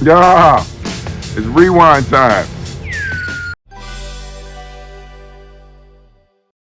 Yeah, it's rewind time.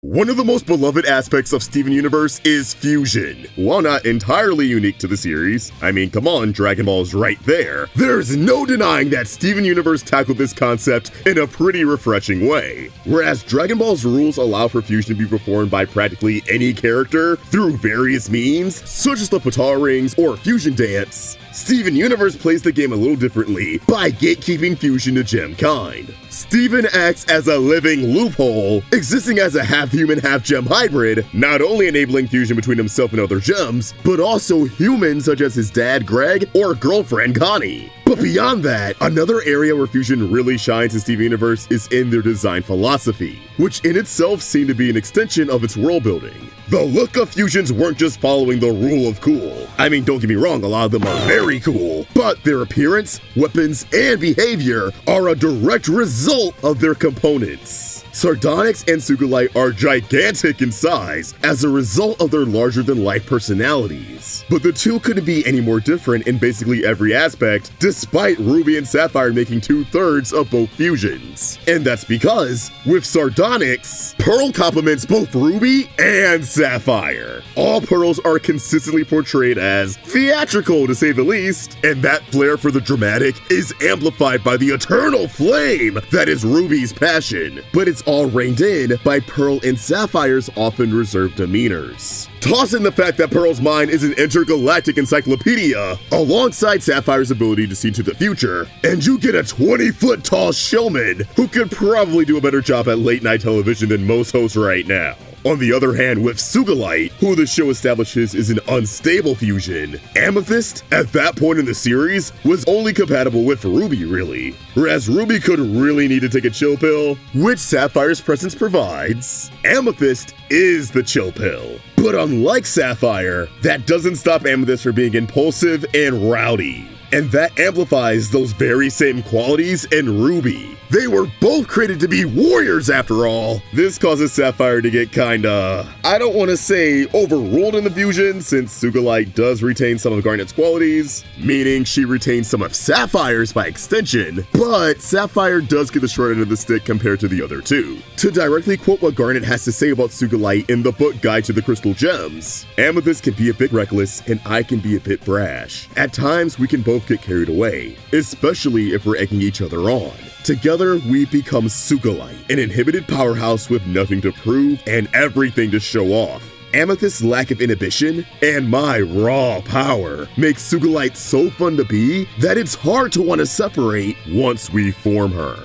One of the most beloved aspects of Steven Universe is fusion. While not entirely unique to the series, I mean, come on, Dragon Ball's right there, there's no denying that Steven Universe tackled this concept in a pretty refreshing way. Whereas Dragon Ball's rules allow for fusion to be performed by practically any character through various means, such as the Pata rings or fusion dance, Steven Universe plays the game a little differently by gatekeeping fusion to gem kind. Steven acts as a living loophole, existing as a half-human, half-gem hybrid, not only enabling fusion between himself and other gems, but also humans such as his dad Greg or girlfriend Connie. But beyond that, another area where fusion really shines in Steven Universe is in their design philosophy, which in itself seemed to be an extension of its world building. The look of fusions weren't just following the rule of cool. I mean, don't get me wrong, a lot of them are very cool, but their appearance, weapons, and behavior are a direct result of their components. Sardonyx and Sugilite are gigantic in size as a result of their larger-than-life personalities. But the two couldn't be any more different in basically every aspect, despite Ruby and Sapphire making 2/3 of both fusions. And that's because, with Sardonyx, Pearl complements both Ruby and Sapphire. All Pearls are consistently portrayed as theatrical, to say the least, and that flair for the dramatic is amplified by the eternal flame that is Ruby's passion. But it's all reined in by Pearl and Sapphire's often reserved demeanors. Toss in the fact that Pearl's mind is an intergalactic encyclopedia, alongside Sapphire's ability to see to the future, and you get a 20-foot tall showman who could probably do a better job at late-night television than most hosts right now. On the other hand, with Sugilite, who the show establishes is an unstable fusion, Amethyst, at that point in the series, was only compatible with Ruby, really. Whereas Ruby could really need to take a chill pill, which Sapphire's presence provides, Amethyst is the chill pill. But unlike Sapphire, that doesn't stop Amethyst from being impulsive and rowdy. And that amplifies those very same qualities in Ruby. They were both created to be warriors after all. This causes Sapphire to get kinda, I don't want to say overruled in the fusion, since Sugilite does retain some of Garnet's qualities, meaning she retains some of Sapphire's by extension, but Sapphire does get the short end of the stick compared to the other two. To directly quote what Garnet has to say about Sugilite in the book Guide to the Crystal Gems, Amethyst can be a bit reckless and I can be a bit brash. At times we can both get carried away, especially if we're egging each other on. Together, we become Sugilite, an inhibited powerhouse with nothing to prove and everything to show off. Amethyst's lack of inhibition and my raw power makes Sugilite so fun to be that it's hard to want to separate once we form her.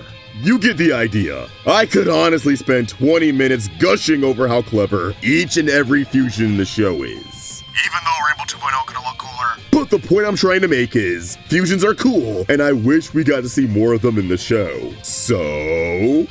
You get the idea. I could honestly spend 20 minutes gushing over how clever each and every fusion in the show is. Even though Rainbow 2.0 could have looked cooler. But the point I'm trying to make is, fusions are cool, and I wish we got to see more of them in the show. So,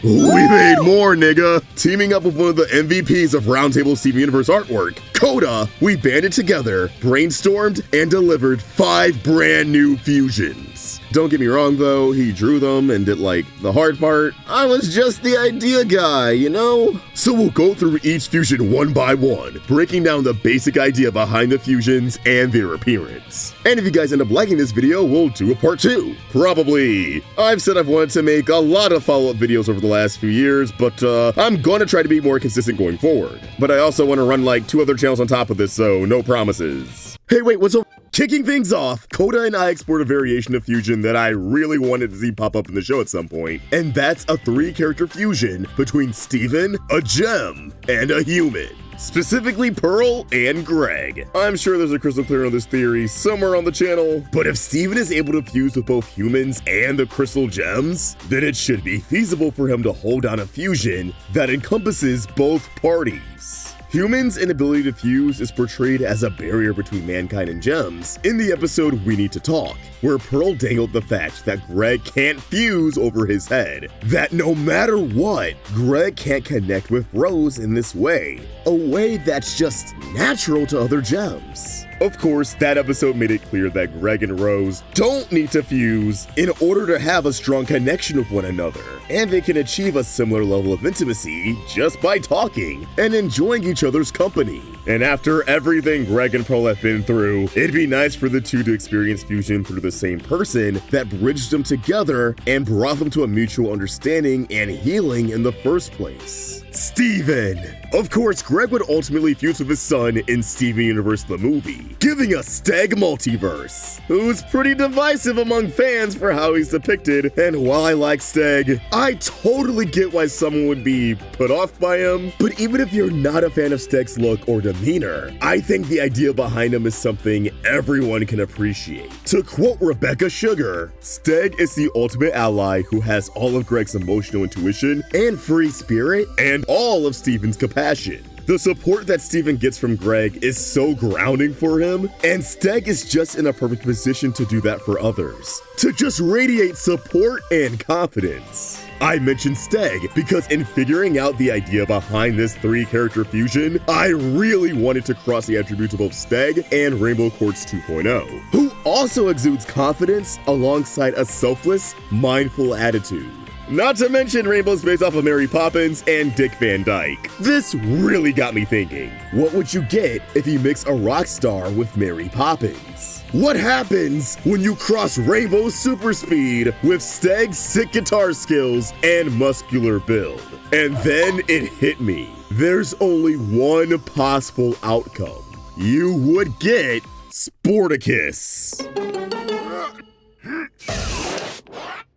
we made more, nigga! Teaming up with one of the MVPs of Roundtable Steven Universe artwork, Coda, we banded together, brainstormed, and delivered 5 brand new fusions. Don't get me wrong though, he drew them and did like the hard part. I was just the idea guy, you know? So we'll go through each fusion one by one, breaking down the basic idea behind the fusions and their appearance. And if you guys end up liking this video, we'll do a part 2. Probably. I've said I've wanted to make a lot of follow-up videos over the last few years, but I'm gonna try to be more consistent going forward. But I also want to run like 2 other channels on top of this, so no promises. Hey, wait, what's up? Kicking things off, Coda and I explored a variation of fusion that I really wanted to see pop up in the show at some point, and that's a 3-character fusion between Steven, a gem, and a human. Specifically Pearl and Greg. I'm sure there's a crystal clear on this theory somewhere on the channel, but if Steven is able to fuse with both humans and the crystal gems, then it should be feasible for him to hold down a fusion that encompasses both parties. Humans' inability to fuse is portrayed as a barrier between mankind and gems in the episode We Need to Talk, where Pearl dangled the fact that Greg can't fuse over his head. That no matter what, Greg can't connect with Rose in this way, a way that's just natural to other gems. Of course, that episode made it clear that Greg and Rose don't need to fuse in order to have a strong connection with one another, and they can achieve a similar level of intimacy just by talking and enjoying each other's company. And after everything Greg and Pearl have been through, it'd be nice for the two to experience fusion through the same person that bridged them together and brought them to a mutual understanding and healing in the first place. Steven! Of course, Greg would ultimately fuse with his son in Steven Universe the movie, giving us Steg Multiverse, who's pretty divisive among fans for how he's depicted, and while I like Steg, I totally get why someone would be put off by him, but even if you're not a fan of Steg's look or demeanor, I think the idea behind him is something everyone can appreciate. To quote Rebecca Sugar, Steg is the ultimate ally who has all of Greg's emotional intuition and free spirit, and all of Steven's compassion. The support that Steven gets from Greg is so grounding for him, and Steg is just in a perfect position to do that for others. To just radiate support and confidence. I mentioned Steg because in figuring out the idea behind this 3-character fusion, I really wanted to cross the attributes of both Steg and Rainbow Quartz 2.0, who also exudes confidence alongside a selfless, mindful attitude. Not to mention Rainbow's based off of Mary Poppins and Dick Van Dyke. This really got me thinking, what would you get if you mix a rock star with Mary Poppins? What happens when you cross Rainbow's super speed with Steg's sick guitar skills and muscular build? And then it hit me. There's only one possible outcome. You would get Sporticus.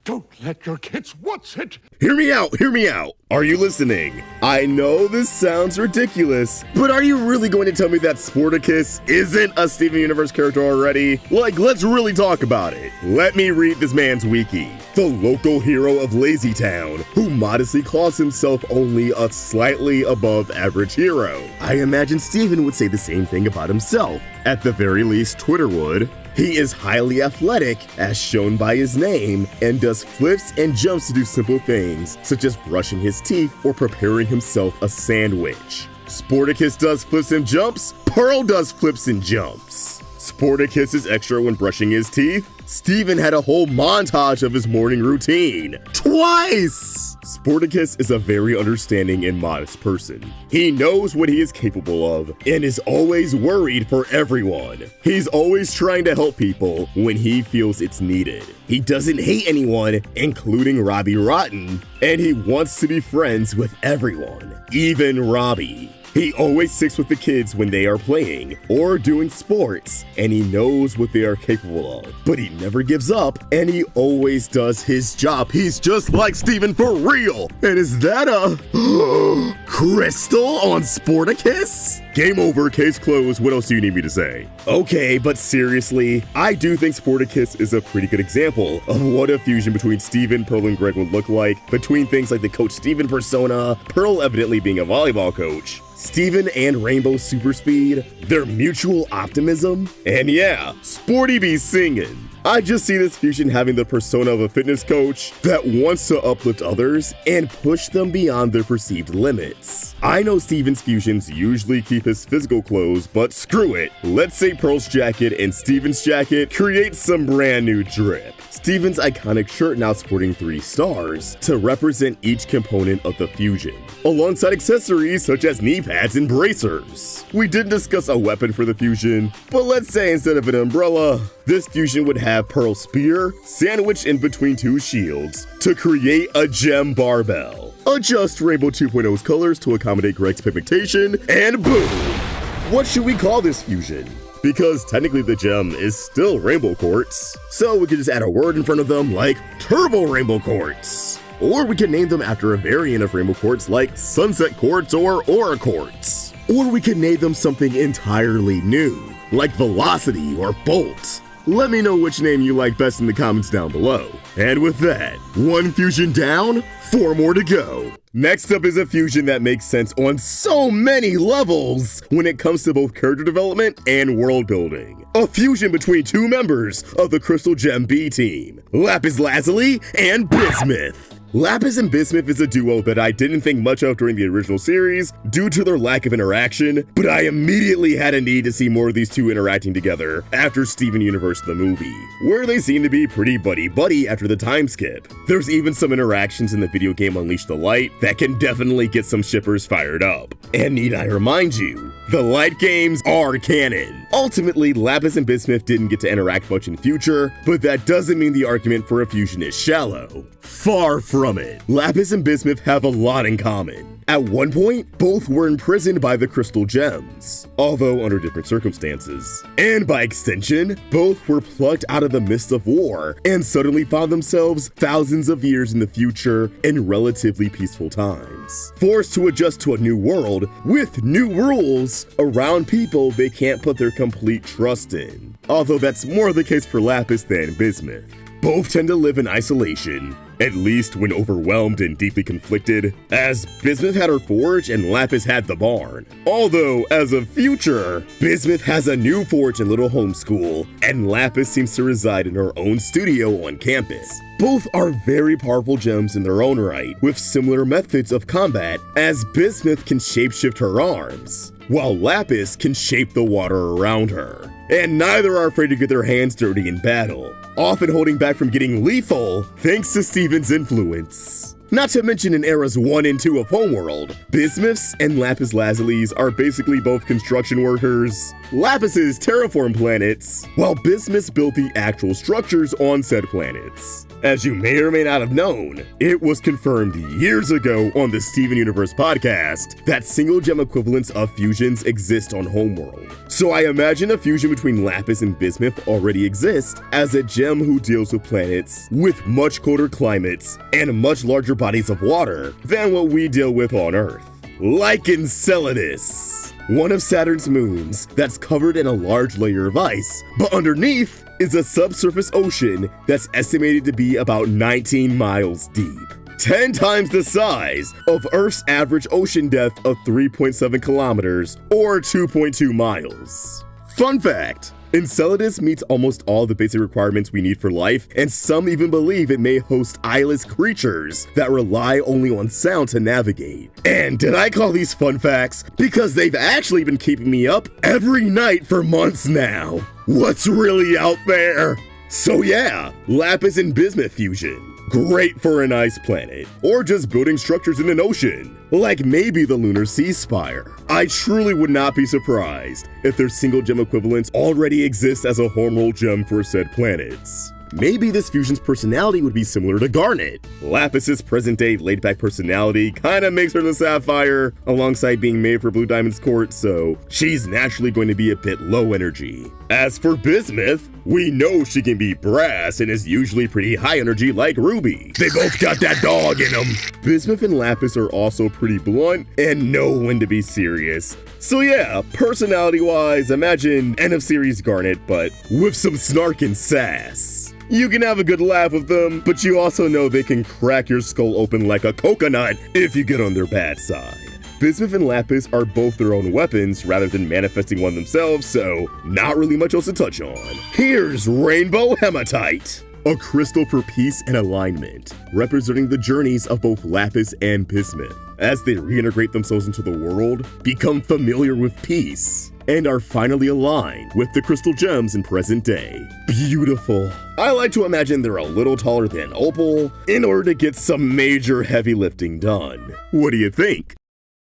Don't let your kids watch it! Hear me out, hear me out. Are you listening? I know this sounds ridiculous, but are you really going to tell me that Sporticus isn't a Steven Universe character already? Like, let's really talk about it. Let me read this man's wiki. The local hero of Lazy Town, who modestly calls himself only a slightly above average hero. I imagine Steven would say the same thing about himself. At the very least, Twitter would. He is highly athletic, as shown by his name, and does flips and jumps to do simple things, such as brushing his teeth or preparing himself a sandwich. Sporticus does flips and jumps, Pearl does flips and jumps. Sporticus is extra when brushing his teeth. Steven had a whole montage of his morning routine. Twice! Sporticus is a very understanding and modest person. He knows what he is capable of and is always worried for everyone. He's always trying to help people when he feels it's needed. He doesn't hate anyone, including Robbie Rotten, and he wants to be friends with everyone, even Robbie. He always sticks with the kids when they are playing or doing sports, and he knows what they are capable of. But he never gives up, and he always does his job. He's just like Steven for real! And is that a crystal on Sporticus? Game over, case closed, what else do you need me to say? Okay, but seriously, I do think Sporticus is a pretty good example of what a fusion between Steven, Pearl, and Greg would look like, between things like the Coach Steven persona, Pearl evidently being a volleyball coach, Steven and Rainbow super speed, their mutual optimism, and yeah, Sporty be singing. I just see this fusion having the persona of a fitness coach that wants to uplift others and push them beyond their perceived limits. I know Steven's fusions usually keep his physical clothes, but screw it. Let's say Pearl's jacket and Steven's jacket create some brand new drip. Steven's iconic shirt now sporting 3 stars to represent each component of the fusion, alongside accessories such as knee pads and bracers. We didn't discuss a weapon for the fusion, but let's say instead of an umbrella, this fusion would have Pearl's spear sandwiched in between 2 shields to create a gem barbell. Adjust Rainbow 2.0's colors to accommodate Greg's pigmentation, and boom! What should we call this fusion? Because technically the gem is still Rainbow Quartz, so we could just add a word in front of them like Turbo Rainbow Quartz. Or we could name them after a variant of Rainbow Quartz like Sunset Quartz or Aura Quartz. Or we could name them something entirely new, like Velocity or Bolt. Let me know which name you like best in the comments down below. And with that, 1 fusion down, 4 more to go. Next up is a fusion that makes sense on so many levels when it comes to both character development and world building. A fusion between 2 members of the Crystal Gem B team, Lapis Lazuli and Bismuth. Lapis and Bismuth is a duo that I didn't think much of during the original series due to their lack of interaction, but I immediately had a need to see more of these 2 interacting together after Steven Universe the movie, where they seem to be pretty buddy-buddy after the time skip. There's even some interactions in the video game Unleash the Light that can definitely get some shippers fired up. And need I remind you, The light games are canon. Ultimately, Lapis and Bismuth didn't get to interact much in future, but that doesn't mean the argument for a fusion is shallow. Far from it. Lapis and Bismuth have a lot in common. At one point, both were imprisoned by the crystal gems, although under different circumstances. And by extension, both were plucked out of the mist of war and suddenly found themselves thousands of years in the future in relatively peaceful times, forced to adjust to a new world with new rules around people they can't put their complete trust in. Although that's more the case for Lapis than Bismuth. Both tend to live in isolation, at least when overwhelmed and deeply conflicted, as Bismuth had her forge and Lapis had the barn. Although, as a future, Bismuth has a new forge and little homeschool, and Lapis seems to reside in her own studio on campus. Both are very powerful gems in their own right, with similar methods of combat, as Bismuth can shapeshift her arms, while Lapis can shape the water around her. And neither are afraid to get their hands dirty in battle, often holding back from getting lethal thanks to Steven's influence. Not to mention in eras 1 and 2 of Homeworld, Bismuths and Lapis Lazulis are basically both construction workers. Lapis's terraform planets, while Bismuths built the actual structures on said planets. As you may or may not have known, it was confirmed years ago on the Steven Universe podcast that single gem equivalents of fusions exist on Homeworld. So I imagine a fusion between Lapis and Bismuth already exists, as a gem who deals with planets with much colder climates and much larger bodies of water than what we deal with on Earth. Like Enceladus, one of Saturn's moons that's covered in a large layer of ice, but underneath is a subsurface ocean that's estimated to be about 19 miles deep. 10 times the size of Earth's average ocean depth of 3.7 kilometers or 2.2 miles. Fun fact, Enceladus meets almost all the basic requirements we need for life, and some even believe it may host eyeless creatures that rely only on sound to navigate. And did I call these fun facts? Because they've actually been keeping me up every night for months now. What's really out there? So yeah, Lapis and Bismuth fusion. Great for an ice planet, or just building structures in an ocean, like maybe the lunar sea spire. I truly would not be surprised if their single gem equivalents already exist as a Homeworld gem for said planets. Maybe this fusion's personality would be similar to Garnet. Lapis's present-day laid-back personality kinda makes her the Sapphire, alongside being made for Blue Diamond's court, so she's naturally going to be a bit low energy. As for Bismuth, we know she can be brass and is usually pretty high energy like Ruby. They both got that dog in them. Bismuth and Lapis are also pretty blunt and know when to be serious. So yeah, personality-wise, imagine end of series Garnet, but with some snark and sass. You can have a good laugh with them, but you also know they can crack your skull open like a coconut if you get on their bad side. Bismuth and Lapis are both their own weapons rather than manifesting one themselves, so not really much else to touch on. Here's Rainbow Hematite, a crystal for peace and alignment, representing the journeys of both Lapis and Bismuth, as they reintegrate themselves into the world, become familiar with peace, and are finally aligned with the crystal gems in present day. Beautiful. I like to imagine they're a little taller than Opal in order to get some major heavy lifting done. What do you think?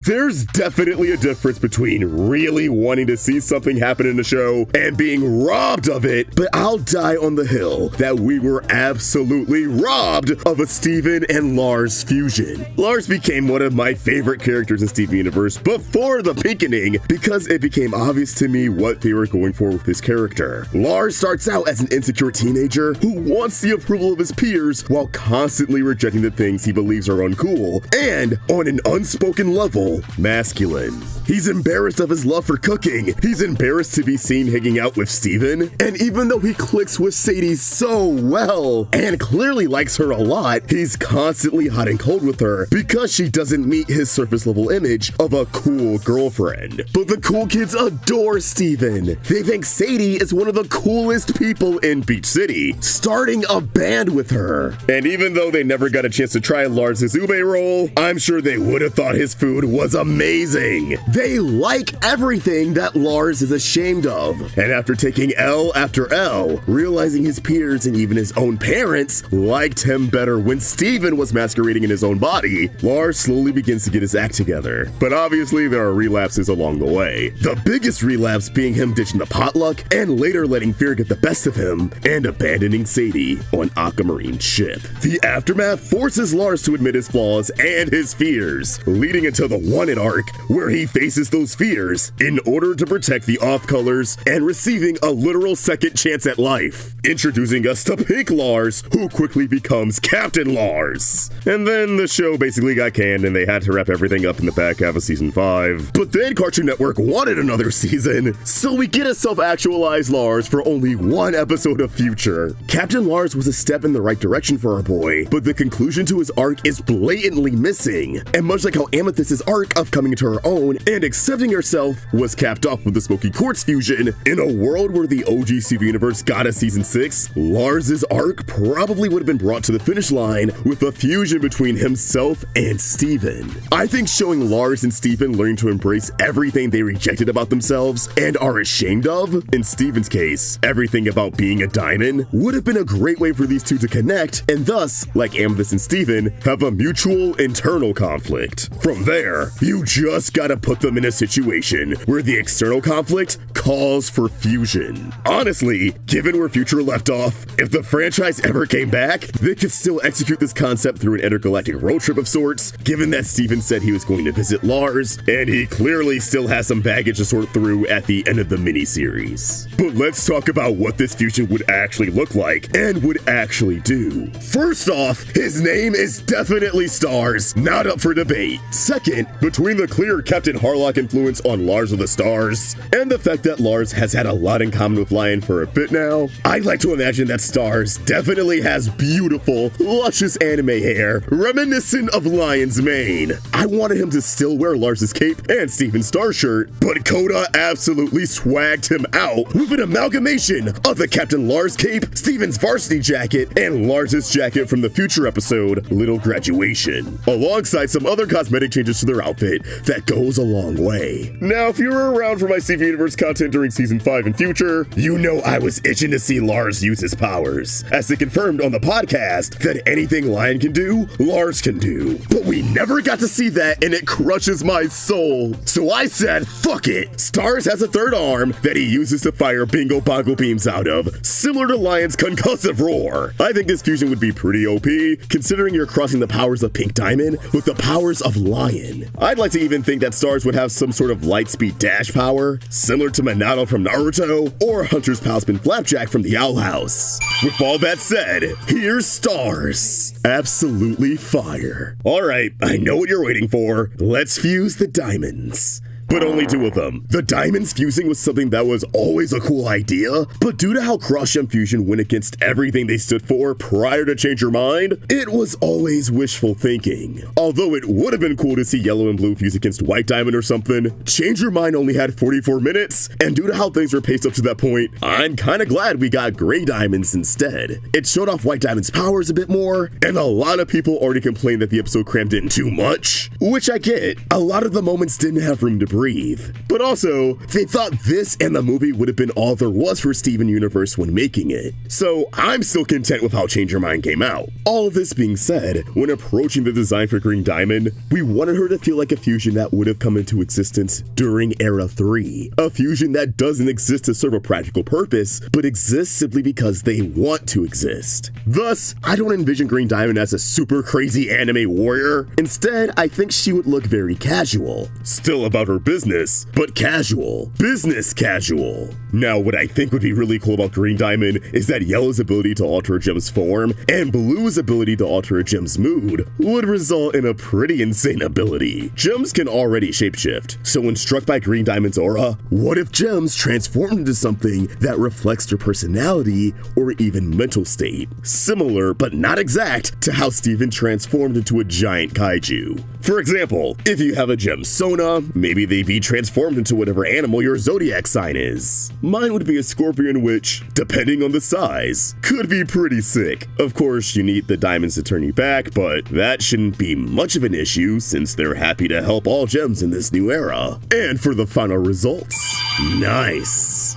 There's definitely a difference between really wanting to see something happen in the show and being robbed of it, but I'll die on the hill that we were absolutely robbed of a Steven and Lars fusion. Lars became one of my favorite characters in Steven Universe before the Pinkening because it became obvious to me what they were going for with his character. Lars starts out as an insecure teenager who wants the approval of his peers while constantly rejecting the things he believes are uncool and, on an unspoken level, masculine. He's embarrassed of his love for cooking. He's embarrassed to be seen hanging out with Steven. And even though he clicks with Sadie so well and clearly likes her a lot, he's constantly hot and cold with her because she doesn't meet his surface level image of a cool girlfriend. But the cool kids adore Steven. They think Sadie is one of the coolest people in Beach City, starting a band with her. And even though they never got a chance to try Lars' ube roll, I'm sure they would have thought his food was was amazing. They like everything that Lars is ashamed of. And after taking L after L, realizing his peers and even his own parents liked him better when Steven was masquerading in his own body, Lars slowly begins to get his act together. But obviously there are relapses along the way. The biggest relapse being him ditching the potluck and later letting fear get the best of him and abandoning Sadie on Aquamarine's ship. The aftermath forces Lars to admit his flaws and his fears, leading into the Wanted arc where he faces those fears in order to protect the off-colors and receiving a literal second chance at life, introducing us to Pink Lars, who quickly becomes Captain Lars. And then the show basically got canned and they had to wrap everything up in the back half of season 5. But then Cartoon Network wanted another season, so we get a self-actualized Lars for only one episode of Future. Captain Lars was a step in the right direction for our boy, but the conclusion to his arc is blatantly missing. And much like how Amethyst's arc of coming to her own and accepting herself was capped off with the Smoky Quartz fusion, in a world where the OG Steven universe got a season 6, Lars's arc probably would have been brought to the finish line with a fusion between himself and Steven. I think showing Lars and Steven learning to embrace everything they rejected about themselves and are ashamed of, in Steven's case, everything about being a diamond, would have been a great way for these two to connect and thus, like Amethyst and Steven, have a mutual internal conflict. From there, you just gotta put them in a situation where the external conflict calls for fusion. Honestly, given where Future left off, if the franchise ever came back, they could still execute this concept through an intergalactic road trip of sorts, given that Steven said he was going to visit Lars, and he clearly still has some baggage to sort through at the end of the miniseries. But let's talk about what this fusion would actually look like and would actually do. First off, his name is definitely Stars, not up for debate. Second, between the clear Captain Harlock influence on Lars of the Stars and the fact that Lars has had a lot in common with Lion for a bit now, I'd like to imagine that Stars definitely has beautiful, luscious anime hair, reminiscent of Lion's mane. I wanted him to still wear Lars's cape and Steven's star shirt, but Coda absolutely swagged him out with an amalgamation of the Captain Lars cape, Steven's varsity jacket, and Lars's jacket from the Future episode, Little Graduation, alongside some other cosmetic changes to their outfit that goes a long way. Now, if you were around for my Steven Universe content during season 5 and Future, you know I was itching to see Lars use his powers, as they confirmed on the podcast that anything Lion can do, Lars can do. But we never got to see that, and it crushes my soul. So I said, fuck it. Stars has a third arm that he uses to fire bingo bongo beams out of, similar to Lion's concussive roar. I think this fusion would be pretty OP, considering you're crossing the powers of Pink Diamond with the powers of Lion. I'd like to even think that Stars would have some sort of light speed dash power, similar to Minato from Naruto, or Hunter's Palsman Flapjack from the Owl House. With all that said, here's Stars. Absolutely fire. Alright, I know what you're waiting for. Let's fuse the diamonds. But only 2 of them. The diamonds fusing was something that was always a cool idea, but due to how Cross-Gem Fusion went against everything they stood for prior to Change Your Mind, it was always wishful thinking. Although it would have been cool to see Yellow and Blue fuse against White Diamond or something, Change Your Mind only had 44 minutes, and due to how things were paced up to that point, I'm kinda glad we got Gray Diamonds instead. It showed off White Diamond's powers a bit more, and a lot of people already complained that the episode crammed in too much, which I get. A lot of the moments didn't have room to breathe. But also, they thought this and the movie would have been all there was for Steven Universe when making it. So I'm still content with how Change Your Mind came out. All of this being said, when approaching the design for Green Diamond, we wanted her to feel like a fusion that would have come into existence during Era 3. A fusion that doesn't exist to serve a practical purpose, but exists simply because they want to exist. Thus, I don't envision Green Diamond as a super crazy anime warrior. Instead, I think she would look very casual. Still about her business, but casual. Business casual. Now, what I think would be really cool about Green Diamond is that Yellow's ability to alter a gem's form and Blue's ability to alter a gem's mood would result in a pretty insane ability. Gems can already shapeshift, so when struck by Green Diamond's aura, what if gems transformed into something that reflects their personality or even mental state? Similar, but not exact, to how Steven transformed into a giant kaiju. For example, if you have a gem Sona, maybe they they be transformed into whatever animal your zodiac sign is. Mine would be a scorpion, which, depending on the size, could be pretty sick. Of course, you need the diamonds to turn you back, but that shouldn't be much of an issue since they're happy to help all gems in this new era. And for the final results, nice.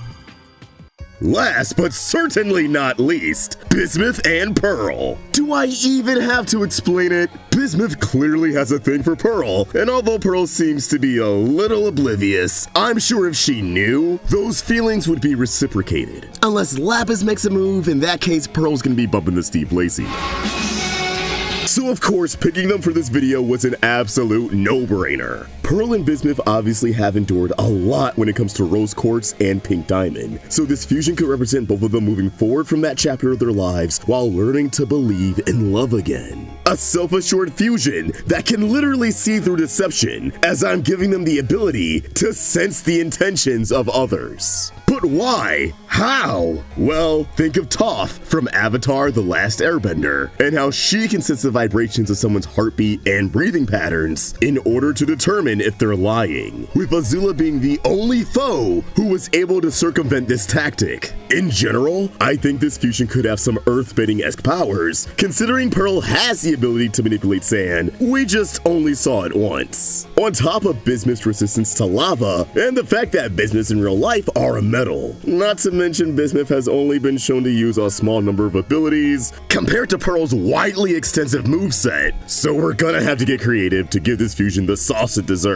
Last but certainly not least, Bismuth and Pearl. Do I even have to explain it? Bismuth clearly has a thing for Pearl, and although Pearl seems to be a little oblivious, I'm sure if she knew, those feelings would be reciprocated. Unless Lapis makes a move, in that case, Pearl's gonna be bumping the Steve Lacy. So of course, picking them for this video was an absolute no-brainer. Pearl and Bismuth obviously have endured a lot when it comes to rose quartz and pink diamond, so this fusion could represent both of them moving forward from that chapter of their lives while learning to believe in love again. A self-assured fusion that can literally see through deception, as I'm giving them the ability to sense the intentions of others. But why? How? Well, think of Toph from Avatar: The Last Airbender, and how she can sense the vibrations of someone's heartbeat and breathing patterns in order to determine if they're lying, with Azula being the only foe who was able to circumvent this tactic. In general, I think this fusion could have some earthbending-esque powers, considering Pearl has the ability to manipulate sand, we just only saw it once. On top of Bismuth's resistance to lava, and the fact that Bismuths in real life are a metal. Not to mention Bismuth has only been shown to use a small number of abilities, compared to Pearl's widely extensive moveset, so we're gonna have to get creative to give this fusion the sauce it deserves.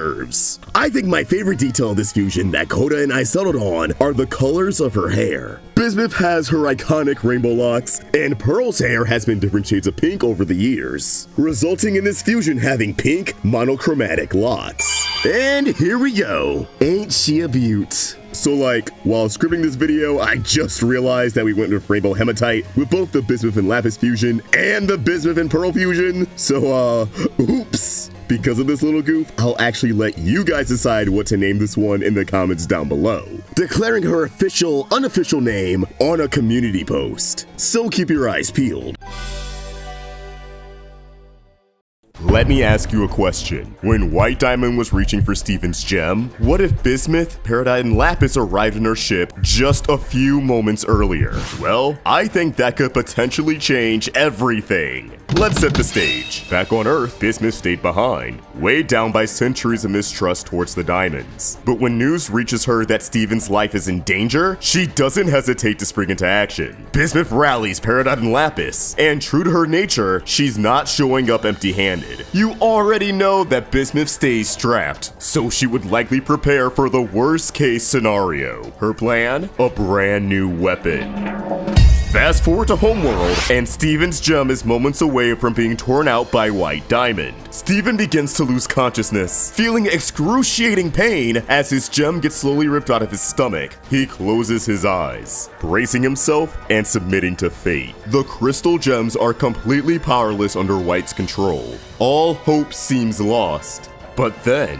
I think my favorite detail of this fusion that Coda and I settled on are the colors of her hair. Bismuth has her iconic rainbow locks, and Pearl's hair has been different shades of pink over the years, resulting in this fusion having pink monochromatic locks. And here we go. Ain't she a beaut? So like, while scripting this video, I just realized that we went with rainbow hematite with both the Bismuth and Lapis fusion and the Bismuth and Pearl fusion. So oops. Because of this little goof, I'll actually let you guys decide what to name this one in the comments down below, declaring her official, unofficial name on a community post. So keep your eyes peeled. Let me ask you a question. When White Diamond was reaching for Steven's gem, what if Bismuth, Peridot, and Lapis arrived in her ship just a few moments earlier? Well, I think that could potentially change everything. Let's set the stage. Back on Earth, Bismuth stayed behind, weighed down by centuries of mistrust towards the diamonds. But when news reaches her that Steven's life is in danger, she doesn't hesitate to spring into action. Bismuth rallies Peridot and Lapis, and true to her nature, she's not showing up empty-handed. You already know that Bismuth stays strapped, so she would likely prepare for the worst case scenario. Her plan? A brand new weapon. Fast forward to Homeworld, and Steven's gem is moments away from being torn out by White Diamond. Steven begins to lose consciousness, feeling excruciating pain as his gem gets slowly ripped out of his stomach. He closes his eyes, bracing himself and submitting to fate. The crystal gems are completely powerless under White's control. All hope seems lost, but then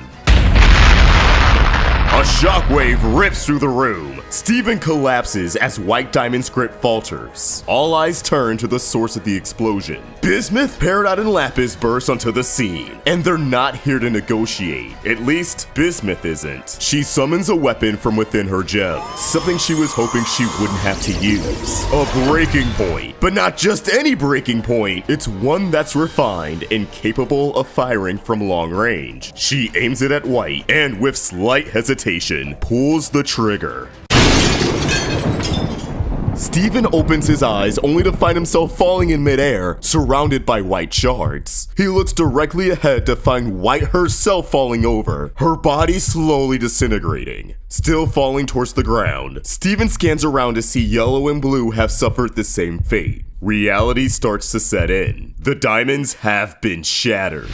a shockwave rips through the room. Steven collapses as White Diamond's grip falters. All eyes turn to the source of the explosion. Bismuth, Peridot, and Lapis burst onto the scene, and they're not here to negotiate. At least, Bismuth isn't. She summons a weapon from within her gem, something she was hoping she wouldn't have to use. A breaking point. But not just any breaking point. It's one that's refined and capable of firing from long range. She aims it at White, and with slight hesitation, pulls the trigger. Steven opens his eyes only to find himself falling in midair, surrounded by white shards. He looks directly ahead to find White herself falling over, her body slowly disintegrating, still falling towards the ground. Steven scans around to see Yellow and Blue have suffered the same fate. Reality starts to set in. The diamonds have been shattered.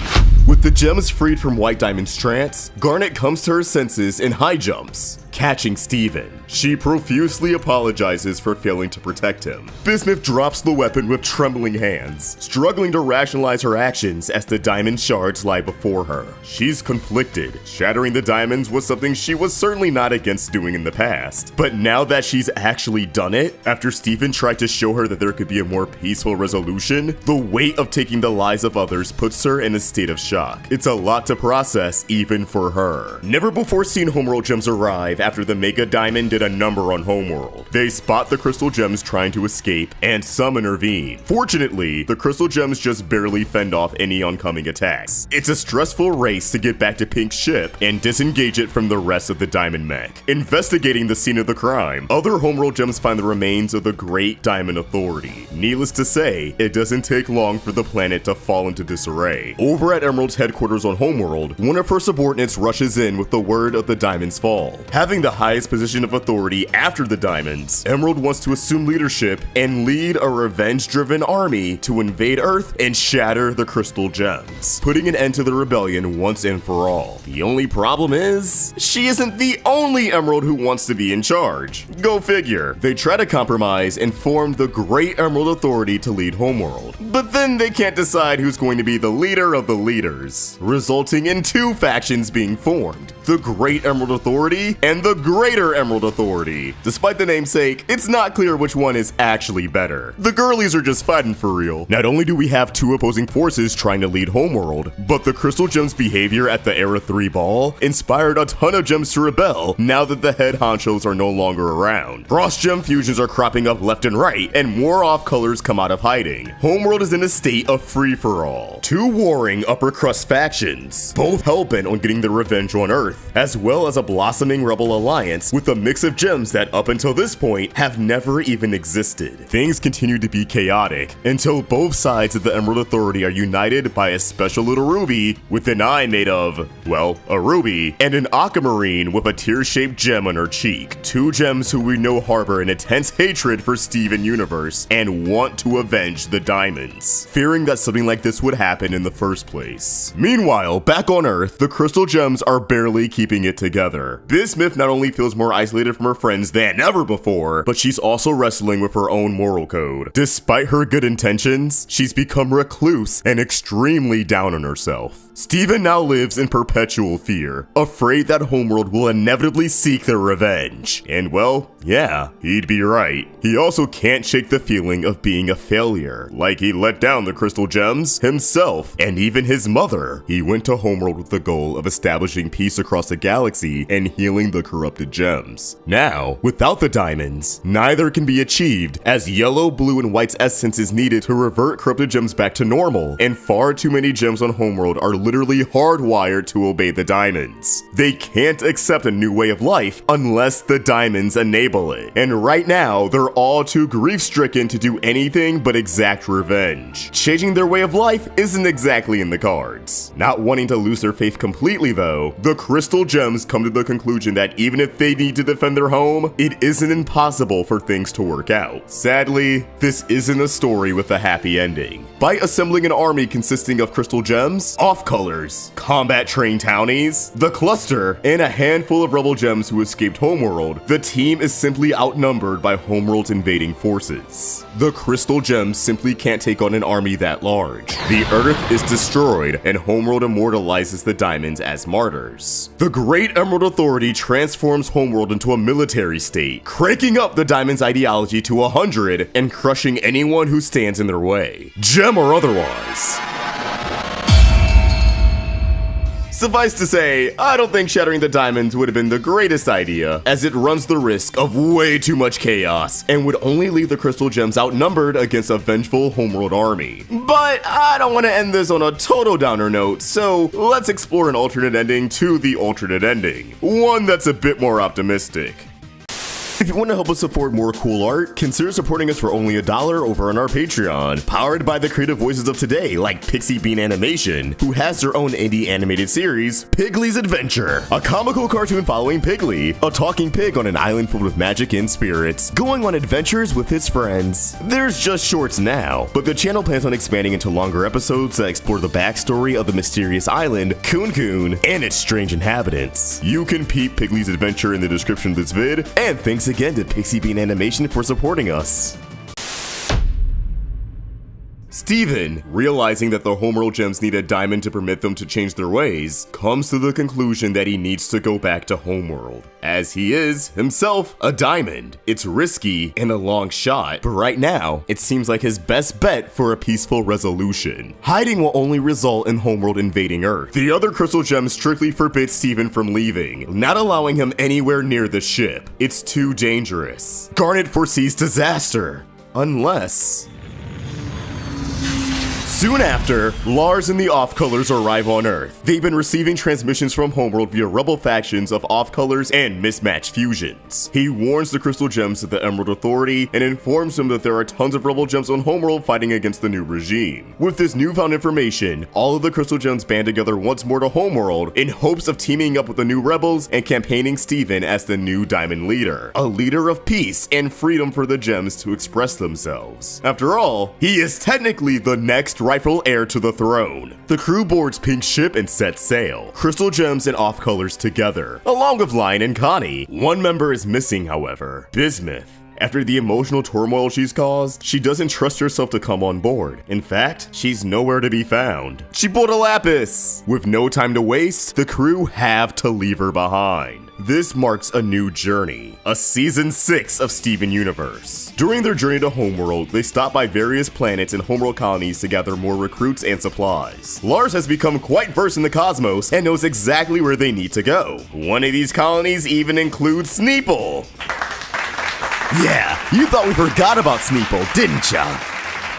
With the gems freed from White Diamond's trance, Garnet comes to her senses and high jumps, catching Steven. She profusely apologizes for failing to protect him. Bismuth drops the weapon with trembling hands, struggling to rationalize her actions as the diamond shards lie before her. She's conflicted. Shattering the diamonds was something she was certainly not not against doing in the past. But now that she's actually done it, after Steven tried to show her that there could be a more peaceful resolution, the weight of taking the lives of others puts her in a state of shock. It's a lot to process even for her. Never before seen Homeworld gems arrive after the Mega Diamond did a number on Homeworld. They spot the crystal gems trying to escape, and some intervene. Fortunately, the crystal gems just barely fend off any oncoming attacks. It's a stressful race to get back to Pink's ship and disengage it from the rest of the Diamond Mech. Investigating the scene of the crime, other Homeworld gems find the remains of the Great Diamond Authority. Needless to say, it doesn't take long for the planet to fall into disarray. Over at Emerald's headquarters on Homeworld, one of her subordinates rushes in with the word of the Diamond's fall. Having the highest position of authority after the Diamonds, Emerald wants to assume leadership and lead a revenge-driven army to invade Earth and shatter the crystal gems, putting an end to the rebellion once and for all. The only problem is, she isn't the only Emerald who wants to be in charge. Go figure. They try to compromise and form the Great Emerald Authority to lead Homeworld. But then they can't decide who's going to be the leader of the leaders, resulting in two factions being formed: the Great Emerald Authority and the Greater Emerald Authority. Despite the namesake, it's not clear which one is actually better. The girlies are just fighting for real. Not only do we have two opposing forces trying to lead Homeworld, but the Crystal Gems' behavior at the Era 3 ball inspired a ton of gems to rebel now that the head honchos are no longer around. Frost Gem fusions are cropping up left and right, and more off-colors come out of hiding. Homeworld is in a state of free-for-all. Two warring upper crust factions, both hell-bent on getting their revenge on Earth, as well as a blossoming rebel alliance with a mix of gems that up until this point have never even existed. Things continue to be chaotic until both sides of the Emerald Authority are united by a special little ruby with an eye made of, well, a ruby, and an aquamarine with a tear-shaped gem on her cheek. Two gems who we know harbor an intense hatred for Steven Universe and want to avenge the Diamonds, fearing that something like this would happen in the first place. Meanwhile, back on Earth, the Crystal Gems are barely keeping it together. Bismuth not only feels more isolated from her friends than ever before, but she's also wrestling with her own moral code. Despite her good intentions, she's become recluse and extremely down on herself. Steven now lives in perpetual fear, afraid that Homeworld will inevitably seek their revenge. And well, yeah, he'd be right. He also can't shake the feeling of being a failure, like he let down the Crystal Gems, himself, and even his mother. He went to Homeworld with the goal of establishing peace across the galaxy and healing the corrupted gems. Now, without the Diamonds, neither can be achieved, as yellow, blue, and white's essence is needed to revert corrupted gems back to normal, and far too many gems on Homeworld are literally hardwired to obey the Diamonds. They can't accept a new way of life unless the Diamonds enable it. And right now, they're all too grief-stricken to do anything but exact revenge. Changing their way of life isn't exactly in the cards. Not wanting to lose their faith completely though, the Crystal Gems come to the conclusion that even if they need to defend their home, it isn't impossible for things to work out. Sadly, this isn't a story with a happy ending. By assembling an army consisting of Crystal Gems, off-colors, combat-trained townies, the Cluster, and a handful of rebel gems who escaped Homeworld, the team is simply outnumbered by Homeworld's invading forces. The Crystal Gems simply can't take on an army that large. The Earth is destroyed, and Homeworld immortalizes the Diamonds as martyrs. The Great Emerald Authority transforms Homeworld into a military state, cranking up the Diamonds' ideology to 100 and crushing anyone who stands in their way, gem or otherwise. Suffice to say, I don't think shattering the Diamonds would have been the greatest idea, as it runs the risk of way too much chaos, and would only leave the Crystal Gems outnumbered against a vengeful Homeworld army. But I don't want to end this on a total downer note, so let's explore an alternate ending to the alternate ending. One that's a bit more optimistic. If you want to help us afford more cool art, consider supporting us for only $1 over on our Patreon, powered by the creative voices of today like Pixie Bean Animation, who has their own indie animated series, Piggly's Adventure, a comical cartoon following Piggly, a talking pig on an island filled with magic and spirits, going on adventures with his friends. There's just shorts now, but the channel plans on expanding into longer episodes that explore the backstory of the mysterious island, Kun Kun, and its strange inhabitants. You can peep Piggly's Adventure in the description of this vid, and thanks again to Pixie Bean Animation for supporting us. Steven, realizing that the homeworld gems need a diamond to permit them to change their ways, comes to the conclusion that he needs to go back to homeworld, as he is, himself, a diamond. It's risky and a long shot, but right now, it seems like his best bet for a peaceful resolution. Hiding will only result in homeworld invading Earth. The other crystal gems strictly forbid Steven from leaving, not allowing him anywhere near the ship. It's too dangerous. Garnet foresees disaster, unless... Soon after, Lars and the Off-Colors arrive on Earth. They've been receiving transmissions from Homeworld via rebel factions of Off-Colors and mismatched fusions. He warns the Crystal Gems of the Emerald Authority and informs them that there are tons of rebel gems on Homeworld fighting against the new regime. With this newfound information, all of the Crystal Gems band together once more to Homeworld in hopes of teaming up with the new rebels and campaigning Steven as the new Diamond Leader, a leader of peace and freedom for the gems to express themselves. After all, he is technically the next rightful heir to the throne. The crew boards Pink's ship and sets sail, Crystal Gems and Off-Colors together, along with Lion and Connie. One member is missing, however, Bismuth. After the emotional turmoil she's caused, she doesn't trust herself to come on board. In fact, she's nowhere to be found. She pulled a Lapis! With no time to waste, the crew have to leave her behind. This marks a new journey, a season 6 of Steven Universe. During their journey to Homeworld, they stop by various planets and Homeworld colonies to gather more recruits and supplies. Lars has become quite versed in the cosmos and knows exactly where they need to go. One of these colonies even includes Sneeple. Yeah, you thought we forgot about Sneeple, didn't ya?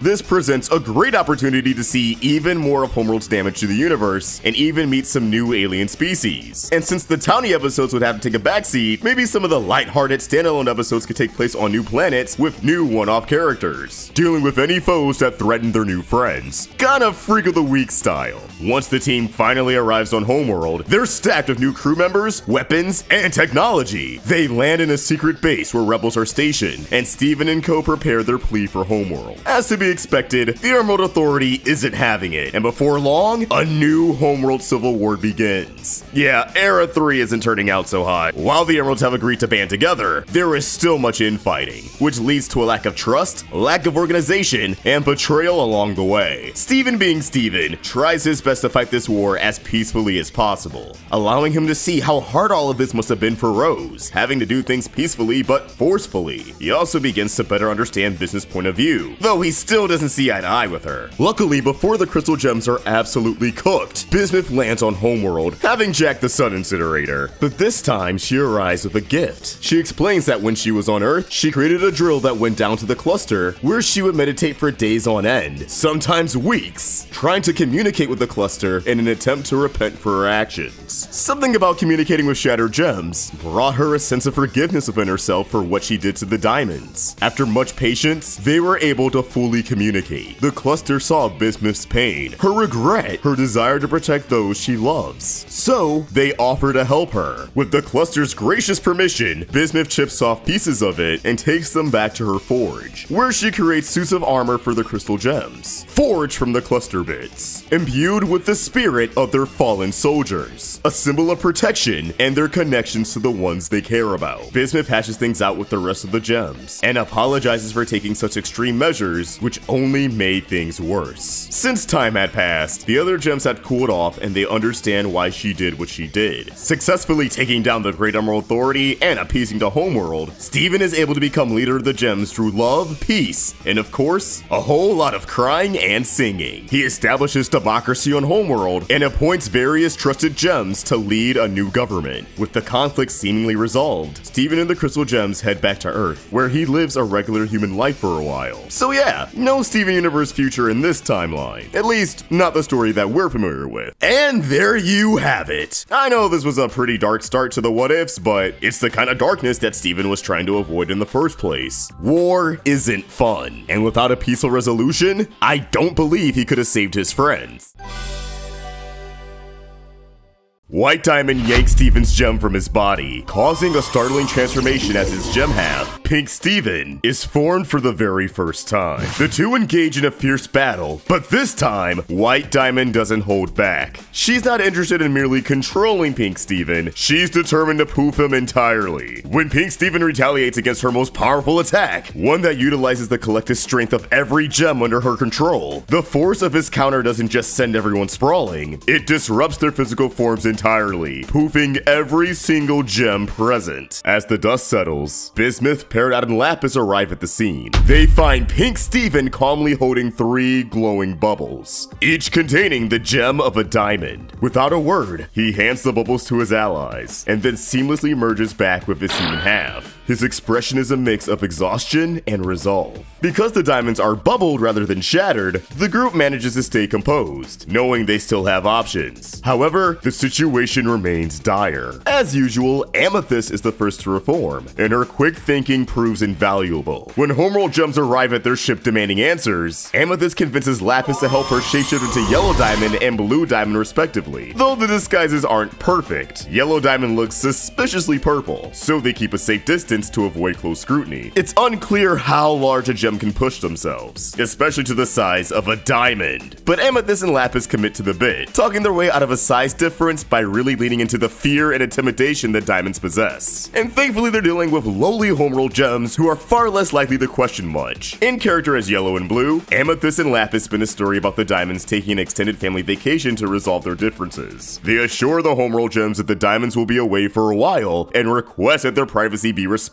This presents a great opportunity to see even more of Homeworld's damage to the universe, and even meet some new alien species. And since the towny episodes would have to take a backseat, maybe some of the lighthearted standalone episodes could take place on new planets with new one-off characters, dealing with any foes that threaten their new friends. Kinda Freak of the Week style. Once the team finally arrives on Homeworld, they're stacked with new crew members, weapons, and technology. They land in a secret base where rebels are stationed, and Steven and co prepare their plea for Homeworld. As to be expected, the Emerald Authority isn't having it, and before long, a new Homeworld civil war begins. Yeah, Era 3 isn't turning out so hot. While the Emeralds have agreed to band together, there is still much infighting, which leads to a lack of trust, lack of organization, and betrayal along the way. Steven, being Steven, tries his best to fight this war as peacefully as possible, allowing him to see how hard all of this must have been for Rose, having to do things peacefully but forcefully. He also begins to better understand Bismuth's point of view, though he still doesn't see eye to eye with her. Luckily, before the crystal gems are absolutely cooked, Bismuth lands on Homeworld, having jacked the sun incinerator. But this time, she arrives with a gift. She explains that when she was on Earth, she created a drill that went down to the cluster, where she would meditate for days on end, sometimes weeks, trying to communicate with the cluster in an attempt to repent for her actions. Something about communicating with shattered gems brought her a sense of forgiveness within herself for what she did to the diamonds. After much patience, they were able to fully communicate. The cluster saw Bismuth's pain, her regret, her desire to protect those she loves. So, they offer to help her. With the cluster's gracious permission, Bismuth chips off pieces of it and takes them back to her forge, where she creates suits of armor for the crystal gems, forged from the cluster bits, imbued with the spirit of their fallen soldiers, a symbol of protection and their connections to the ones they care about. Bismuth hashes things out with the rest of the gems, and apologizes for taking such extreme measures, which only made things worse. Since time had passed, the other gems had cooled off and they understand why she did what she did. Successfully taking down the Great Emerald Authority and appeasing the Homeworld, Steven is able to become leader of the gems through love, peace, and of course, a whole lot of crying and singing. He establishes democracy on Homeworld and appoints various trusted gems to lead a new government. With the conflict seemingly resolved, Steven and the Crystal Gems head back to Earth, where he lives a regular human life for a while. So yeah, no Steven Universe future in this timeline. At least, not the story that we're familiar with. And there you have it. I know this was a pretty dark start to the What-Ifs, but it's the kind of darkness that Steven was trying to avoid in the first place. War isn't fun, and without a peaceful resolution, I don't believe he could have saved his friends. White Diamond yanks Steven's gem from his body, causing a startling transformation as his gem half, Pink Steven, is formed for the very first time. The two engage in a fierce battle, but this time, White Diamond doesn't hold back. She's not interested in merely controlling Pink Steven, she's determined to poof him entirely. When Pink Steven retaliates against her most powerful attack, one that utilizes the collective strength of every gem under her control, the force of his counter doesn't just send everyone sprawling, it disrupts their physical forms entirely, poofing every single gem present. As the dust settles, Bismuth, Peridot, and Lapis arrive at the scene. They find Pink Steven calmly holding 3 glowing bubbles, each containing the gem of a diamond. Without a word, he hands the bubbles to his allies, and then seamlessly merges back with his human half. His expression is a mix of exhaustion and resolve. Because the diamonds are bubbled rather than shattered, the group manages to stay composed, knowing they still have options. However, the situation remains dire. As usual, Amethyst is the first to reform, and her quick thinking proves invaluable. When homeworld gems arrive at their ship demanding answers, Amethyst convinces Lapis to help her shapeshift into Yellow Diamond and Blue Diamond respectively. Though the disguises aren't perfect, Yellow Diamond looks suspiciously purple, so they keep a safe distance to avoid close scrutiny. It's unclear how large a gem can push themselves, especially to the size of a diamond. But Amethyst and Lapis commit to the bit, talking their way out of a size difference by really leaning into the fear and intimidation that diamonds possess. And thankfully they're dealing with lowly homeworld gems who are far less likely to question much. In character as Yellow and Blue, Amethyst and Lapis spin a story about the diamonds taking an extended family vacation to resolve their differences. They assure the homeworld gems that the diamonds will be away for a while and request that their privacy be respected.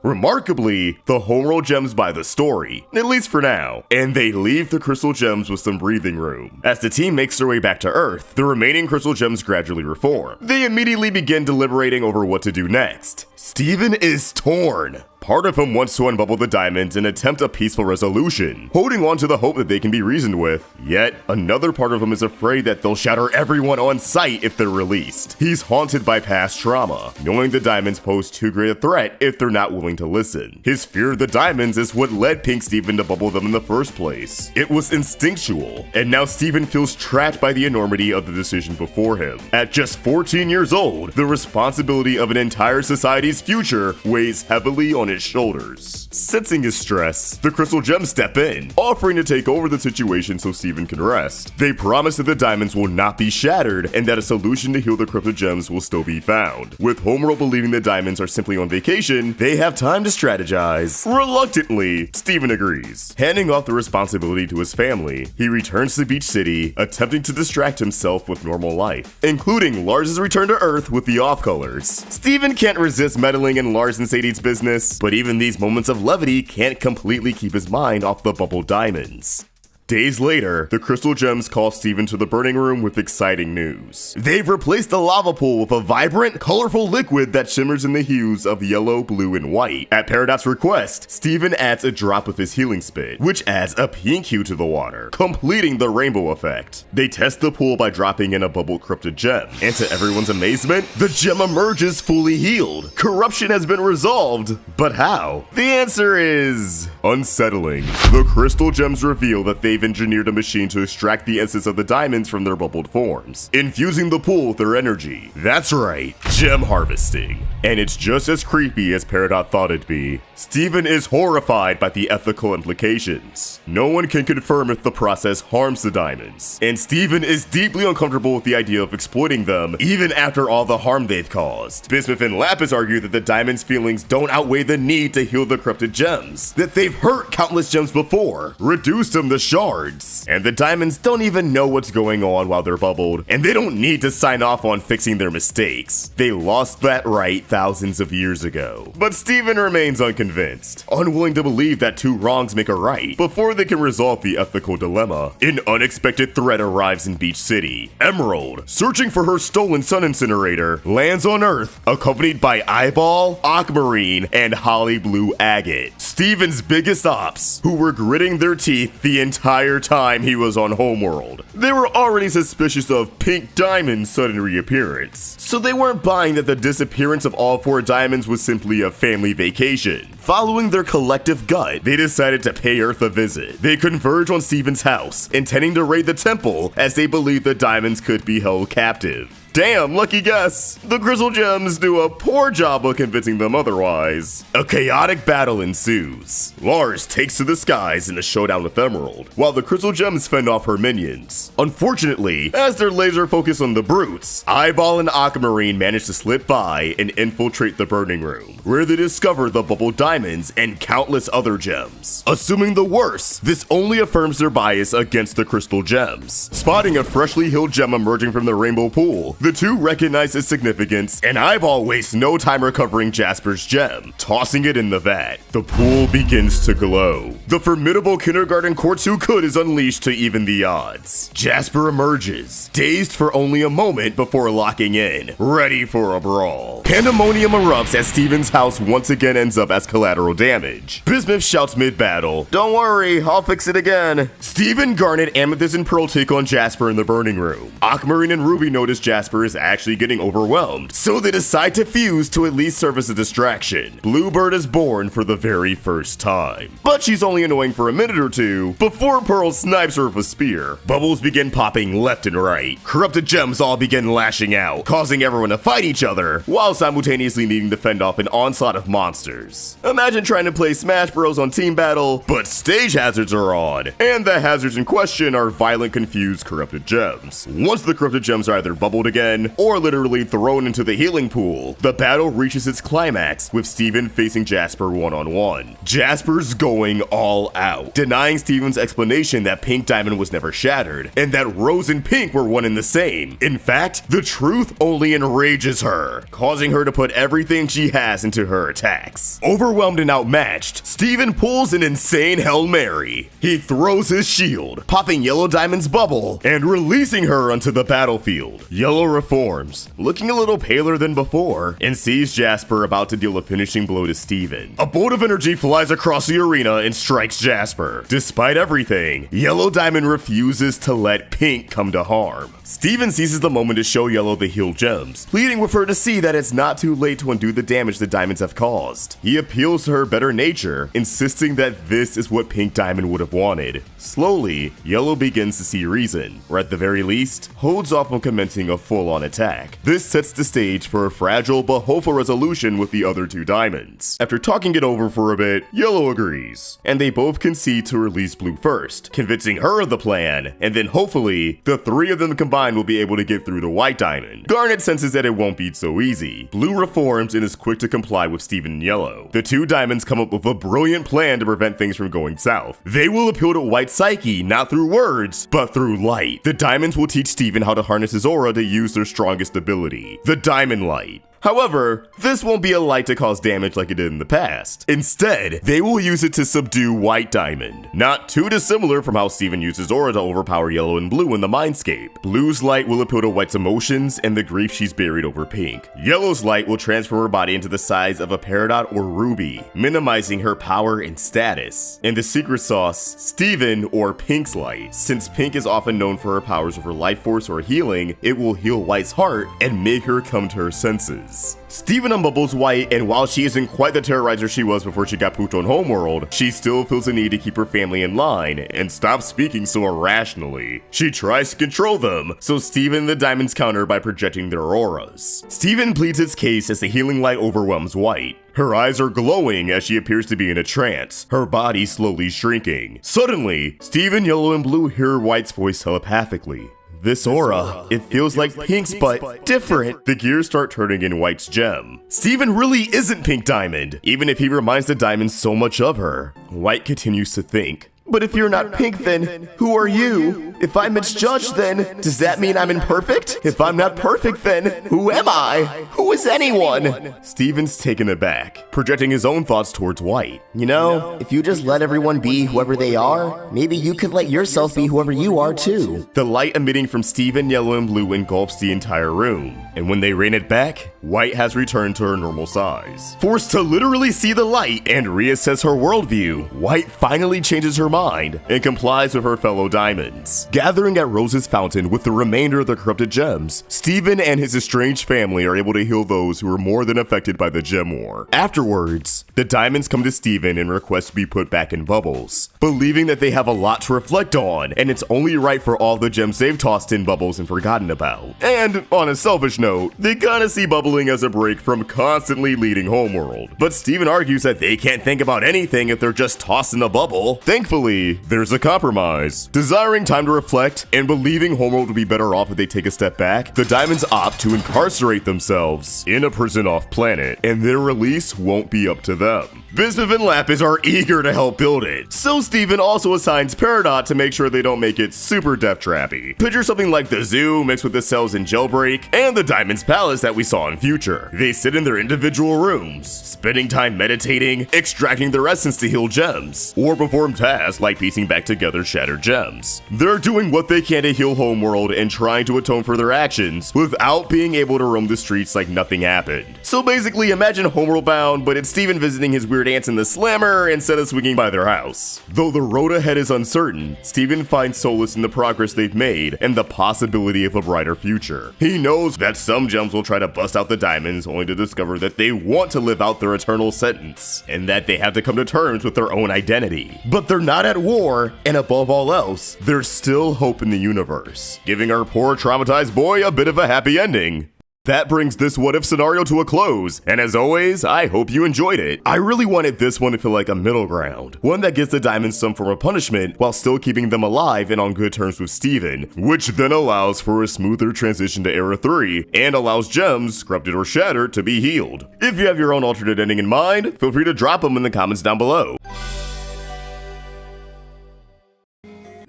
Remarkably, the homeworld gems buy the story, at least for now, and they leave the crystal gems with some breathing room. As the team makes their way back to Earth, the remaining crystal gems gradually reform. They immediately begin deliberating over what to do next. Steven is torn. Part of him wants to unbubble the diamonds and attempt a peaceful resolution, holding on to the hope that they can be reasoned with. Yet, another part of him is afraid that they'll shatter everyone on sight if they're released. He's haunted by past trauma, knowing the diamonds pose too great a threat if they're not willing to listen. His fear of the diamonds is what led Pink Steven to bubble them in the first place. It was instinctual, and now Steven feels trapped by the enormity of the decision before him. At just 14 years old, the responsibility of an entire society's future weighs heavily on his shoulders. Sensing his stress, the crystal gems step in, offering to take over the situation so Steven can rest. They promise that the diamonds will not be shattered and that a solution to heal the crypto gems will still be found. With homeworld believing the diamonds are simply on vacation, they have time to strategize. Reluctantly, Steven agrees. Handing off the responsibility to his family, he returns to Beach City, attempting to distract himself with normal life, including Lars' return to Earth with the off-colors. Steven can't resist meddling in Lars and Sadie's business, but even these moments of levity can't completely keep his mind off the bubbled diamonds. Days later, the crystal gems call Steven to the burning room with exciting news. They've replaced the lava pool with a vibrant, colorful liquid that shimmers in the hues of yellow, blue, and white. At Peridot's request, Steven adds a drop of his healing spit, which adds a pink hue to the water, completing the rainbow effect. They test the pool by dropping in a bubbled cryptid gem, and to everyone's amazement, the gem emerges fully healed. Corruption has been resolved, but how? The answer is unsettling. The crystal gems reveal that they've engineered a machine to extract the essence of the diamonds from their bubbled forms, infusing the pool with their energy. That's right, gem harvesting. And it's just as creepy as Peridot thought it'd be. Steven is horrified by the ethical implications. No one can confirm if the process harms the diamonds, and Steven is deeply uncomfortable with the idea of exploiting them, even after all the harm they've caused. Bismuth and Lapis argue that the diamonds' feelings don't outweigh the need to heal the corrupted gems, that they've hurt countless gems before, reduced them to shards, and the diamonds don't even know what's going on while they're bubbled, and they don't need to sign off on fixing their mistakes. They lost that right thousands of years ago. But Steven remains unconvinced, unwilling to believe that two wrongs make a right. Before they can resolve the ethical dilemma, an unexpected threat arrives in Beach City. Emerald, searching for her stolen sun incinerator, lands on Earth, accompanied by Eyeball, Aquamarine, and Holly Blue Agate, Steven's biggest ops, who were gritting their teeth the entire time he was on Homeworld. They were already suspicious of Pink Diamond's sudden reappearance, so they weren't buying that the disappearance of all 4 diamonds was simply a family vacation. Following their collective gut, they decided to pay Earth a visit. They converge on Steven's house, intending to raid the temple as they believed the diamonds could be held captive. Damn, lucky guess. The crystal gems do a poor job of convincing them otherwise. A chaotic battle ensues. Lars takes to the skies in a showdown with Emerald, while the crystal gems fend off her minions. Unfortunately, as their laser focus on the brutes, Eyeball and Aquamarine manage to slip by and infiltrate the burning room, where they discover the bubble diamonds and countless other gems. Assuming the worst, this only affirms their bias against the crystal gems. Spotting a freshly healed gem emerging from the rainbow pool, the two recognize its significance, and Eyeball wastes no time recovering Jasper's gem, tossing it in the vat. The pool begins to glow. The formidable kindergarten courts who could is unleashed to even the odds. Jasper emerges, dazed for only a moment before locking in, ready for a brawl. Pandemonium erupts as Steven's house once again ends up as collateral damage. Bismuth shouts mid-battle, "Don't worry, I'll fix it again." Steven, Garnet, Amethyst, and Pearl take on Jasper in the burning room. Aquamarine and Ruby notice Jasper is actually getting overwhelmed, so they decide to fuse to at least serve as a distraction. Bluebird is born for the very first time. But she's only annoying for a minute or two before Pearl snipes her with a spear. Bubbles begin popping left and right. Corrupted gems all begin lashing out, causing everyone to fight each other, while simultaneously needing to fend off an onslaught of monsters. Imagine trying to play Smash Bros on Team Battle, but stage hazards are on, and the hazards in question are violent, confused, corrupted gems. Once the corrupted gems are either bubbled again, or literally thrown into the healing pool, the battle reaches its climax with Steven facing Jasper one-on-one. Jasper's going all out, denying Steven's explanation that Pink Diamond was never shattered, and that Rose and Pink were one and the same. In fact, the truth only enrages her, causing her to put everything she has into her attacks. Overwhelmed and outmatched, Steven pulls an insane Hail Mary. He throws his shield, popping Yellow Diamond's bubble, and releasing her onto the battlefield. Yellow reforms, looking a little paler than before, and sees Jasper about to deal a finishing blow to Steven. A bolt of energy flies across the arena and strikes Jasper. Despite everything, Yellow Diamond refuses to let Pink come to harm. Steven seizes the moment to show Yellow the healed gems, pleading with her to see that it's not too late to undo the damage the diamonds have caused. He appeals to her better nature, insisting that this is what Pink Diamond would have wanted. Slowly, Yellow begins to see reason, or at the very least, holds off on commencing a full-on attack. This sets the stage for a fragile but hopeful resolution with the other two diamonds. After talking it over for a bit, Yellow agrees, and they both concede to release Blue first, convincing her of the plan, and then hopefully, the three of them combined will be able to get through to White Diamond. Garnet senses that it won't be so easy. Blue reforms and is quick to comply with Steven and Yellow. The two diamonds come up with a brilliant plan to prevent things from going south. They will appeal to White's psyche, not through words, but through light. The diamonds will teach Steven how to harness his aura to use their strongest ability, the Diamond Light. However, this won't be a light to cause damage like it did in the past. Instead, they will use it to subdue White Diamond. Not too dissimilar from how Steven uses aura to overpower Yellow and Blue in the Mindscape. Blue's light will appeal to White's emotions and the grief she's buried over Pink. Yellow's light will transform her body into the size of a Peridot or Ruby, minimizing her power and status. And the secret sauce, Steven or Pink's light. Since Pink is often known for her powers over life force or healing, it will heal White's heart and make her come to her senses. Steven unbubbles White, and while she isn't quite the terrorizer she was before she got pooped on Homeworld, she still feels the need to keep her family in line and stop speaking so irrationally. She tries to control them, so Steven and the diamonds counter by projecting their auras. Steven pleads his case as the healing light overwhelms White. Her eyes are glowing as she appears to be in a trance, her body slowly shrinking. Suddenly, Steven, Yellow, and Blue hear White's voice telepathically. This aura, it feels like Pink's but different. The gears start turning in White's gem. Steven really isn't Pink Diamond, even if he reminds the diamonds so much of her. White continues to think. But if you're not Pink, then who are you? If I'm misjudged, then does that mean I'm imperfect? If I'm not perfect, then who am I? Who is anyone? Steven's taken aback, projecting his own thoughts towards White. You know, if you just let everyone be whoever they are, maybe you could let yourself be whoever you are too. The light emitting from Steven, Yellow, and Blue engulfs the entire room, and when they rein it back, White has returned to her normal size. Forced to literally see the light and reassess her worldview, White finally changes her mind and complies with her fellow diamonds. Gathering at Rose's fountain with the remainder of the corrupted gems, Steven and his estranged family are able to heal those who were more than affected by the gem war. Afterwards, the diamonds come to Steven and request to be put back in bubbles, believing that they have a lot to reflect on, and it's only right for all the gems they've tossed in bubbles and forgotten about. And on a selfish note, they kinda see bubbling as a break from constantly leading homeworld. But Steven argues that they can't think about anything if they're just tossed in a bubble. Thankfully, there's a compromise. Desiring time to reflect and believing homeworld would be better off if they take a step back, the diamonds opt to incarcerate themselves in a prison off planet, and their release won't be up to them. Bismuth and Lapis are eager to help build it, so Steven also assigns Peridot to make sure they don't make it super death trappy. Picture something like the zoo mixed with the cells in Jailbreak and the Diamond's Palace that we saw in Future. They sit in their individual rooms, spending time meditating, extracting their essence to heal gems, or perform tasks like piecing back together shattered gems. They're doing what they can to heal homeworld and trying to atone for their actions without being able to roam the streets like nothing happened. So basically, imagine homeworld bound, but it's Steven visiting his weird aunts in the slammer instead of swinging by their house. Though the road ahead is uncertain, Steven finds solace in the progress they've made and the possibility of a brighter future. He knows that some gems will try to bust out the diamonds only to discover that they want to live out their eternal sentence, and that they have to come to terms with their own identity. But they're not at war, and above all else, there's still hope in the universe, giving our poor traumatized boy a bit of a happy ending. That brings this what-if scenario to a close, and as always, I hope you enjoyed it. I really wanted this one to feel like a middle ground, one that gives the diamonds some form of punishment while still keeping them alive and on good terms with Steven, which then allows for a smoother transition to Era 3, and allows gems, corrupted or shattered, to be healed. If you have your own alternate ending in mind, feel free to drop them in the comments down below.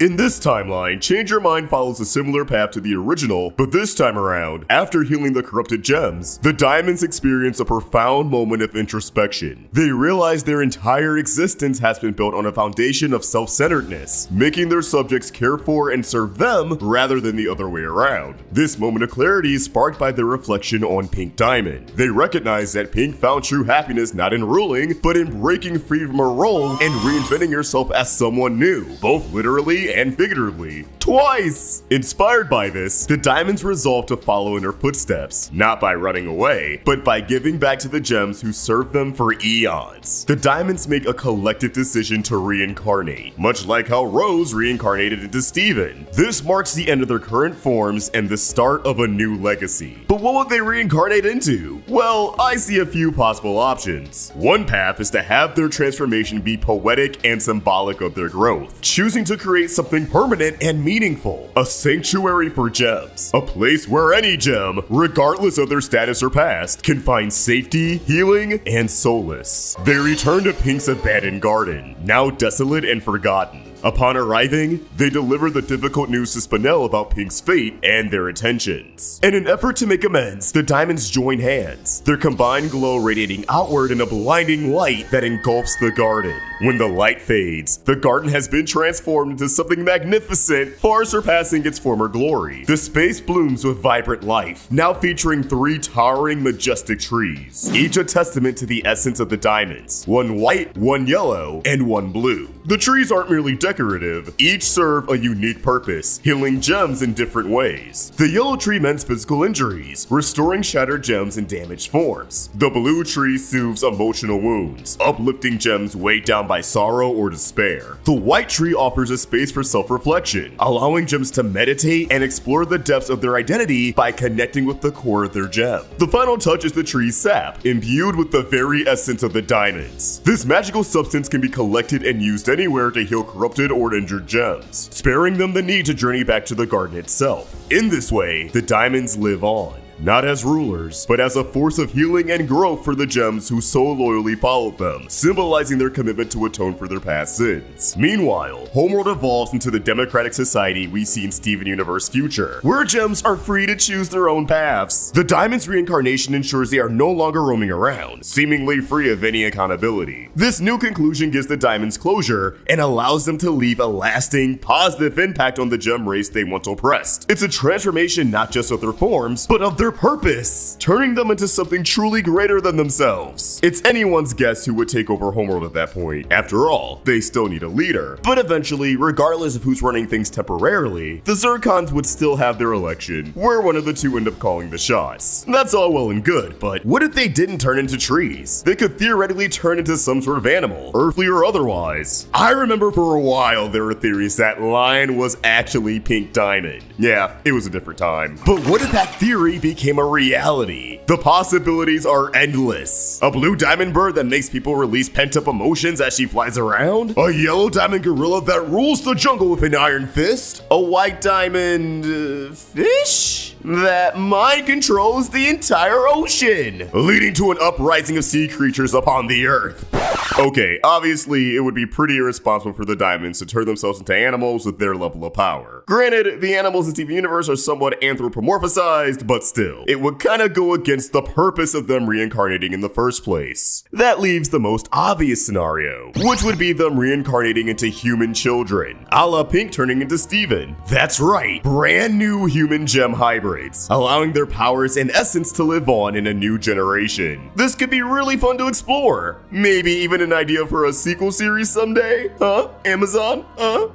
In this timeline, Change Your Mind follows a similar path to the original, but this time around, after healing the corrupted gems, the diamonds experience a profound moment of introspection. They realize their entire existence has been built on a foundation of self-centeredness, making their subjects care for and serve them rather than the other way around. This moment of clarity is sparked by their reflection on Pink Diamond. They recognize that Pink found true happiness not in ruling, but in breaking free from a role and reinventing yourself as someone new, both literally and figuratively. Twice! Inspired by this, the diamonds resolve to follow in her footsteps, not by running away, but by giving back to the gems who served them for eons. The diamonds make a collective decision to reincarnate, much like how Rose reincarnated into Steven. This marks the end of their current forms and the start of a new legacy. But what would they reincarnate into? Well, I see a few possible options. One path is to have their transformation be poetic and symbolic of their growth, choosing to create something permanent and meaningful. A sanctuary for gems. A place where any gem, regardless of their status or past, can find safety, healing, and solace. They return to Pink's abandoned garden, now desolate and forgotten. Upon arriving, they deliver the difficult news to Spinel about Pink's fate and their intentions. In an effort to make amends, the diamonds join hands, their combined glow radiating outward in a blinding light that engulfs the garden. When the light fades, the garden has been transformed into something magnificent, far surpassing its former glory. The space blooms with vibrant life, now featuring 3 towering, majestic trees, each a testament to the essence of the diamonds. 1 white, 1 yellow, and 1 blue. The trees aren't merely decorative, each serve a unique purpose, healing gems in different ways. The yellow tree mends physical injuries, restoring shattered gems in damaged forms. The blue tree soothes emotional wounds, uplifting gems weighed down by sorrow or despair. The white tree offers a space for self-reflection, allowing gems to meditate and explore the depths of their identity by connecting with the core of their gem. The final touch is the tree's sap, imbued with the very essence of the diamonds. This magical substance can be collected and used anywhere to heal corrupted or injured gems, sparing them the need to journey back to the garden itself. In this way, the diamonds live on, not as rulers, but as a force of healing and growth for the gems who so loyally followed them, symbolizing their commitment to atone for their past sins. Meanwhile, Homeworld evolves into the democratic society we see in Steven Universe Future, where gems are free to choose their own paths. The diamond's reincarnation ensures they are no longer roaming around, seemingly free of any accountability. This new conclusion gives the diamonds closure and allows them to leave a lasting, positive impact on the gem race they once oppressed. It's a transformation not just of their forms, but of their their purpose, turning them into something truly greater than themselves. It's anyone's guess who would take over Homeworld at that point. After all, they still need a leader. But eventually, regardless of who's running things temporarily, the Zircons would still have their election, where one of the two end up calling the shots. That's all well and good, but what if they didn't turn into trees? They could theoretically turn into some sort of animal, earthly or otherwise. I remember for a while there were theories that Lion was actually Pink Diamond. Yeah, it was a different time. But what if that theory became a reality? The possibilities are endless. A blue diamond bird that makes people release pent-up emotions as she flies around? A yellow diamond gorilla that rules the jungle with an iron fist? A white diamond fish that mind controls the entire ocean, leading to an uprising of sea creatures upon the earth. Okay, obviously it would be pretty irresponsible for the diamonds to turn themselves into animals with their level of power. Granted, the animals in Steven Universe are somewhat anthropomorphized, but still, it would kinda go against the purpose of them reincarnating in the first place. That leaves the most obvious scenario, which would be them reincarnating into human children, a la Pink turning into Steven. That's right, brand new human gem hybrids, allowing their powers and essence to live on in a new generation. This could be really fun to explore. Maybe even an idea for a sequel series someday? Huh? Amazon?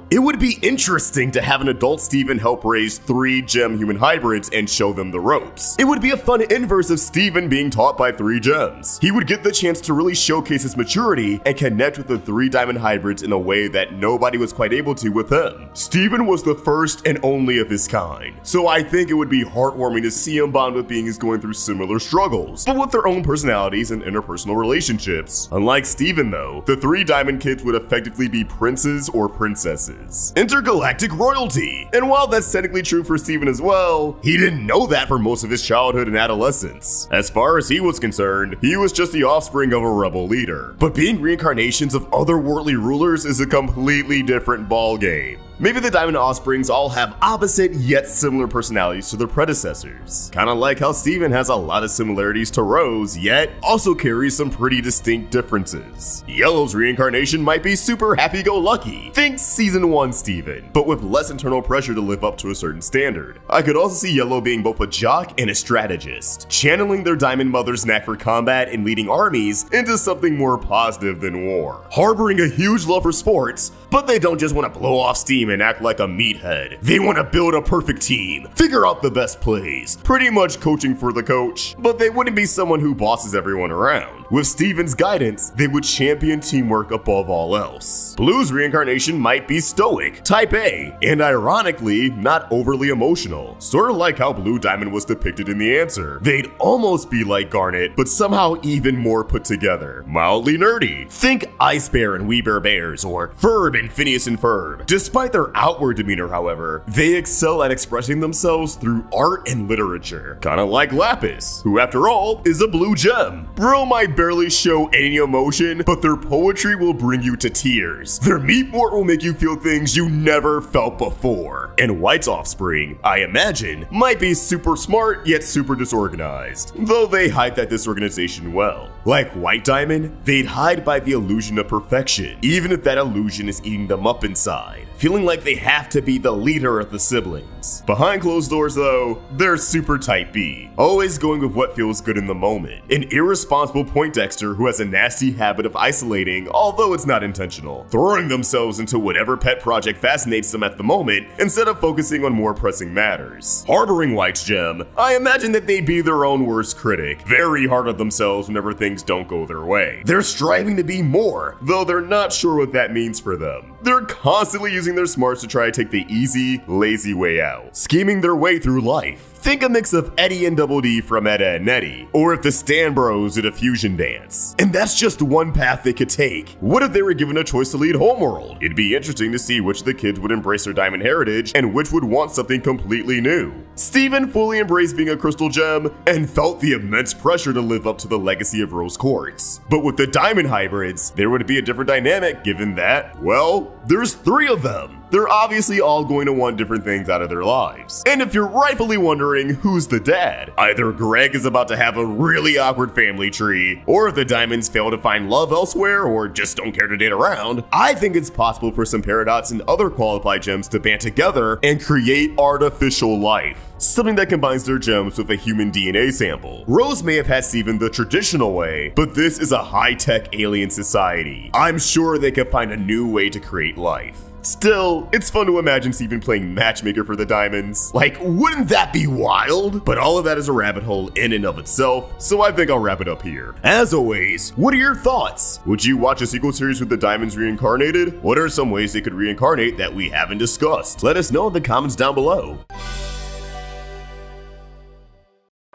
It would be interesting to have an adult Steven help raise 3 gem human hybrids and show them the ropes. It would be a fun inverse of Steven being taught by 3 gems. He would get the chance to really showcase his maturity and connect with the 3 diamond hybrids in a way that nobody was quite able to with him. Steven was the first and only of his kind, so I think it would be heartwarming to see him bond with beings going through similar struggles, but with their own personalities and interpersonal relationships. Unlike Steven though, the 3 diamond kids would effectively be princes or princesses. Intergalactic royalty! And while that's technically true for Steven as well, he didn't know that for most of his childhood and adolescence. As far as he was concerned, he was just the offspring of a rebel leader. But being reincarnations of otherworldly rulers is a completely different ballgame. Maybe the Diamond Offsprings all have opposite yet similar personalities to their predecessors. Kinda like how Steven has a lot of similarities to Rose, yet also carries some pretty distinct differences. Yellow's reincarnation might be super happy-go-lucky. Think Season 1 Steven, but with less internal pressure to live up to a certain standard. I could also see Yellow being both a jock and a strategist, channeling their Diamond Mother's knack for combat and leading armies into something more positive than war. Harboring a huge love for sports, but they don't just want to blow off steam and act like a meathead. They want to build a perfect team, figure out the best plays, pretty much coaching for the coach, but they wouldn't be someone who bosses everyone around. With Steven's guidance, they would champion teamwork above all else. Blue's reincarnation might be stoic, type A, and ironically, not overly emotional, sort of like how Blue Diamond was depicted in The Answer. They'd almost be like Garnet, but somehow even more put together. Mildly nerdy. Think Ice Bear and We Bear Bears, or Ferb and Phineas and Ferb. Despite their outward demeanor, however, they excel at expressing themselves through art and literature. Kinda like Lapis, who after all, is a blue gem. Bro might barely show any emotion, but their poetry will bring you to tears. Their meat mort will make you feel things you never felt before. And White's offspring, I imagine, might be super smart yet super disorganized, though they hide that disorganization well. Like White Diamond, they'd hide by the illusion of perfection, even if that illusion is eating them up inside, feeling like they have to be the leader of the siblings. Behind closed doors though, they're super type B, always going with what feels good in the moment. An irresponsible Poindexter who has a nasty habit of isolating, although it's not intentional, throwing themselves into whatever pet project fascinates them at the moment instead of focusing on more pressing matters. Harboring White's gem, I imagine that they'd be their own worst critic, very hard on themselves whenever things don't go their way. They're striving to be more, though they're not sure what that means for them. They're constantly using their smarts to try to take the easy, lazy way out, scheming their way through life. Think a mix of Eddie and Double D from Edda and Eddie, or if the Stan Bros did a fusion dance. And that's just one path they could take. What if they were given a choice to lead Homeworld? It'd be interesting to see which of the kids would embrace their diamond heritage and which would want something completely new. Steven fully embraced being a crystal gem and felt the immense pressure to live up to the legacy of Rose Quartz. But with the diamond hybrids, there would be a different dynamic given that, well, there's 3 of them. They're obviously all going to want different things out of their lives. And if you're rightfully wondering who's the dad, either Greg is about to have a really awkward family tree, or if the diamonds fail to find love elsewhere or just don't care to date around, I think it's possible for some Peridots and other qualified gems to band together and create artificial life. something that combines their gems with a human DNA sample. Rose may have had Steven the traditional way, but this is a high-tech alien society. I'm sure they could find a new way to create life. Still, it's fun to imagine Steven playing matchmaker for the diamonds. Like, wouldn't that be wild? But all of that is a rabbit hole in and of itself, so I think I'll wrap it up here. As always, what are your thoughts? Would you watch a sequel series with the diamonds reincarnated? What are some ways they could reincarnate that we haven't discussed? Let us know in the comments down below.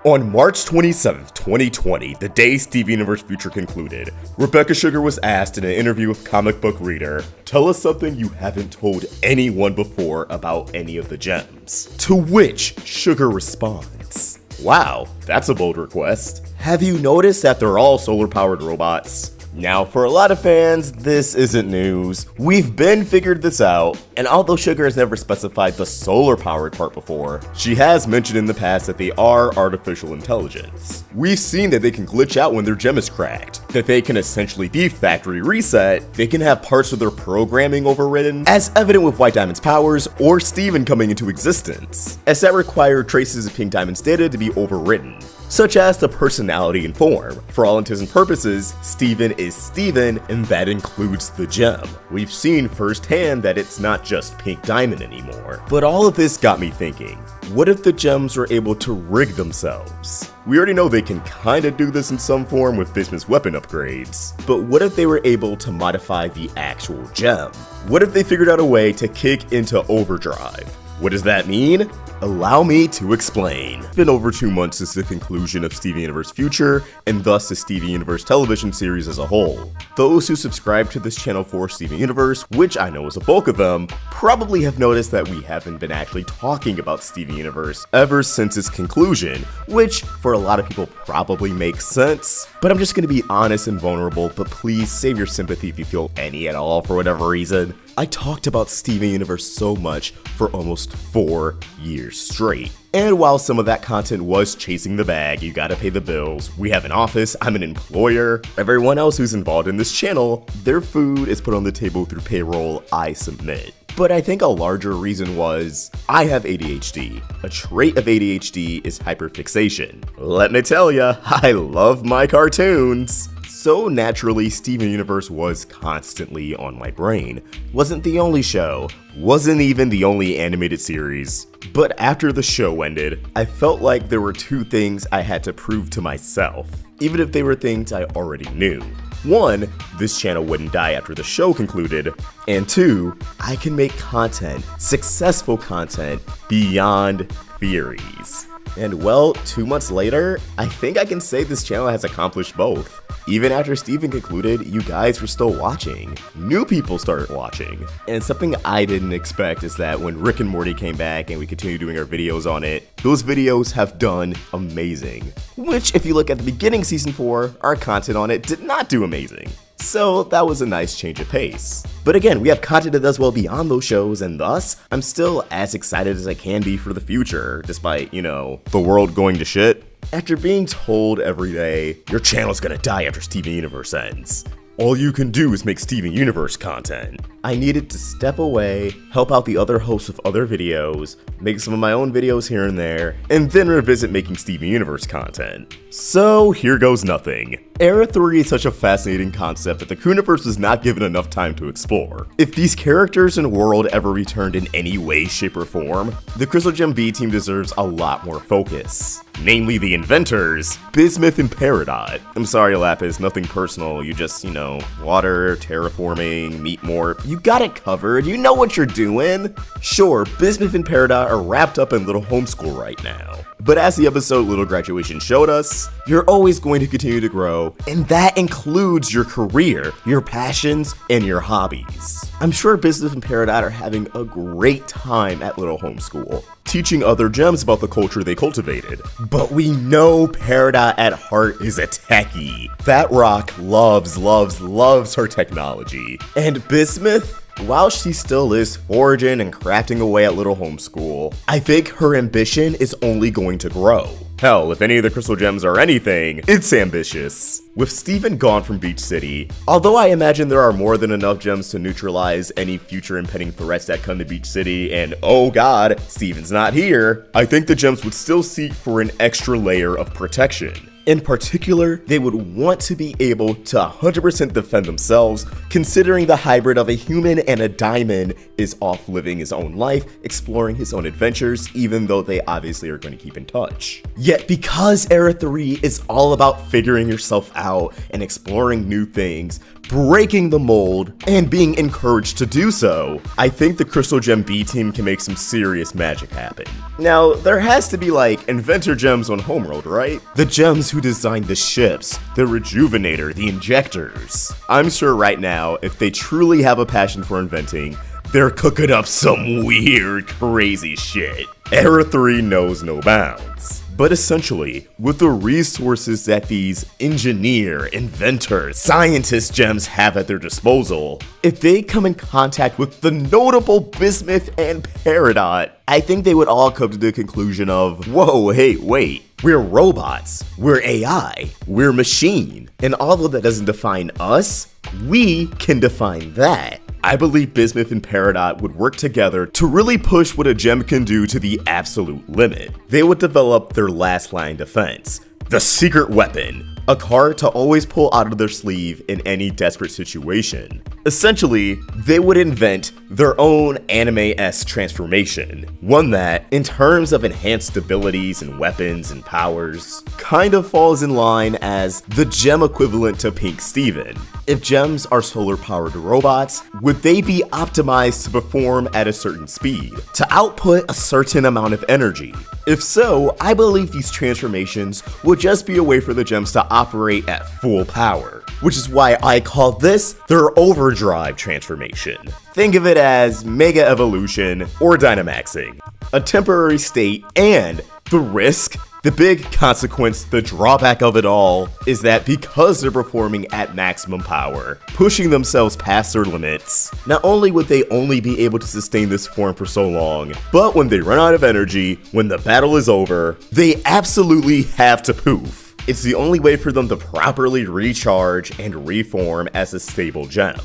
On March 27th, 2020, the day Steven Universe Future concluded, Rebecca Sugar was asked in an interview with Comic Book Reader, "Tell us something you haven't told anyone before about any of the gems." To which Sugar responds, "Wow, that's a bold request. Have you noticed that they're all solar-powered robots?" Now, for a lot of fans, this isn't news. We've been figured this out, and although Sugar has never specified the solar-powered part before, she has mentioned in the past that they are artificial intelligence. We've seen that they can glitch out when their gem is cracked, that they can essentially be factory reset, they can have parts of their programming overridden, as evident with White Diamond's powers or Steven coming into existence, as that required traces of Pink Diamond's data to be overwritten, such as the personality and form. For all intents and purposes, Steven is Steven, and that includes the gem. We've seen firsthand that it's not just Pink Diamond anymore. But all of this got me thinking, what if the gems were able to rig themselves? We already know they can kinda do this in some form with Bismuth's weapon upgrades, but what if they were able to modify the actual gem? What if they figured out a way to kick into overdrive? What does that mean? Allow me to explain. It's been over 2 months since the conclusion of Steven Universe Future, and thus the Steven Universe television series as a whole. Those who subscribe to this channel for Steven Universe, which I know is a bulk of them, probably have noticed that we haven't been actually talking about Steven Universe ever since its conclusion, which for a lot of people probably makes sense. But I'm just gonna be honest and vulnerable, but please save your sympathy if you feel any at all for whatever reason. I talked about Steven Universe so much for almost 4 years straight. And while some of that content was chasing the bag, you gotta pay the bills, we have an office, I'm an employer, everyone else who's involved in this channel, their food is put on the table through payroll I submit. But I think a larger reason was, I have ADHD. A trait of ADHD is hyperfixation. Let me tell ya, I love my cartoons. So naturally, Steven Universe was constantly on my brain. Wasn't the only show, wasn't even the only animated series. But after the show ended, I felt like there were 2 things I had to prove to myself, even if they were things I already knew. 1, this channel wouldn't die after the show concluded, and 2, I can make content, successful content, beyond theories. And well, 2 months later, I think I can say this channel has accomplished both. Even after Steven concluded, you guys were still watching. New people started watching. And something I didn't expect is that when Rick and Morty came back and we continued doing our videos on it, those videos have done amazing. Which, if you look at the beginning of season 4, our content on it did not do amazing. So that was a nice change of pace. But again, we have content that does well beyond those shows, and thus, I'm still as excited as I can be for the future, despite, you know, the world going to shit. After being told every day, your channel's gonna die after Steven Universe ends, all you can do is make Steven Universe content, I needed to step away, help out the other hosts of other videos, make some of my own videos here and there, and then revisit making Steven Universe content. So here goes nothing. Era 3 is such a fascinating concept that the Cooniverse was not given enough time to explore. If these characters and world ever returned in any way, shape, or form, the Crystal Gem B team deserves a lot more focus. Namely the inventors, Bismuth and Peridot. I'm sorry Lapis, nothing personal, you just, you know, water, terraforming, meat morph. You got it covered, you know what you're doing. Sure, Bismuth and Peridot are wrapped up in Little Homeschool right now. But as the episode Little Graduation showed us, you're always going to continue to grow, and that includes your career, your passions, and your hobbies. I'm sure Bismuth and Peridot are having a great time at Little Homeschool, teaching other gems about the culture they cultivated. But we know Peridot at heart is a techie. That rock loves her technology. And Bismuth, while she still is foraging and crafting away at Little Homeschool, I think her ambition is only going to grow. Hell, if any of the crystal gems are anything, it's ambitious. With Steven gone from Beach City, although I imagine there are more than enough gems to neutralize any future impending threats that come to Beach City, and oh god, Steven's not here, I think the gems would still seek for an extra layer of protection. In particular, they would want to be able to 100% defend themselves, considering the hybrid of a human and a diamond is off living his own life, exploring his own adventures, even though they obviously are going to keep in touch. Yet because Era 3 is all about figuring yourself out and exploring new things, breaking the mold, and being encouraged to do so, I think the Crystal Gem B team can make some serious magic happen. Now, there has to be like inventor gems on Homeworld, right? The gems who designed the ships, the rejuvenator, the injectors. I'm sure right now, if they truly have a passion for inventing, they're cooking up some weird, crazy shit. Era 3 knows no bounds. But essentially, with the resources that these engineer, inventor, scientist gems have at their disposal, if they come in contact with the notable Bismuth and Peridot, I think they would all come to the conclusion of, whoa, hey, wait, we're robots, we're AI, we're machine, and although that doesn't define us, we can define that. I believe Bismuth and Peridot would work together to really push what a gem can do to the absolute limit. They would develop their last line defense, the secret weapon, a card to always pull out of their sleeve in any desperate situation. Essentially, they would invent their own anime-esque transformation, one that, in terms of enhanced abilities and weapons and powers, kind of falls in line as the gem equivalent to Pink Steven. If gems are solar-powered robots, would they be optimized to perform at a certain speed, to output a certain amount of energy? If so, I believe these transformations would just be a way for the gems to operate at full power, which is why I call this their overdrive transformation. Think of it as Mega Evolution or Dynamaxing, a temporary state, and the risk, the big consequence, the drawback of it all, is that because they're performing at maximum power, pushing themselves past their limits, not only would they only be able to sustain this form for so long, but when they run out of energy, when the battle is over, they absolutely have to poof. It's the only way for them to properly recharge and reform as a stable gem.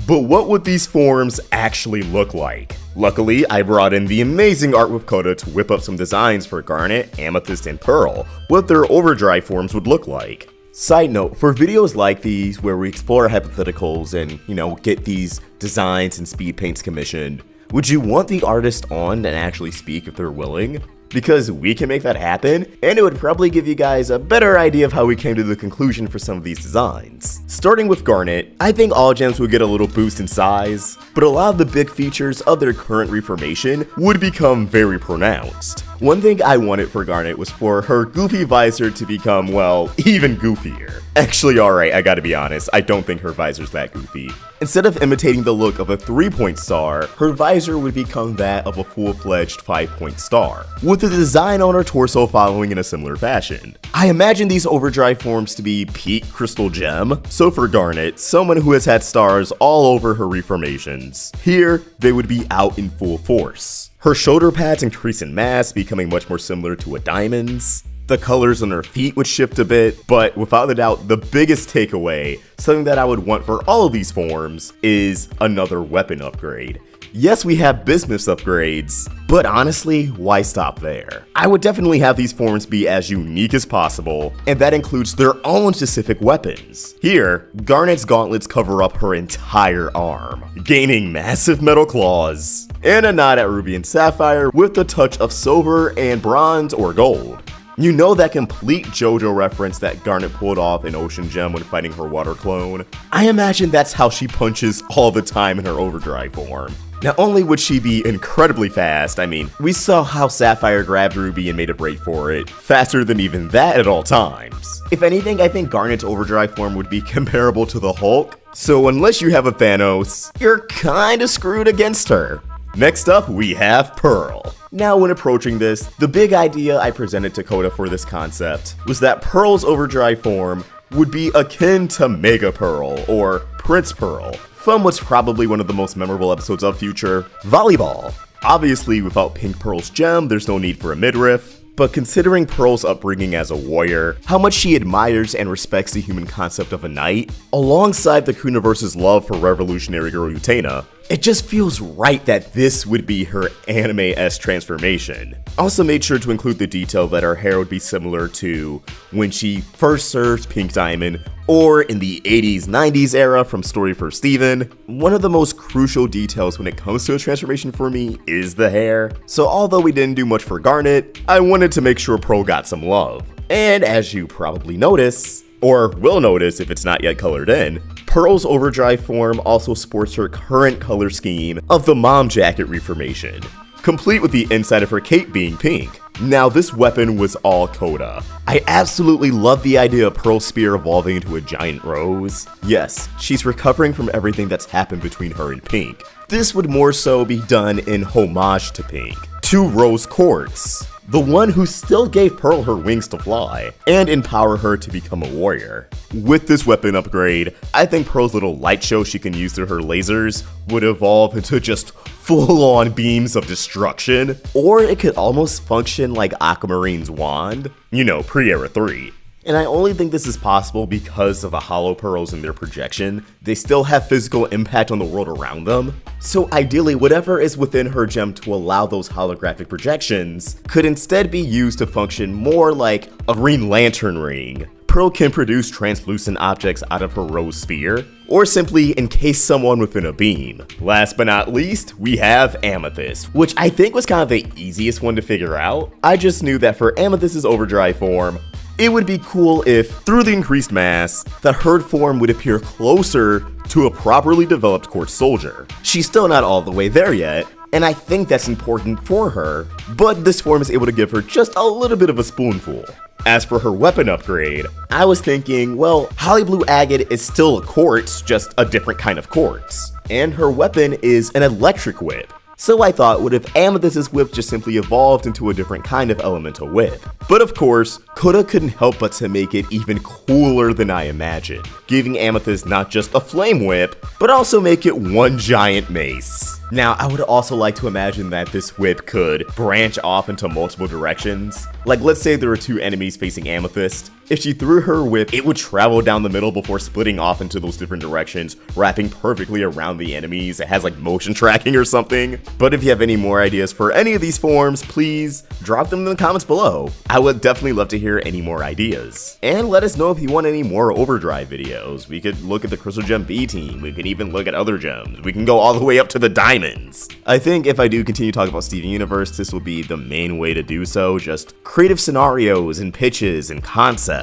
But what would these forms actually look like? Luckily, I brought in the amazing art with Coda to whip up some designs for Garnet, Amethyst, and Pearl, what their overdrive forms would look like. Side note, for videos like these where we explore hypotheticals and, get these designs and speed paints commissioned, would you want the artist on and actually speak if they're willing? Because we can make that happen, and it would probably give you guys a better idea of how we came to the conclusion for some of these designs. Starting with Garnet, I think all gems would get a little boost in size, but a lot of the big features of their current reformation would become very pronounced. One thing I wanted for Garnet was for her goofy visor to become, well, even goofier. Actually, alright, I gotta be honest, I don't think her visor's that goofy. Instead of imitating the look of a 3-point star, her visor would become that of a full-fledged 5-point star, with the design on her torso following in a similar fashion. I imagine these overdrive forms to be peak crystal gem, so for Garnet, someone who has had stars all over her reformations, here they would be out in full force. Her shoulder pads increase in mass, becoming much more similar to a diamond's. The colors on her feet would shift a bit, but without a doubt, the biggest takeaway, something that I would want for all of these forms, is another weapon upgrade. Yes, we have Bismuth's upgrades, but honestly, why stop there? I would definitely have these forms be as unique as possible, and that includes their own specific weapons. Here, Garnet's gauntlets cover up her entire arm, gaining massive metal claws, and a nod at Ruby and Sapphire with a touch of silver and bronze or gold. You know that complete JoJo reference that Garnet pulled off in Ocean Gem when fighting her water clone? I imagine that's how she punches all the time in her overdrive form. Not only would she be incredibly fast, we saw how Sapphire grabbed Ruby and made a break for it, faster than even that at all times. If anything, I think Garnet's overdrive form would be comparable to the Hulk, so unless you have a Thanos, you're kinda screwed against her. Next up, we have Pearl. Now, when approaching this, the big idea I presented to Coda for this concept was that Pearl's overdrive form would be akin to Mega Pearl, or Prince Pearl, from what's probably one of the most memorable episodes of Future, Volleyball. Obviously, without Pink Pearl's gem, there's no need for a midriff. But considering Pearl's upbringing as a warrior, how much she admires and respects the human concept of a knight, alongside the Universe's love for revolutionary girl Utena, it just feels right that this would be her anime-esque transformation. Also made sure to include the detail that her hair would be similar to when she first served Pink Diamond, or in the 80s, 90s era from Story for Steven. One of the most crucial details when it comes to a transformation for me is the hair. So although we didn't do much for Garnet, I wanted to make sure Pearl got some love. And as you probably notice, or will notice if it's not yet colored in, Pearl's overdrive form also sports her current color scheme of the mom jacket reformation, complete with the inside of her cape being pink. Now this weapon was all Coda. I absolutely love the idea of Pearl's spear evolving into a giant rose. Yes, she's recovering from everything that's happened between her and Pink. This would more so be done in homage to Pink, to Rose Quartz, the one who still gave Pearl her wings to fly, and empower her to become a warrior. With this weapon upgrade, I think Pearl's little light show she can use through her lasers would evolve into just full-on beams of destruction, or it could almost function like Aquamarine's wand, you know, pre-Era 3. And I only think this is possible because of the hollow pearls and their projection. They still have physical impact on the world around them. So ideally, whatever is within her gem to allow those holographic projections could instead be used to function more like a Green Lantern ring. Pearl can produce translucent objects out of her rose spear, or simply encase someone within a beam. Last but not least, we have Amethyst, which I think was kind of the easiest one to figure out. I just knew that for Amethyst's overdrive form, it would be cool if, through the increased mass, the herd form would appear closer to a properly developed Quartz soldier. She's still not all the way there yet, and I think that's important for her, but this form is able to give her just a little bit of a spoonful. As for her weapon upgrade, I was thinking, well, Holly Blue Agate is still a quartz, just a different kind of quartz, and her weapon is an electric whip. So I thought, what if Amethyst's whip just simply evolved into a different kind of elemental whip? But of course, Coda couldn't help but to make it even cooler than I imagined, giving Amethyst not just a flame whip, but also make it one giant mace. Now, I would also like to imagine that this whip could branch off into multiple directions. Like, let's say there were two enemies facing Amethyst. If she threw her whip, it would travel down the middle before splitting off into those different directions, wrapping perfectly around the enemies. It has like motion tracking or something. But if you have any more ideas for any of these forms, please drop them in the comments below. I would definitely love to hear any more ideas. And let us know if you want any more overdrive videos. We could look at the Crystal Gem B team. We could even look at other gems. We can go all the way up to the diamonds. I think if I do continue talking about Steven Universe, this will be the main way to do so. Just creative scenarios and pitches and concepts.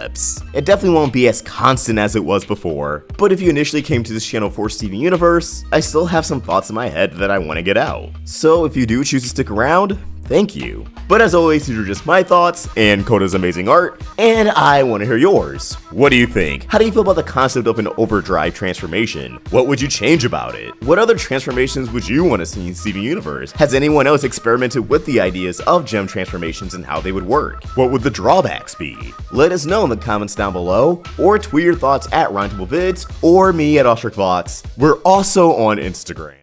It definitely won't be as constant as it was before, but if you initially came to this channel for Steven Universe, I still have some thoughts in my head that I want to get out. So if you do choose to stick around, thank you. But as always, these are just my thoughts and Coda's amazing art, and I want to hear yours. What do you think? How do you feel about the concept of an overdrive transformation? What would you change about it? What other transformations would you want to see in Steven Universe? Has anyone else experimented with the ideas of gem transformations and how they would work? What would the drawbacks be? Let us know in the comments down below, or tweet your thoughts at Roundtable Vids, or me at OstrikVox. We're also on Instagram.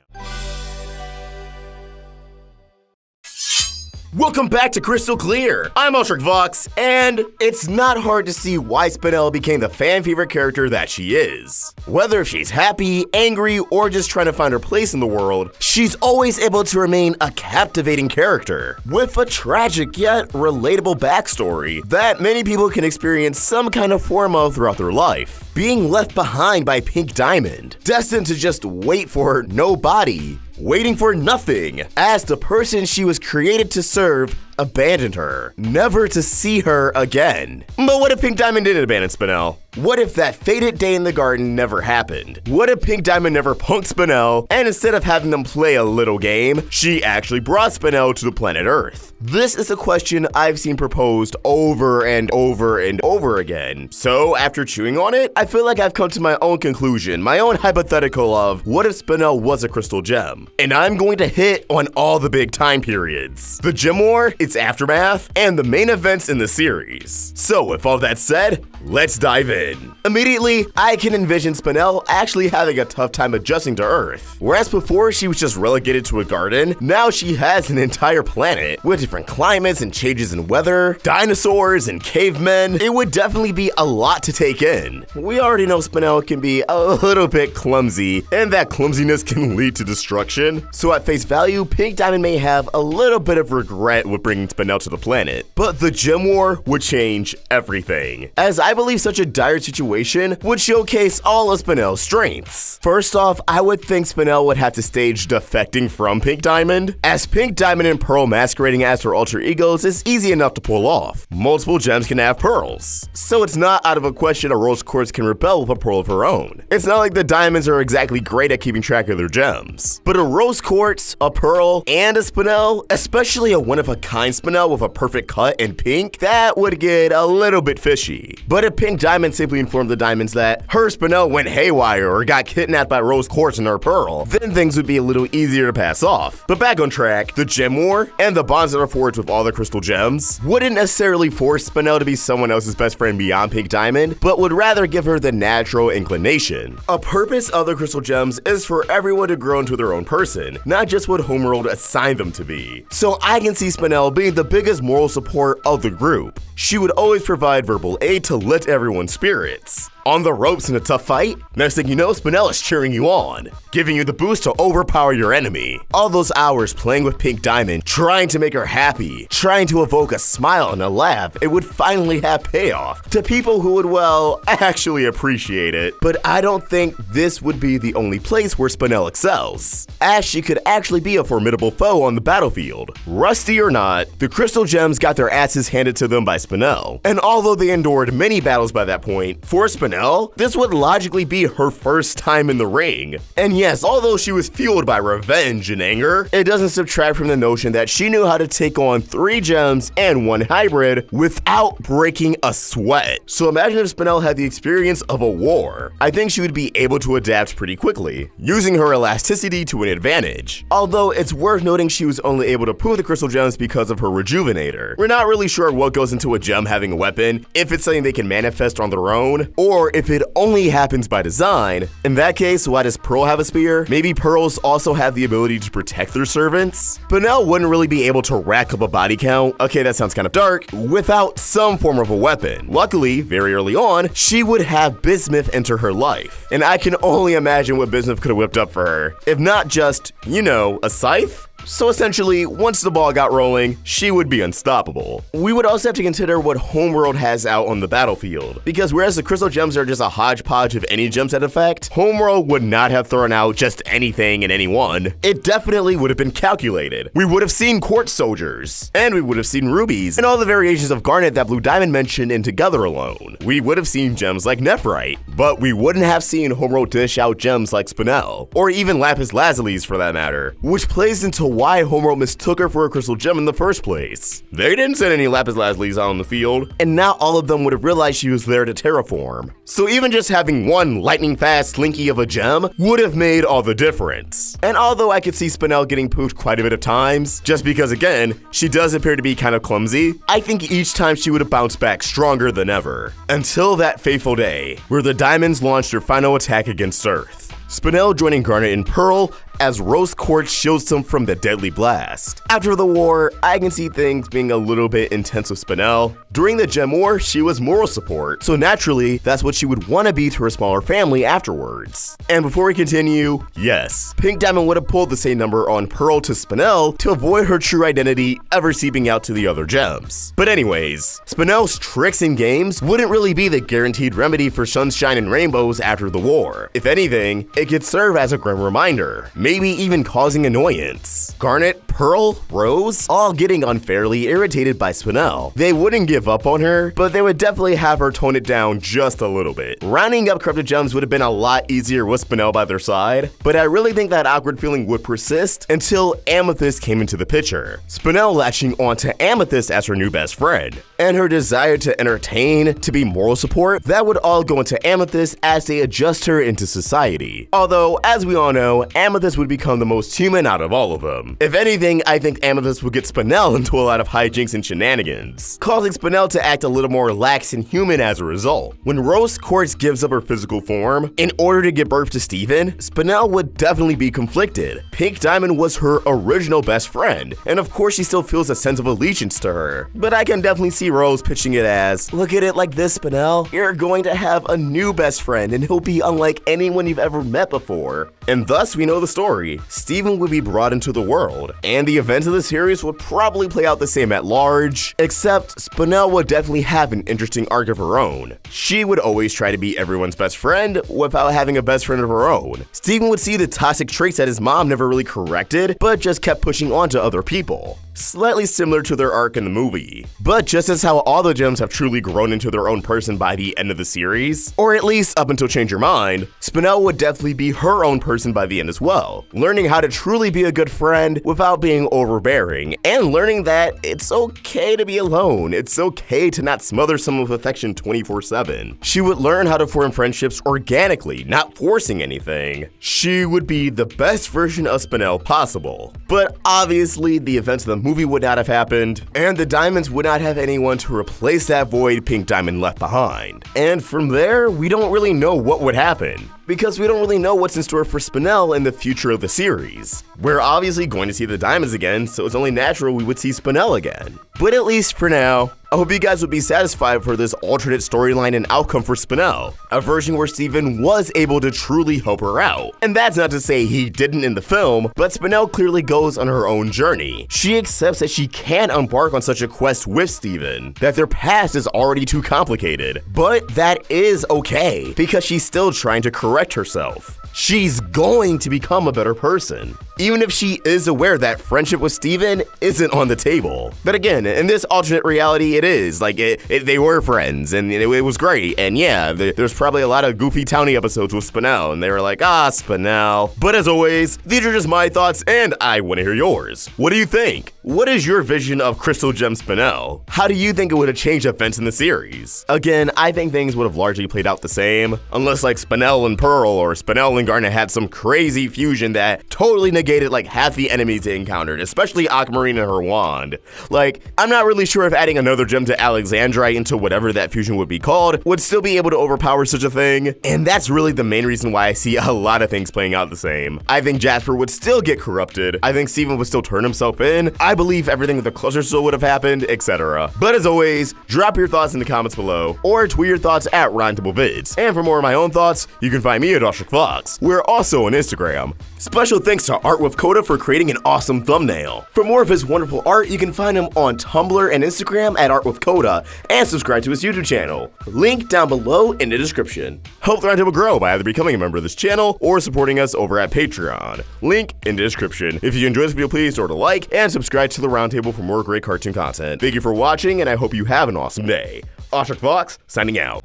Welcome back to Crystal Clear! I'm OstrikVox, and it's not hard to see why Spinel became the fan favorite character that she is. Whether she's happy, angry, or just trying to find her place in the world, she's always able to remain a captivating character, with a tragic yet relatable backstory that many people can experience some kind of form of throughout their life. Being left behind by Pink Diamond, destined to just wait for nobody, waiting for nothing, as the person she was created to serve abandoned her, never to see her again. But what if Pink Diamond didn't abandon Spinel? What if that fated day in the garden never happened? What if Pink Diamond never punked Spinel, and instead of having them play a little game, she actually brought Spinel to the planet Earth? This is a question I've seen proposed over and over and over again. So after chewing on it, I feel like I've come to my own conclusion, my own hypothetical of what if Spinel was a crystal gem? And I'm going to hit on all the big time periods. The Gem War its aftermath, and the main events in the series. So with all that said, let's dive in. Immediately, I can envision Spinel actually having a tough time adjusting to Earth. Whereas before she was just relegated to a garden, now she has an entire planet with different climates and changes in weather, dinosaurs and cavemen. It would definitely be a lot to take in. We already know Spinel can be a little bit clumsy, and that clumsiness can lead to destruction. So at face value, Pink Diamond may have a little bit of regret with bringing Spinel to the planet. But the Gem War would change everything, as I believe such a dire situation would showcase all of Spinel's strengths. First off, I would think Spinel would have to stage defecting from Pink Diamond, as Pink Diamond and Pearl masquerading as her alter egos is easy enough to pull off. Multiple gems can have pearls, so it's not out of a question a rose quartz can rebel with a pearl of her own. It's not like the diamonds are exactly great at keeping track of their gems, but a rose quartz, a pearl, and a Spinel, especially a one-of-a-kind Spinel with a perfect cut in pink, that would get a little bit fishy. But if Pink Diamond simply informed the diamonds that her Spinel went haywire or got kidnapped by rose quartz and her pearl, then things would be a little easier to pass off. But back on track, the Gem War and the bonds that are forged with all the crystal gems wouldn't necessarily force Spinel to be someone else's best friend beyond Pink Diamond, but would rather give her the natural inclination. A purpose of the crystal gems is for everyone to grow into their own person, not just what Homeworld assigned them to be. So I can see Spinel being the biggest moral support of the group. She would always provide verbal aid to lift everyone's spirits. On the ropes in a tough fight, next thing you know, Spinel is cheering you on, giving you the boost to overpower your enemy. All those hours playing with Pink Diamond, trying to make her happy, trying to evoke a smile and a laugh, it would finally have payoff to people who would, well, actually appreciate it. But I don't think this would be the only place where Spinel excels, as she could actually be a formidable foe on the battlefield. Rusty or not, the crystal gems got their asses handed to them by Spinel, and although they endured many battles by that point, for Spinel, this would logically be her first time in the ring. And yes, although she was fueled by revenge and anger, it doesn't subtract from the notion that she knew how to take on 3 gems and 1 hybrid without breaking a sweat. So imagine if Spinel had the experience of a war. I think she would be able to adapt pretty quickly, using her elasticity to an advantage. Although it's worth noting she was only able to prove the crystal gems because of her rejuvenator. We're not really sure what goes into a gem having a weapon, if it's something they can manifest on their own, or if it only happens by design. In that case, why does Pearl have a spear? Maybe pearls also have the ability to protect their servants? Spinel wouldn't really be able to rack up a body count, okay that sounds kind of dark, without some form of a weapon. Luckily, very early on, she would have Bismuth enter her life. And I can only imagine what Bismuth could have whipped up for her. If not just, you know, a scythe? So essentially, once the ball got rolling, she would be unstoppable. We would also have to consider what Homeworld has out on the battlefield, because whereas the crystal gems are just a hodgepodge of any gems at effect, Homeworld would not have thrown out just anything and anyone. It definitely would have been calculated. We would have seen quartz soldiers, and we would have seen rubies, and all the variations of garnet that Blue Diamond mentioned in Together Alone. We would have seen gems like nephrite, but we wouldn't have seen Homeworld dish out gems like Spinel, or even Lapis Lazulis for that matter, which plays into why Homeworld mistook her for a crystal gem in the first place. They didn't send any Lapis Lazulis out on the field, and not all of them would have realized she was there to terraform. So even just having one lightning fast slinky of a gem would have made all the difference. And although I could see Spinel getting poofed quite a bit of times, just because again, she does appear to be kind of clumsy, I think each time she would have bounced back stronger than ever. Until that fateful day, where the diamonds launched their final attack against Earth. Spinel joining Garnet and Pearl as Rose Quartz shields them from the deadly blast. After the war, I can see things being a little bit intense with Spinel. During the Gem War, she was moral support, so naturally, that's what she would want to be to her smaller family afterwards. And before we continue, yes, Pink Diamond would have pulled the same number on Pearl to Spinel to avoid her true identity ever seeping out to the other gems. But anyways, Spinel's tricks and games wouldn't really be the guaranteed remedy for sunshine and rainbows after the war. If anything, it could serve as a grim reminder, maybe even causing annoyance. Garnet, Pearl, Rose, all getting unfairly irritated by Spinel. They wouldn't give up on her, but they would definitely have her tone it down just a little bit. Rounding up corrupted gems would have been a lot easier with Spinel by their side, but I really think that awkward feeling would persist until Amethyst came into the picture. Spinel latching onto Amethyst as her new best friend, and her desire to entertain, to be moral support, that would all go into Amethyst as they adjust her into society. Although, as we all know, Amethyst would would become the most human out of all of them. If anything, I think Amethyst would get Spinel into a lot of hijinks and shenanigans, causing Spinel to act a little more lax and human as a result. When Rose Quartz gives up her physical form in order to give birth to Steven, Spinel would definitely be conflicted. Pink Diamond was her original best friend, and of course she still feels a sense of allegiance to her. But I can definitely see Rose pitching it as, look at it like this, Spinel, you're going to have a new best friend and he'll be unlike anyone you've ever met before. And thus we know the story. Steven would be brought into the world, and the events of the series would probably play out the same at large, except Spinel would definitely have an interesting arc of her own. She would always try to be everyone's best friend without having a best friend of her own. Steven would see the toxic traits that his mom never really corrected, but just kept pushing on to other people. Slightly similar to their arc in the movie. But just as how all the gems have truly grown into their own person by the end of the series, or at least up until Change Your Mind, Spinel would definitely be her own person by the end as well, learning how to truly be a good friend without being overbearing, and learning that it's okay to be alone, it's okay to not smother someone with affection 24/7. She would learn how to form friendships organically, not forcing anything. She would be the best version of Spinel possible. But obviously, the events of the movie would not have happened, and the diamonds would not have anyone to replace that void Pink Diamond left behind. And from there, we don't really know what would happen, because we don't really know what's in store for Spinel in the future of the series. We're obviously going to see the diamonds again, so it's only natural we would see Spinel again. But at least for now, I hope you guys would be satisfied for this alternate storyline and outcome for Spinel, a version where Steven was able to truly help her out. And that's not to say he didn't in the film, but Spinel clearly goes on her own journey. She accepts that she can't embark on such a quest with Steven, that their past is already too complicated. But that is okay, because she's still trying to correct herself. She's going to become a better person, even if she is aware that friendship with Steven isn't on the table. But again, in this alternate reality, it is. Like, they were friends, and it was great. And yeah, there's probably a lot of goofy townie episodes with Spinel, and they were like, Spinel. But as always, these are just my thoughts, and I want to hear yours. What do you think? What is your vision of Crystal Gem Spinel? How do you think it would have changed events in the series? Again, I think things would have largely played out the same, unless like Spinel and Pearl or Spinel and Garnet had some crazy fusion that totally negated like half the enemies they encountered, especially Aquamarine and her wand. Like, I'm not really sure if adding another gem to Alexandrite into whatever that fusion would be called would still be able to overpower such a thing, and that's really the main reason why I see a lot of things playing out the same. I think Jasper would still get corrupted, I think Steven would still turn himself in, I believe everything with the cluster still would have happened, etc. But as always, drop your thoughts in the comments below, or tweet your thoughts at Roundtable Vids. And for more of my own thoughts, you can find me at Oshik Fox. We're also on Instagram. Special thanks to Art with Coda for creating an awesome thumbnail. For more of his wonderful art, you can find him on Tumblr and Instagram at Art with Coda, and subscribe to his YouTube channel. Link down below in the description. Help the Roundtable grow by either becoming a member of this channel or supporting us over at Patreon. Link in the description. If you enjoyed this video, please throw it a like and subscribe to the Roundtable for more great cartoon content. Thank you for watching, and I hope you have an awesome day. Oshik Fox, signing out.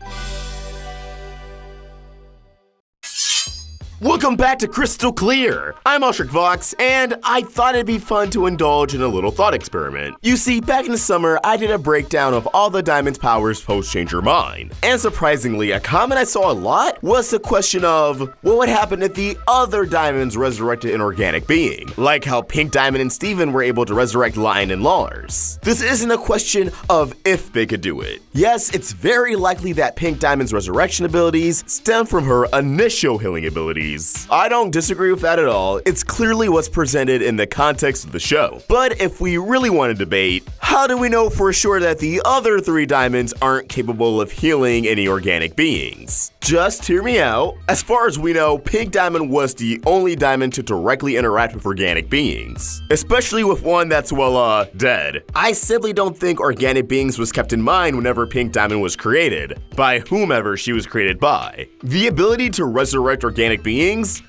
Welcome back to Crystal Clear! I'm Oshik Fox, and I thought it'd be fun to indulge in a little thought experiment. You see, back in the summer, I did a breakdown of all the Diamond's powers post Change Your Mind. And surprisingly, a comment I saw a lot was the question of, what would happen if the other Diamonds resurrected an organic being? Like how Pink Diamond and Steven were able to resurrect Lion and Lars. This isn't a question of if they could do it. Yes, it's very likely that Pink Diamond's resurrection abilities stem from her initial healing abilities. I don't disagree with that at all. It's clearly what's presented in the context of the show. But if we really want to debate, how do we know for sure that the other three Diamonds aren't capable of healing any organic beings? Just hear me out. As far as we know, Pink Diamond was the only Diamond to directly interact with organic beings, especially with one that's, well, dead. I simply don't think organic beings was kept in mind whenever Pink Diamond was created, by whomever she was created by. The ability to resurrect organic beings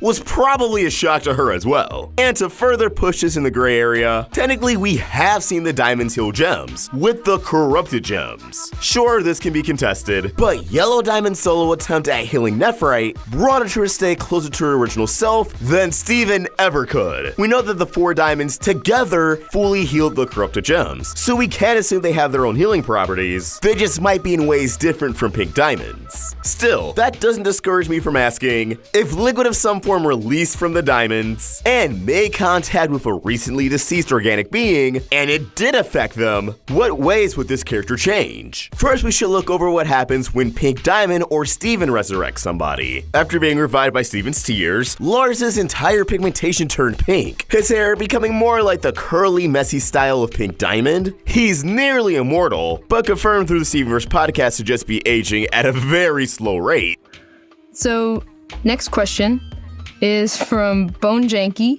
was probably a shock to her as well. And to further push this in the gray area, technically we have seen the Diamonds heal gems, with the corrupted gems. Sure, this can be contested, but Yellow Diamond's solo attempt at healing Nephrite brought her to a state closer to her original self than Steven ever could. We know that the four Diamonds together fully healed the corrupted gems, so we can assume they have their own healing properties. They just might be in ways different from Pink Diamond's. Still, that doesn't discourage me from asking, if Liquid liquid of some form released from the diamonds, and made contact with a recently deceased organic being, and it did affect them, what ways would this character change? First, we should look over what happens when Pink Diamond or Steven resurrects somebody. After being revived by Steven's tears, Lars's entire pigmentation turned pink, his hair becoming more like the curly, messy style of Pink Diamond. He's nearly immortal, but confirmed through the Stevenverse podcast to just be aging at a very slow rate. So, next question is from Bone Janky.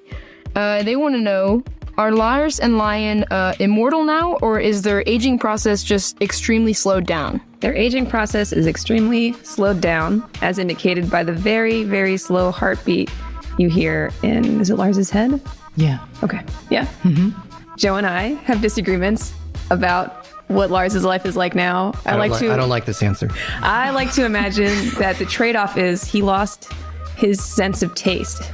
They want to know, are Lars and Lion immortal now, or is their aging process just extremely slowed down? Their aging process is extremely slowed down, as indicated by the very, very slow heartbeat you hear in, is it Lars's head? Yeah. Okay, yeah. Mm-hmm. Joe and I have disagreements about what Lars's life is like now. I don't like this answer. I like to imagine that the trade-off is he lost his sense of taste.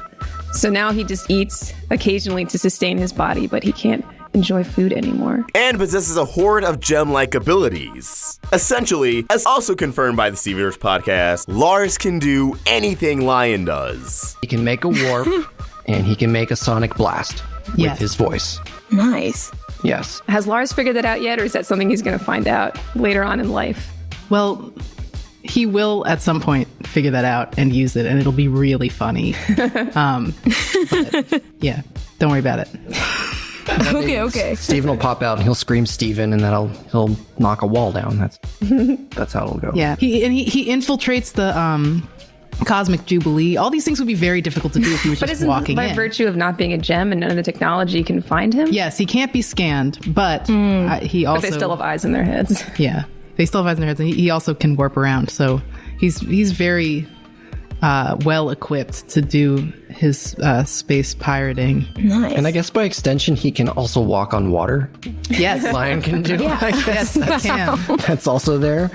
So now he just eats occasionally to sustain his body, but he can't enjoy food anymore. And possesses a horde of gem-like abilities. Essentially, as also confirmed by the Stevenverse podcast, Lars can do anything Lion does. He can make a warp, and he can make a sonic blast with his voice. Nice. Yes. Has Lars figured that out yet, or is that something he's going to find out later on in life? Well, he will at some point figure that out and use it, and it'll be really funny. But yeah, don't worry about it. Okay. Steven will pop out and he'll scream Steven, and he'll knock a wall down. That's how it'll go. Yeah, he infiltrates the Cosmic Jubilee. All these things would be very difficult to do if he was just walking by in. virtue of not being a gem and none of the technology can find him? Yes, he can't be scanned, but he also... But they still have eyes in their heads. Yeah, they still have eyes in their heads, and he also can warp around. So he's very well equipped to do his space pirating. Nice. And I guess by extension, he can also walk on water. Yes, Lion can do. I guess I can. that's also there.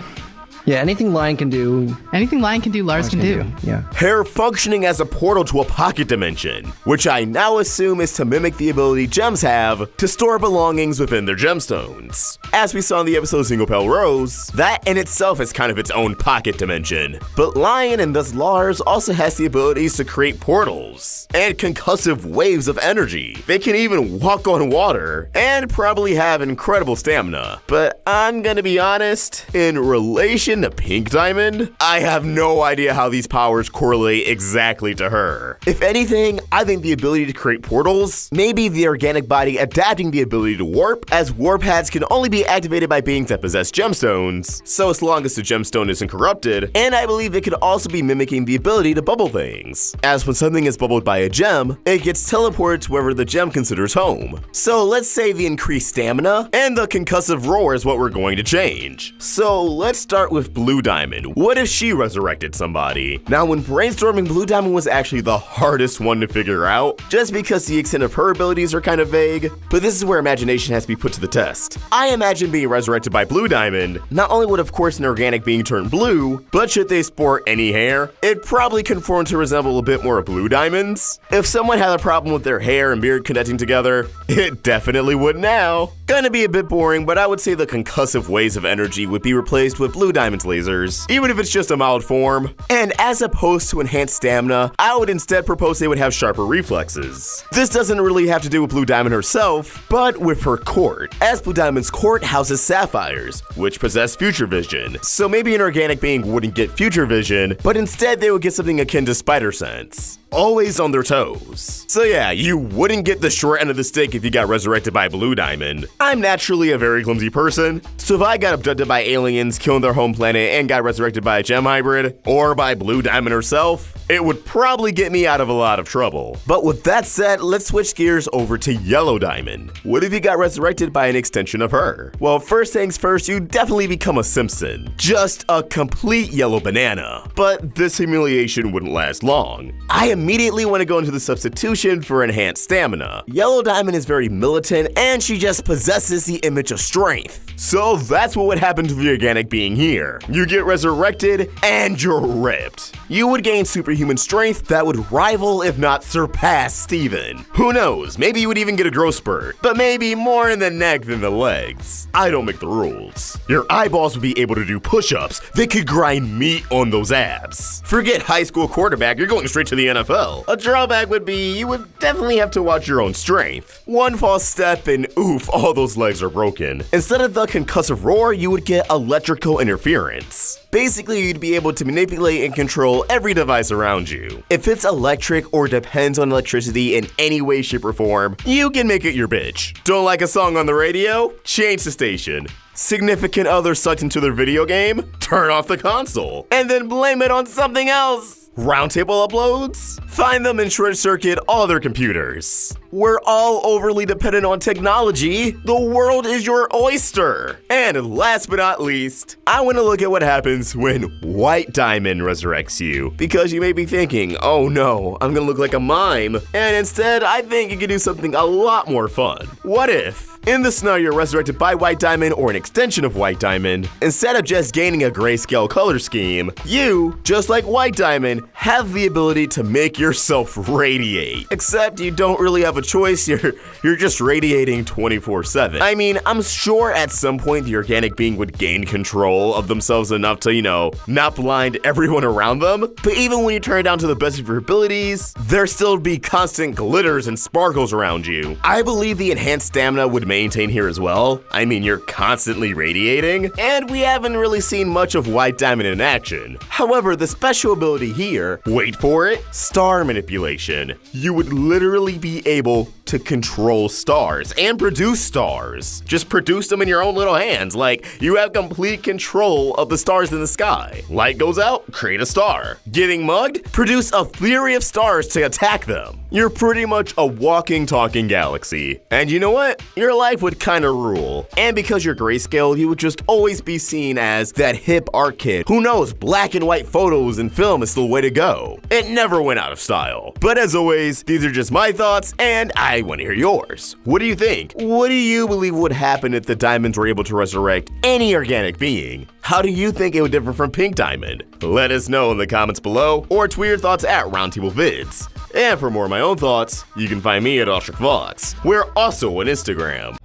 Yeah, anything Lion can do. Anything Lion can do, Lars can do. Yeah. Hair functioning as a portal to a pocket dimension, which I now assume is to mimic the ability gems have to store belongings within their gemstones. As we saw in the episode Single Pale Rose, that in itself is kind of its own pocket dimension. But Lion, and thus Lars, also has the abilities to create portals and concussive waves of energy. They can even walk on water and probably have incredible stamina. But I'm gonna be honest, in relation to Pink Diamond, I have no idea how these powers correlate exactly to her. If anything, I think the ability to create portals may be the organic body adapting the ability to warp, as warp pads can only be activated by beings that possess gemstones, so as long as the gemstone isn't corrupted, and I believe it could also be mimicking the ability to bubble things, as when something is bubbled by a gem, it gets teleported to wherever the gem considers home. So let's say the increased stamina and the concussive roar is what we're going to change. So let's start with Blue Diamond. What if she resurrected somebody? Now, when brainstorming, Blue Diamond was actually the hardest one to figure out, just because the extent of her abilities are kind of vague, but this is where imagination has to be put to the test. I imagine being resurrected by Blue Diamond, not only would of course an organic being turn blue, but should they sport any hair, it'd probably conform to resemble a bit more of Blue Diamond's. If someone had a problem with their hair and beard connecting together, it definitely would now. Gonna be a bit boring, but I would say the concussive waves of energy would be replaced with Blue Diamond's lasers, even if it's just a mild form. And as opposed to enhanced stamina, I would instead propose they would have sharper reflexes. This doesn't really have to do with Blue Diamond herself, but with her court, as Blue Diamond's court houses sapphires, which possess future vision. So maybe an organic being wouldn't get future vision, but instead they would get something akin to spider sense. Always on their toes. So yeah, you wouldn't get the short end of the stick if you got resurrected by Blue Diamond. I'm naturally a very clumsy person, so if I got abducted by aliens, killing their home planet, and got resurrected by a gem hybrid, or by Blue Diamond herself, it would probably get me out of a lot of trouble. But with that said, let's switch gears over to Yellow Diamond. What if you got resurrected by an extension of her? Well, first things first, you definitely become a Simpson. Just a complete yellow banana. But this humiliation wouldn't last long. I immediately want to go into the substitution for enhanced stamina. Yellow Diamond is very militant, and she just possesses possesses the image of strength. So that's what would happen to the organic being here. You get resurrected and you're ripped. You would gain superhuman strength that would rival, if not surpass, Steven. Who knows, maybe you would even get a growth spurt, but maybe more in the neck than the legs. I don't make the rules. Your eyeballs would be able to do push-ups. They could grind meat on those abs. Forget high school quarterback, you're going straight to the NFL. A drawback would be you would definitely have to watch your own strength. One false step and oof, all those legs are broken. Instead of the concussive roar, you would get electrical interference. Basically, you'd be able to manipulate and control every device around you. If it's electric or depends on electricity in any way, shape, or form, you can make it your bitch. Don't like a song on the radio? Change the station. Significant other sucked into their video game? Turn off the console. And then blame it on something else. Roundtable uploads? Find them and short circuit all their computers. We're all overly dependent on technology. The world is your oyster. And last but not least, I want to look at what happens when White Diamond resurrects you. Because you may be thinking, oh no, I'm gonna look like a mime. And instead, I think you can do something a lot more fun. What if, in the scenario you're resurrected by White Diamond or an extension of White Diamond, instead of just gaining a grayscale color scheme, you, just like White Diamond, have the ability to make yourself radiate. Except you don't really have a choice, you're just radiating 24/7. I mean, I'm sure at some point the organic being would gain control of themselves enough to, not blind everyone around them, but even when you turn it down to the best of your abilities, there still be constant glitters and sparkles around you. I believe the enhanced stamina would maintain here as well. I mean, you're constantly radiating, and we haven't really seen much of White Diamond in action. However, the special ability here, wait for it, star manipulation. You would literally be able to control stars and produce stars. Just produce them in your own little hands, like you have complete control of the stars in the sky. Light goes out, create a star. Getting mugged? Produce a flurry of stars to attack them. You're pretty much a walking, talking galaxy. And you know what? Your life would kinda rule. And because you're grayscale, you would just always be seen as that hip art kid. Who knows, black and white photos and film is still the way to go. It never went out of style. But as always, these are just my thoughts, and I want to hear yours. What do you think? What do you believe would happen if the diamonds were able to resurrect any organic being? How do you think it would differ from Pink Diamond? Let us know in the comments below, or tweet your thoughts at Roundtable Vids. And for more of my own thoughts, you can find me at OstricVox. We're also on Instagram.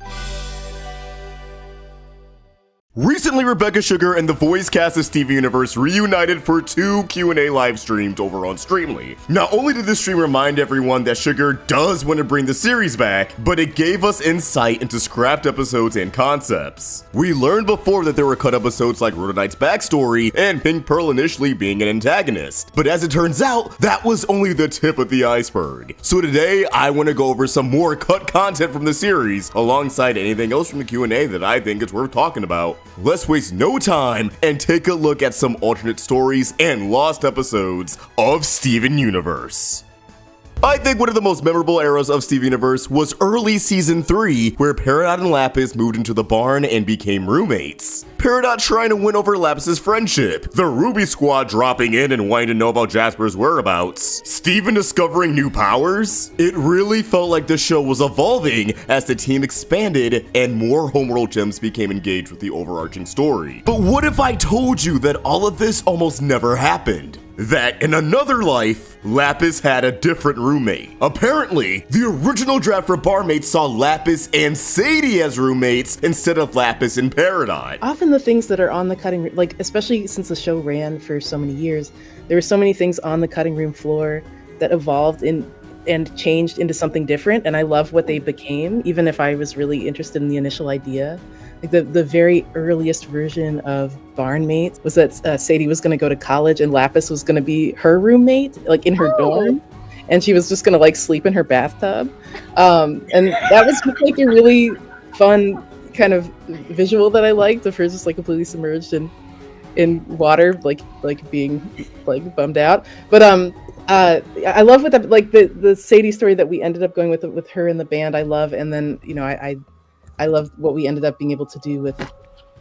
Recently, Rebecca Sugar and the voice cast of Steven Universe reunited for 2 Q&A live streams over on Streamly. Not only did this stream remind everyone that Sugar does want to bring the series back, but it gave us insight into scrapped episodes and concepts. We learned before that there were cut episodes like Rhoda Knight's backstory and Pink Pearl initially being an antagonist, but as it turns out, that was only the tip of the iceberg. So today, I want to go over some more cut content from the series, alongside anything else from the Q&A that I think is worth talking about. Let's waste no time and take a look at some alternate stories and lost episodes of Steven Universe. I think one of the most memorable eras of Steven Universe was early season 3, where Peridot and Lapis moved into the barn and became roommates. Peridot trying to win over Lapis's friendship, the Ruby Squad dropping in and wanting to know about Jasper's whereabouts, Steven discovering new powers. It really felt like the show was evolving as the team expanded and more homeworld gems became engaged with the overarching story. But what if I told you that all of this almost never happened? That in another life, Lapis had a different roommate. Apparently, the original draft for barmates saw Lapis and Sadie as roommates instead of Lapis and Peridot. Often the things that are on the cutting room, like especially since the show ran for so many years, there were so many things on the cutting room floor that evolved and changed into something different, and I love what they became, even if I was really interested in the initial idea. Like the very earliest version of Barnmates was that Sadie was going to go to college and Lapis was going to be her roommate, like in her dorm, and she was just going to like sleep in her bathtub. And that was just, like a really fun kind of visual that I liked, of her just like completely submerged in water, like being like bummed out. But I love what that, like the Sadie story that we ended up going with her in the band. I love, and then I love what we ended up being able to do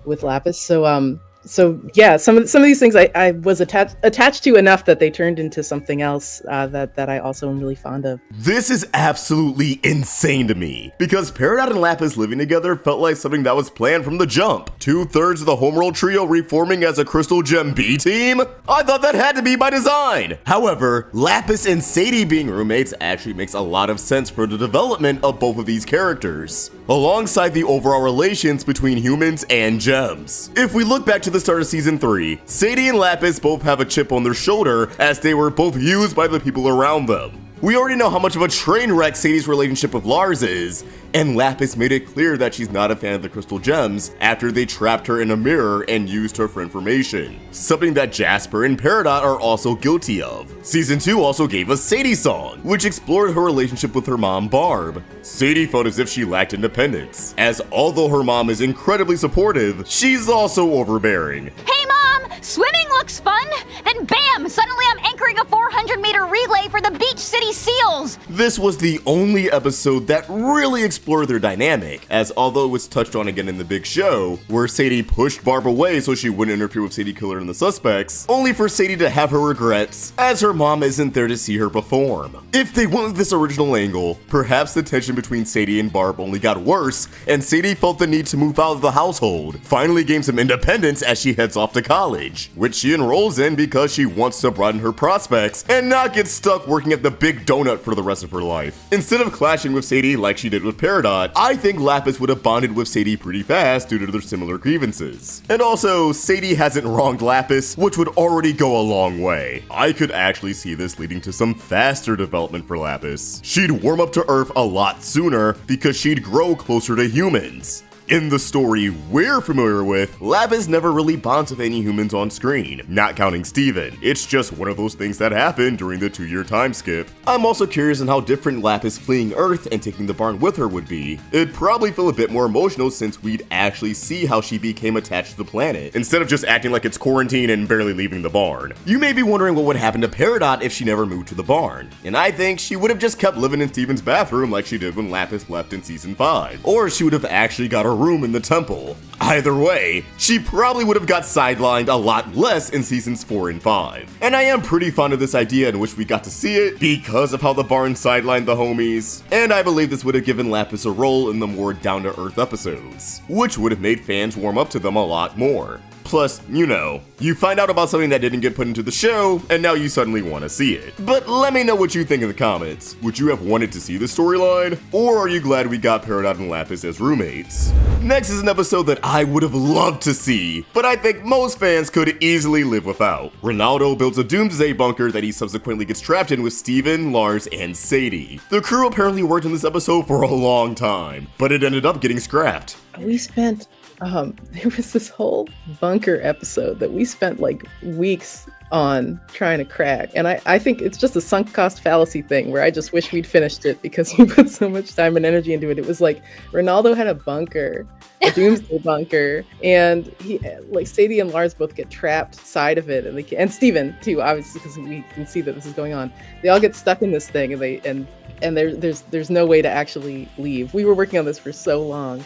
with Lapis. So So yeah, some of these things I was attached to enough that they turned into something else that I also am really fond of. This is absolutely insane to me, because Peridot and Lapis living together felt like something that was planned from the jump. 2/3 of the Homeworld trio reforming as a Crystal Gem B team? I thought that had to be by design. However, Lapis and Sadie being roommates actually makes a lot of sense for the development of both of these characters, alongside the overall relations between humans and gems. If we look back to the start of season 3, Sadie and Lapis both have a chip on their shoulder as they were both used by the people around them. We already know how much of a train wreck Sadie's relationship with Lars is, and Lapis made it clear that she's not a fan of the crystal gems after they trapped her in a mirror and used her for information, something that Jasper and Peridot are also guilty of. Season 2 also gave us Sadie's song, which explored her relationship with her mom Barb. Sadie felt as if she lacked independence, as although her mom is incredibly supportive, she's also overbearing. Hey Mom, swimming looks fun! Then bam, suddenly I'm anchoring a 400-meter relay for the Beach City Seals! This was the only episode that really explored their dynamic, as although it was touched on again in the big show, where Sadie pushed Barb away so she wouldn't interfere with Sadie Killer and the suspects, only for Sadie to have her regrets, as her mom isn't there to see her perform. If they went with this original angle, perhaps the tension between Sadie and Barb only got worse, and Sadie felt the need to move out of the household, finally gain some independence as she heads off to college, which she enrolls in because she wants to broaden her prospects and not get stuck working at the Big Donut for the rest of her life. Instead of clashing with Sadie like she did with Peridot, I think Lapis would have bonded with Sadie pretty fast due to their similar grievances. And also, Sadie hasn't wronged Lapis, which would already go a long way. I could actually see this leading to some faster development for Lapis. She'd warm up to Earth a lot sooner because she'd grow closer to humans. In the story we're familiar with, Lapis never really bonds with any humans on screen, not counting Steven. It's just one of those things that happened during the 2-year time skip. I'm also curious on how different Lapis fleeing Earth and taking the barn with her would be. It'd probably feel a bit more emotional since we'd actually see how she became attached to the planet, instead of just acting like it's quarantine and barely leaving the barn. You may be wondering what would happen to Peridot if she never moved to the barn, and I think she would have just kept living in Steven's bathroom like she did when Lapis left in season 5, or she would have actually got her room in the temple. Either way, she probably would have got sidelined a lot less in seasons 4 and 5. And I am pretty fond of this idea in which we got to see it because of how the barn sidelined the homies, and I believe this would have given Lapis a role in the more down-to-earth episodes, which would have made fans warm up to them a lot more. Plus, you know, you find out about something that didn't get put into the show, and now you suddenly want to see it. But let me know what you think in the comments. Would you have wanted to see the storyline? Or are you glad we got Peridot and Lapis as roommates? Next is an episode that I would have loved to see, but I think most fans could easily live without. Ronaldo builds a doomsday bunker that he subsequently gets trapped in with Steven, Lars, and Sadie. The crew apparently worked on this episode for a long time, but it ended up getting scrapped. We spent there was this whole bunker episode that we spent like weeks on trying to crack, and I think it's just a sunk cost fallacy thing where I just wish we'd finished it because we put so much time and energy into it. It was like Ronaldo had a bunker, a doomsday bunker, and he, like, Sadie and Lars both get trapped inside of it, and Steven too, obviously, because we can see that this is going on. They all get stuck in this thing, and there's no way to actually leave. We were working on this for so long.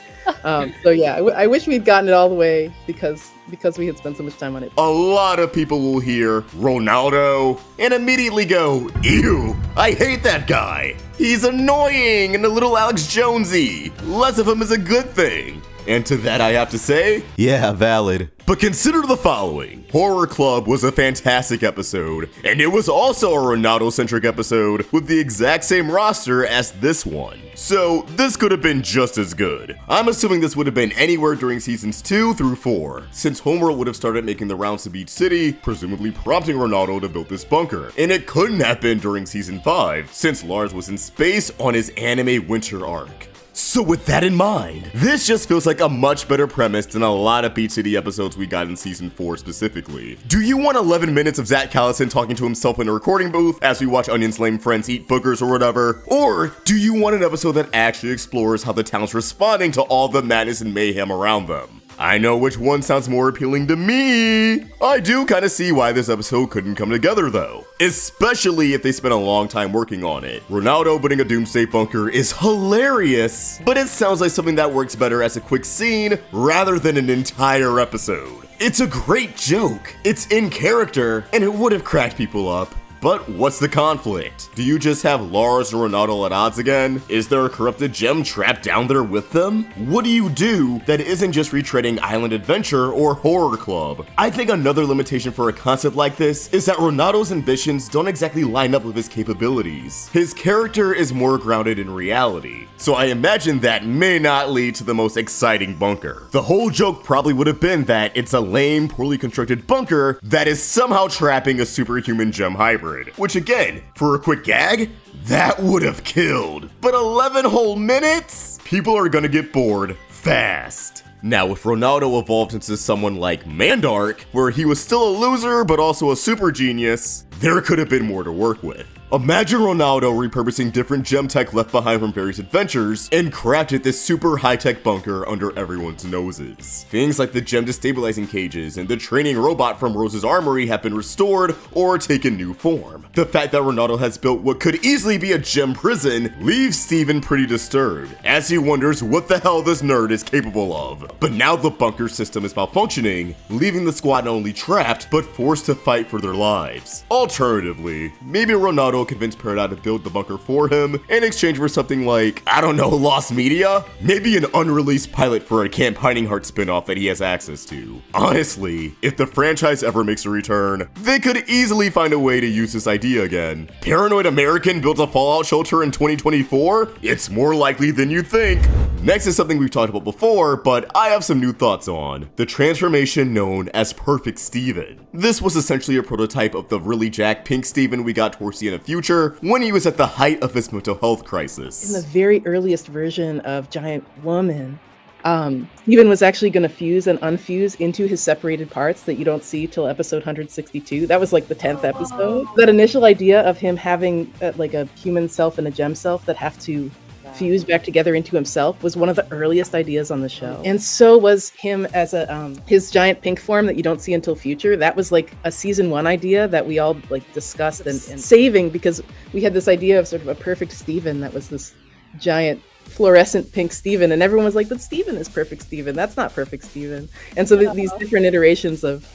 So yeah, I wish we'd gotten it all the way because we had spent so much time on it. A lot of people will hear Ronaldo and immediately go, ew, I hate that guy. He's annoying and a little Alex Jonesy. Less of him is a good thing. And to that I have to say, yeah, valid. But consider the following. Horror Club was a fantastic episode, and it was also a Ronaldo-centric episode with the exact same roster as this one. So this could have been just as good. I'm assuming this would have been anywhere during seasons 2 through 4, since Homeworld would have started making the rounds to Beach City, presumably prompting Ronaldo to build this bunker. And it couldn't have been during season 5, since Lars was in space on his anime winter arc. So with that in mind, this just feels like a much better premise than a lot of Beach City episodes we got in season 4 specifically. Do you want 11 minutes of Zach Callison talking to himself in a recording booth as we watch Onion's lame friends eat boogers or whatever? Or do you want an episode that actually explores how the town's responding to all the madness and mayhem around them? I know which one sounds more appealing to me. I do kind of see why this episode couldn't come together though, especially if they spent a long time working on it. Ronaldo building a doomsday bunker is hilarious, but it sounds like something that works better as a quick scene rather than an entire episode. It's a great joke, it's in character, and it would have cracked people up. But what's the conflict? Do you just have Lars and Ronaldo at odds again? Is there a corrupted gem trapped down there with them? What do you do that isn't just retreading Island Adventure or Horror Club? I think another limitation for a concept like this is that Ronaldo's ambitions don't exactly line up with his capabilities. His character is more grounded in reality, so I imagine that may not lead to the most exciting bunker. The whole joke probably would have been that it's a lame, poorly constructed bunker that is somehow trapping a superhuman gem hybrid. Which again, for a quick gag, that would have killed. But 11 whole minutes? People are gonna get bored fast. Now, if Ronaldo evolved into someone like Mandark, where he was still a loser but also a super genius, there could have been more to work with. Imagine Ronaldo repurposing different gem tech left behind from various adventures and crafted this super high-tech bunker under everyone's noses. Things like the gem destabilizing cages and the training robot from Rose's armory have been restored or taken new form. The fact that Ronaldo has built what could easily be a gem prison leaves Steven pretty disturbed, as he wonders what the hell this nerd is capable of. But now the bunker system is malfunctioning, leaving the squad not only trapped, but forced to fight for their lives. Alternatively, maybe Ronaldo convinced Peridot to build the bunker for him in exchange for something like, I don't know, lost media? Maybe an unreleased pilot for a Camp Hiding Heart spinoff that he has access to. Honestly, if the franchise ever makes a return, they could easily find a way to use this idea again. Paranoid American builds a Fallout shelter in 2024? It's more likely than you think. Next is something we've talked about before, but I have some new thoughts on. The transformation known as Perfect Steven. This was essentially a prototype of the really jacked pink Steven we got towards the end of Future when he was at the height of his mental health crisis. In the very earliest version of Giant Woman, Steven was actually going to fuse and unfuse into his separated parts that you don't see till episode 162. That was like the 10th episode. That initial idea of him having like a human self and a gem self that have to fuse back together into himself was one of the earliest ideas on the show. And so was him as a his giant pink form that you don't see until Future. That was like a season 1 idea that we all like discussed and saving, because we had this idea of sort of a perfect Steven that was this giant fluorescent pink Steven, and everyone was like, but Steven is perfect Steven. That's not perfect Steven. And so these different iterations of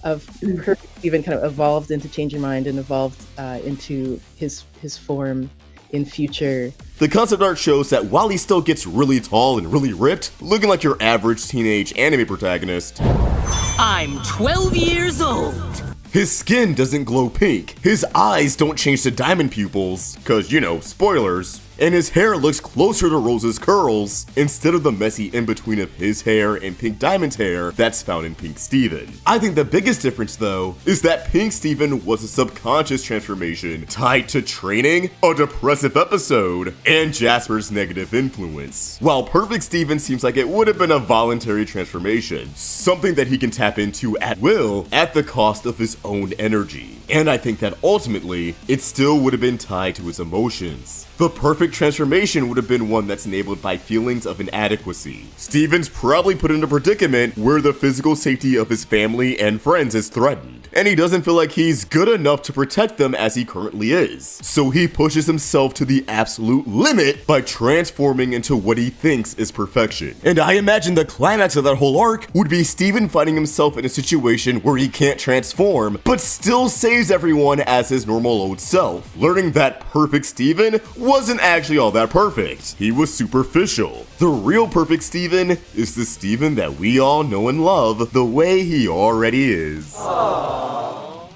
perfect Steven kind of evolved into Change Your Mind and evolved into his form in Future. The concept art shows that while he still gets really tall and really ripped, looking like your average teenage anime protagonist, I'm 12 years old. His skin doesn't glow pink, his eyes don't change to diamond pupils, cause you know, spoilers, and his hair looks closer to Rose's curls instead of the messy in-between of his hair and Pink Diamond's hair that's found in Pink Steven. I think the biggest difference though is that Pink Steven was a subconscious transformation tied to training, a depressive episode, and Jasper's negative influence. While Perfect Steven seems like it would have been a voluntary transformation, something that he can tap into at will at the cost of his own energy. And I think that ultimately, it still would have been tied to his emotions. The perfect transformation would have been one that's enabled by feelings of inadequacy. Steven's probably put in a predicament where the physical safety of his family and friends is threatened, and he doesn't feel like he's good enough to protect them as he currently is. So he pushes himself to the absolute limit by transforming into what he thinks is perfection. And I imagine the climax of that whole arc would be Steven finding himself in a situation where he can't transform, but still saves everyone as his normal old self, learning that Perfect Steven wasn't actually all that perfect. He was superficial. The real Perfect Steven is the Steven that we all know and love the way he already is.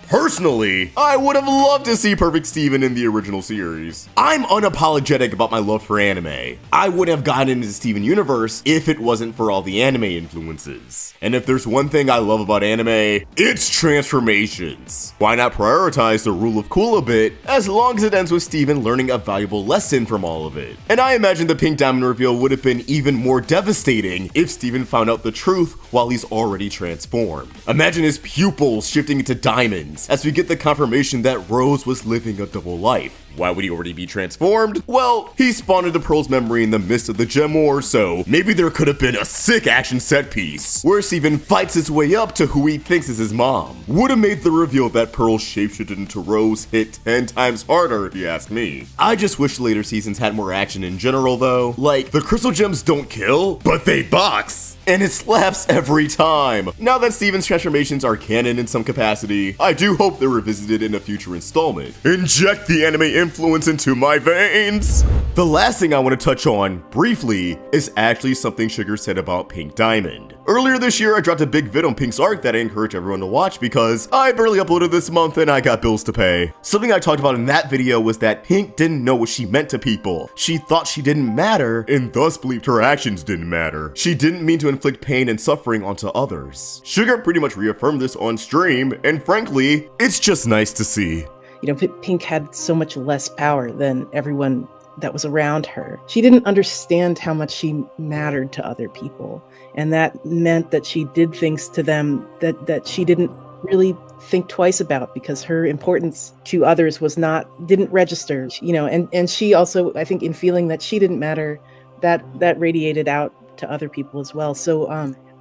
Personally, I would have loved to see Perfect Steven in the original series. I'm unapologetic about my love for anime. I would have gotten into the Steven universe if it wasn't for all the anime influences. And if there's one thing I love about anime, it's transformations. Why not prioritize the rule of cool a bit, as long as it ends with Steven learning a valuable lesson from all of it. And I imagine the Pink Diamond reveal would have been even more devastating if Steven found out the truth while he's already transformed. Imagine his pupils shifting into diamonds, as we get the confirmation that Rose was living a double life. Why would he already be transformed? Well, he spawned into Pearl's memory in the midst of the Gem War, so maybe there could have been a sick action set piece where Steven fights his way up to who he thinks is his mom. Would have made the reveal that Pearl shapeshifted into Rose hit 10 times harder, if you ask me. I just wish later seasons had more action in general though. Like, the crystal gems don't kill, but they box. And it slaps every time. Now that Steven's transformations are canon in some capacity, I do hope they're revisited in a future installment. Inject the anime influence into my veins! The last thing I want to touch on, briefly, is actually something Sugar said about Pink Diamond. Earlier this year, I dropped a big vid on Pink's arc that I encourage everyone to watch because I barely uploaded this month and I got bills to pay. Something I talked about in that video was that Pink didn't know what she meant to people. She thought she didn't matter and thus believed her actions didn't matter. She didn't mean to inflict pain and suffering onto others. Sugar pretty much reaffirmed this on stream, and frankly, it's just nice to see. You know, Pink had so much less power than everyone that was around her. She didn't understand how much she mattered to other people. And that meant that she did things to them that she didn't really think twice about because her importance to others didn't register, you know, and she also, I think in feeling that she didn't matter, that radiated out to other people as well. So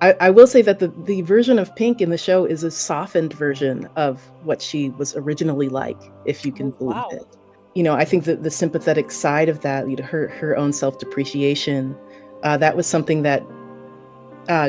I will say that the version of Pink in the show is a softened version of what she was originally like, if you can believe it. You know, I think that the sympathetic side of that, you know, her own self-depreciation, that was something that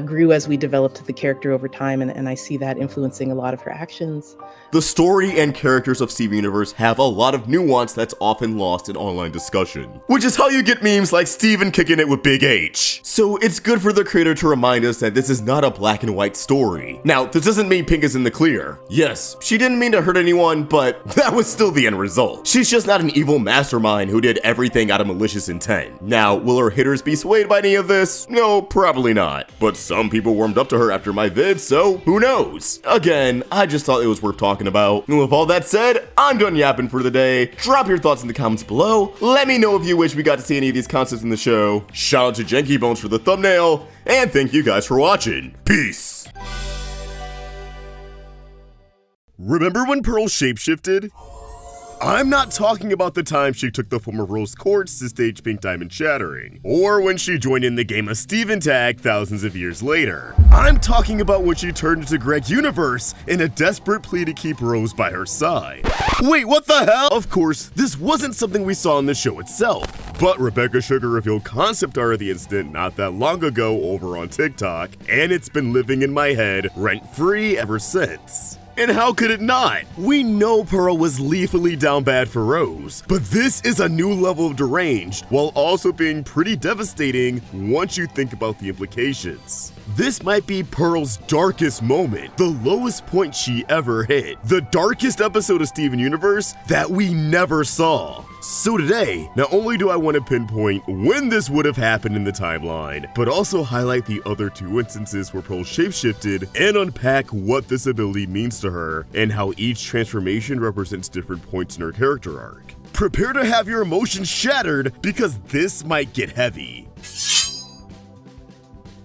grew as we developed the character over time, and I see that influencing a lot of her actions. The story and characters of Steven Universe have a lot of nuance that's often lost in online discussion, which is how you get memes like Steven kicking it with Big H. So it's good for the creator to remind us that this is not a black and white story. Now, this doesn't mean Pink is in the clear. Yes, she didn't mean to hurt anyone, but that was still the end result. She's just not an evil mastermind who did everything out of malicious intent. Now, will her hitters be swayed by any of this? No, probably not. But some people warmed up to her after my vid, so who knows? Again, I just thought it was worth talking about. And with all that said, I'm done yapping for the day. Drop your thoughts in the comments below. Let me know if you wish we got to see any of these concepts in the show. Shout out to Janky Bones for the thumbnail, and thank you guys for watching. Peace! Remember when Pearl shapeshifted? I'm not talking about the time she took the form of Rose Quartz to stage Pink Diamond Shattering, or when she joined in the game of Steven Tag thousands of years later. I'm talking about when she turned into Greg Universe in a desperate plea to keep Rose by her side. Wait, what the hell? Of course, this wasn't something we saw in the show itself, but Rebecca Sugar revealed concept art of the incident not that long ago over on TikTok, and it's been living in my head rent-free ever since. And how could it not? We know Pearl was lethally down bad for Rose, but this is a new level of deranged, while also being pretty devastating once you think about the implications. This might be Pearl's darkest moment, the lowest point she ever hit, the darkest episode of Steven Universe that we never saw. So today, not only do I want to pinpoint when this would have happened in the timeline, but also highlight the other two instances where Pearl shapeshifted and unpack what this ability means to her and how each transformation represents different points in her character arc. Prepare to have your emotions shattered because this might get heavy.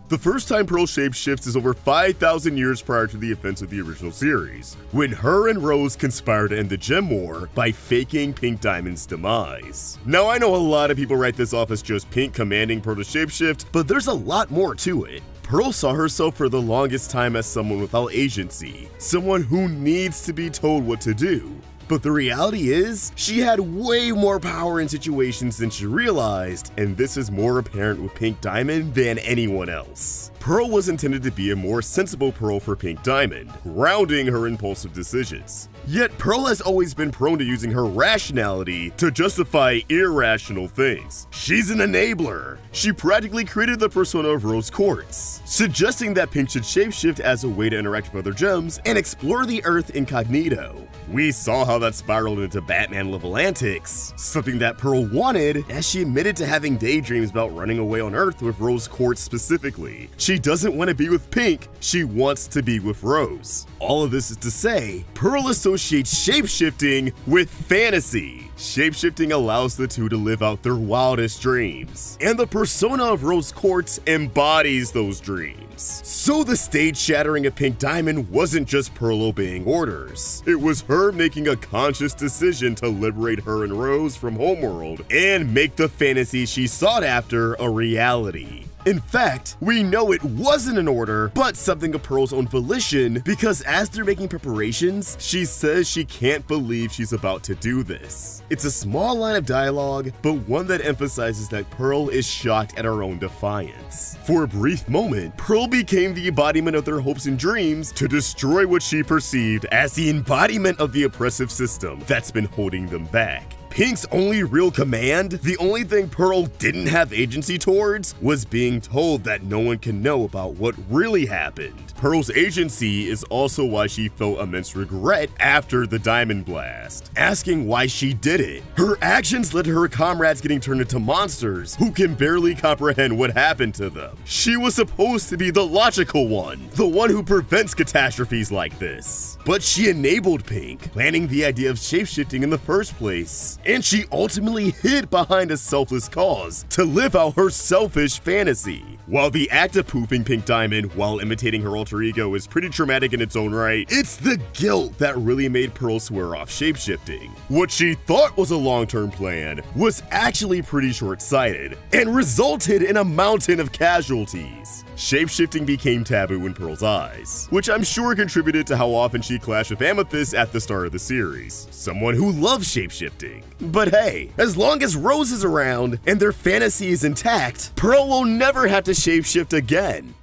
The first time Pearl shapeshifts is over 5,000 years prior to the events of the original series, when her and Rose conspired to end the Gem War by faking Pink Diamond's demise. Now I know a lot of people write this off as just Pink commanding Pearl to shapeshift, but there's a lot more to it. Pearl saw herself for the longest time as someone without agency, someone who needs to be told what to do. But the reality is, she had way more power in situations than she realized, and this is more apparent with Pink Diamond than anyone else. Pearl was intended to be a more sensible Pearl for Pink Diamond, grounding her impulsive decisions. Yet Pearl has always been prone to using her rationality to justify irrational things. She's an enabler. She practically created the persona of Rose Quartz, suggesting that Pink should shapeshift as a way to interact with other gems and explore the Earth incognito. We saw how that spiraled into Batman-level antics, something that Pearl wanted, as she admitted to having daydreams about running away on Earth with Rose Quartz specifically. she doesn't want to be with Pink, she wants to be with Rose. All of this is to say, Pearl associates shapeshifting with fantasy. Shapeshifting allows the two to live out their wildest dreams, and the persona of Rose Quartz embodies those dreams. So the stage-shattering of Pink Diamond wasn't just Pearl obeying orders. It was her making a conscious decision to liberate her and Rose from Homeworld and make the fantasy she sought after a reality. In fact, we know it wasn't an order, but something of Pearl's own volition, because as they're making preparations, she says she can't believe she's about to do this. It's a small line of dialogue, but one that emphasizes that Pearl is shocked at her own defiance. For a brief moment, Pearl became the embodiment of their hopes and dreams to destroy what she perceived as the embodiment of the oppressive system that's been holding them back. Pink's only real command, the only thing Pearl didn't have agency towards, was being told that no one can know about what really happened. Pearl's agency is also why she felt immense regret after the Diamond Blast, asking why she did it. Her actions led to her comrades getting turned into monsters who can barely comprehend what happened to them. She was supposed to be the logical one, the one who prevents catastrophes like this. But she enabled Pink, planning the idea of shapeshifting in the first place, and she ultimately hid behind a selfless cause to live out her selfish fantasy. While the act of poofing Pink Diamond while imitating her alter ego is pretty traumatic in its own right, it's the guilt that really made Pearl swear off shapeshifting. What she thought was a long-term plan was actually pretty short-sighted and resulted in a mountain of casualties. Shapeshifting became taboo in Pearl's eyes, which I'm sure contributed to how often she clashed with Amethyst at the start of the series, someone who loves shapeshifting. But hey, as long as Rose is around and their fantasy is intact, Pearl will never have to shapeshift again.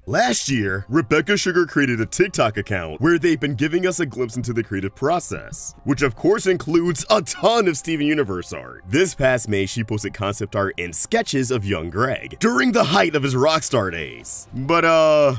Last year, Rebecca Sugar created a TikTok account where they've been giving us a glimpse into the creative process, which of course includes a ton of Steven Universe art. This past May, she posted concept art and sketches of young Greg during the height of his rockstar days. But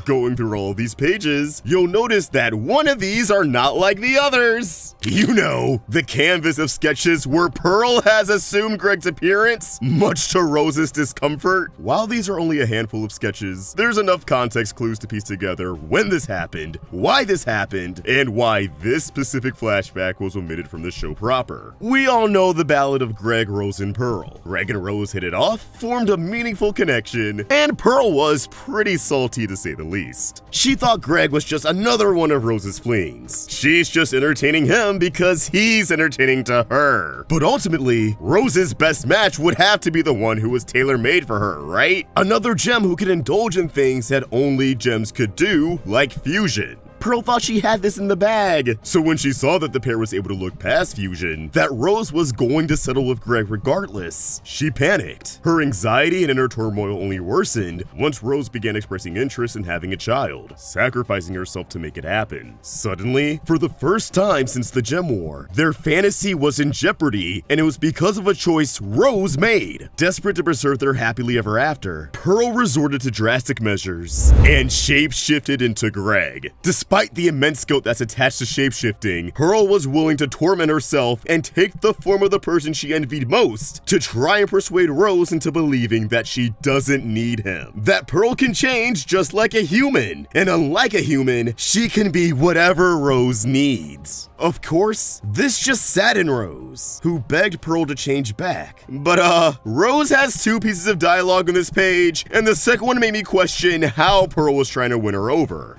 going through all of these pages, you'll notice that one of these are not like the others. You know, the canvas of sketches where Pearl has assumed Greg's appearance, much to Rose's discomfort. While these are only a handful of sketches, there's enough context clues to piece together when this happened, why this happened, and why this specific flashback was omitted from the show proper. We all know the ballad of Greg, Rose, and Pearl. Greg and Rose hit it off, formed a meaningful connection, and Pearl was pretty salty to say the least. She thought Greg was just another one of Rose's flings. She's just entertaining him because he's entertaining to her. But ultimately, Rose's best match would have to be the one who was tailor-made for her, right? Another gem who could indulge in things that only gems could do, like fusion. Pearl thought she had this in the bag, so when she saw that the pair was able to look past fusion, that Rose was going to settle with Greg regardless, she panicked. Her anxiety and inner turmoil only worsened once Rose began expressing interest in having a child, sacrificing herself to make it happen. Suddenly, for the first time since the Gem War, their fantasy was in jeopardy, and it was because of a choice Rose made. Desperate to preserve their happily ever after, Pearl resorted to drastic measures and shape-shifted into Greg. Despite the immense guilt that's attached to shapeshifting, Pearl was willing to torment herself and take the form of the person she envied most to try and persuade Rose into believing that she doesn't need him. That Pearl can change just like a human, and unlike a human, she can be whatever Rose needs. Of course, this just saddened Rose, who begged Pearl to change back. But Rose has two pieces of dialogue on this page, and the second one made me question how Pearl was trying to win her over.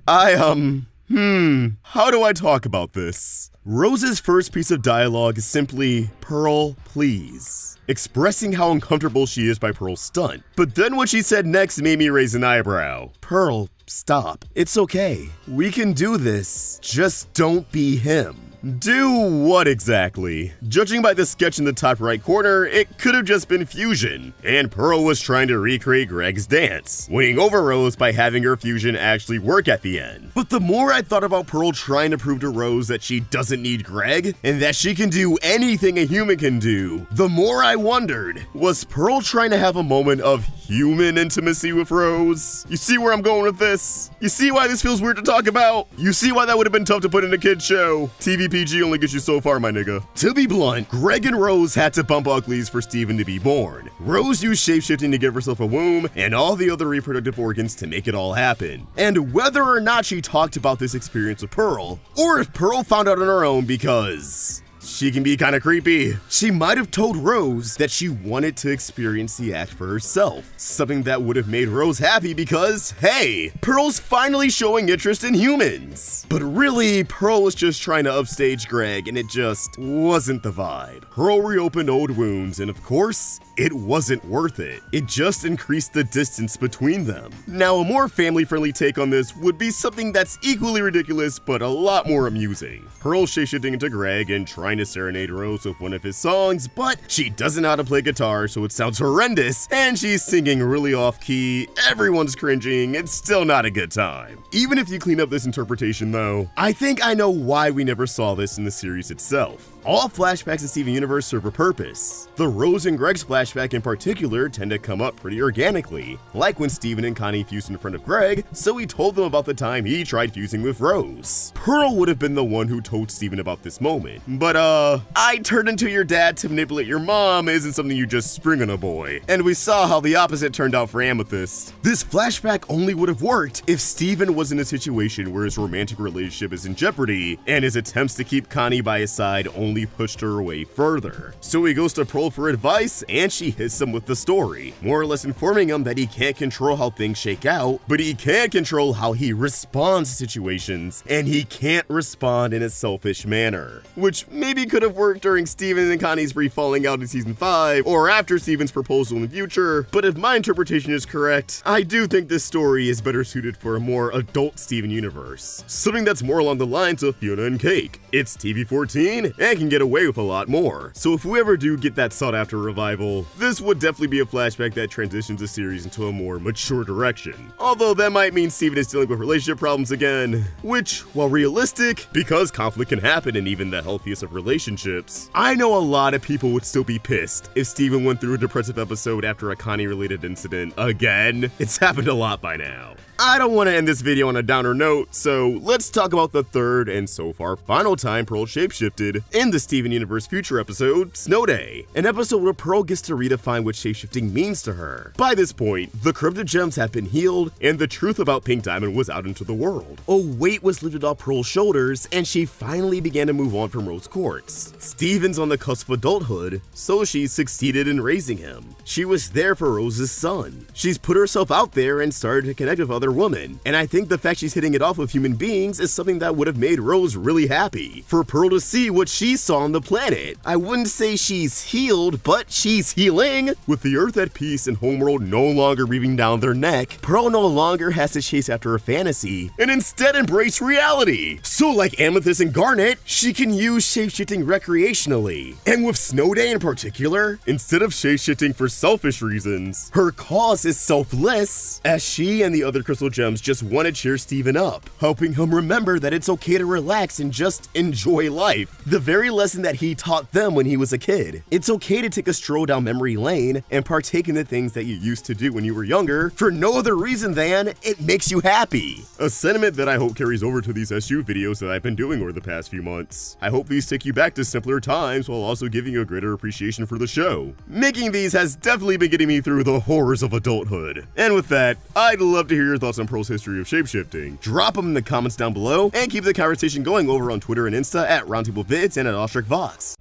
How do I talk about this? Rose's first piece of dialogue is simply, "Pearl, please," expressing how uncomfortable she is by Pearl's stunt. But then what she said next made me raise an eyebrow. "Pearl, stop. It's okay. We can do this. Just don't be him." Do what exactly? Judging by the sketch in the top right corner, it could have just been fusion, and Pearl was trying to recreate Greg's dance, winning over Rose by having her fusion actually work at the end. But the more I thought about Pearl trying to prove to Rose that she doesn't need Greg, and that she can do anything a human can do, the more I wondered, was Pearl trying to have a moment of human intimacy with Rose? You see where I'm going with this? You see why this feels weird to talk about? You see why that would have been tough to put in a kid's show? TV PG only gets you so far, my nigga. To be blunt, Greg and Rose had to bump uglies for Steven to be born. Rose used shapeshifting to give herself a womb and all the other reproductive organs to make it all happen. And whether or not she talked about this experience with Pearl, or if Pearl found out on her own because she can be kind of creepy, she might have told Rose that she wanted to experience the act for herself. Something that would have made Rose happy because, hey, Pearl's finally showing interest in humans. But really, Pearl was just trying to upstage Greg and it just wasn't the vibe. Pearl reopened old wounds and of course, it wasn't worth it. It just increased the distance between them. Now, a more family-friendly take on this would be something that's equally ridiculous but a lot more amusing. Pearl shapeshifting into Greg and trying to serenade Rose with one of his songs, but she doesn't know how to play guitar, so it sounds horrendous, and she's singing really off-key, everyone's cringing, it's still not a good time. Even if you clean up this interpretation though, I think I know why we never saw this in the series itself. All flashbacks in Steven Universe serve a purpose. The Rose and Greg's flashback in particular tend to come up pretty organically, like when Steven and Connie fused in front of Greg, so he told them about the time he tried fusing with Rose. Pearl would have been the one who told Steven about this moment, but I turned into your dad to manipulate your mom isn't something you just spring on a boy, and we saw how the opposite turned out for Amethyst. This flashback only would have worked if Steven was in a situation where his romantic relationship is in jeopardy, and his attempts to keep Connie by his side only pushed her away further. So he goes to Pearl for advice, and she hits him with the story, more or less informing him that he can't control how things shake out, but he can control how he responds to situations, and he can't respond in a selfish manner. Which maybe could have worked during Steven and Connie's brief falling out in season 5, or after Steven's proposal in the future, but if my interpretation is correct, I do think this story is better suited for a more adult Steven universe. Something that's more along the lines of Fiona and Cake. It's TV-14, and can get away with a lot more. So if we ever do get that sought after revival, this would definitely be a flashback that transitions the series into a more mature direction. Although that might mean Steven is dealing with relationship problems again, which, while realistic, because conflict can happen in even the healthiest of relationships, I know a lot of people would still be pissed if Steven went through a depressive episode after a Connie-related incident again. It's happened a lot by now. I don't want to end this video on a downer note, so let's talk about the third and so far final time Pearl shapeshifted in the Steven Universe Future episode, Snow Day, an episode where Pearl gets to redefine what shapeshifting means to her. By this point, the corrupted gems have been healed, and the truth about Pink Diamond was out into the world. A weight was lifted off Pearl's shoulders, and she finally began to move on from Rose Quartz. Steven's on the cusp of adulthood, so she succeeded in raising him. She was there for Rose's son. She's put herself out there and started to connect with other women, and I think the fact she's hitting it off with human beings is something that would have made Rose really happy. For Pearl to see what she saw on the planet. I wouldn't say she's healed, but she's healing. With the Earth at peace and Homeworld no longer breathing down their neck, Pearl no longer has to chase after a fantasy, and instead embrace reality. So like Amethyst and Garnet, she can use shapeshifting recreationally. And with Snow Day in particular, instead of shapeshifting for selfish reasons, her cause is selfless, as she and the other crystal gems just want to cheer Steven up, helping him remember that it's okay to relax and just enjoy life. The very lesson that he taught them when he was a kid. It's okay to take a stroll down memory lane and partake in the things that you used to do when you were younger for no other reason than it makes you happy. A sentiment that I hope carries over to these SU videos that I've been doing over the past few months. I hope these take you back to simpler times while also giving you a greater appreciation for the show. Making these has definitely been getting me through the horrors of adulthood. And with that, I'd love to hear your thoughts on Pearl's history of shapeshifting. Drop them in the comments down below and keep the conversation going over on Twitter and Insta at Roundtable Vids and at AwestruckVox.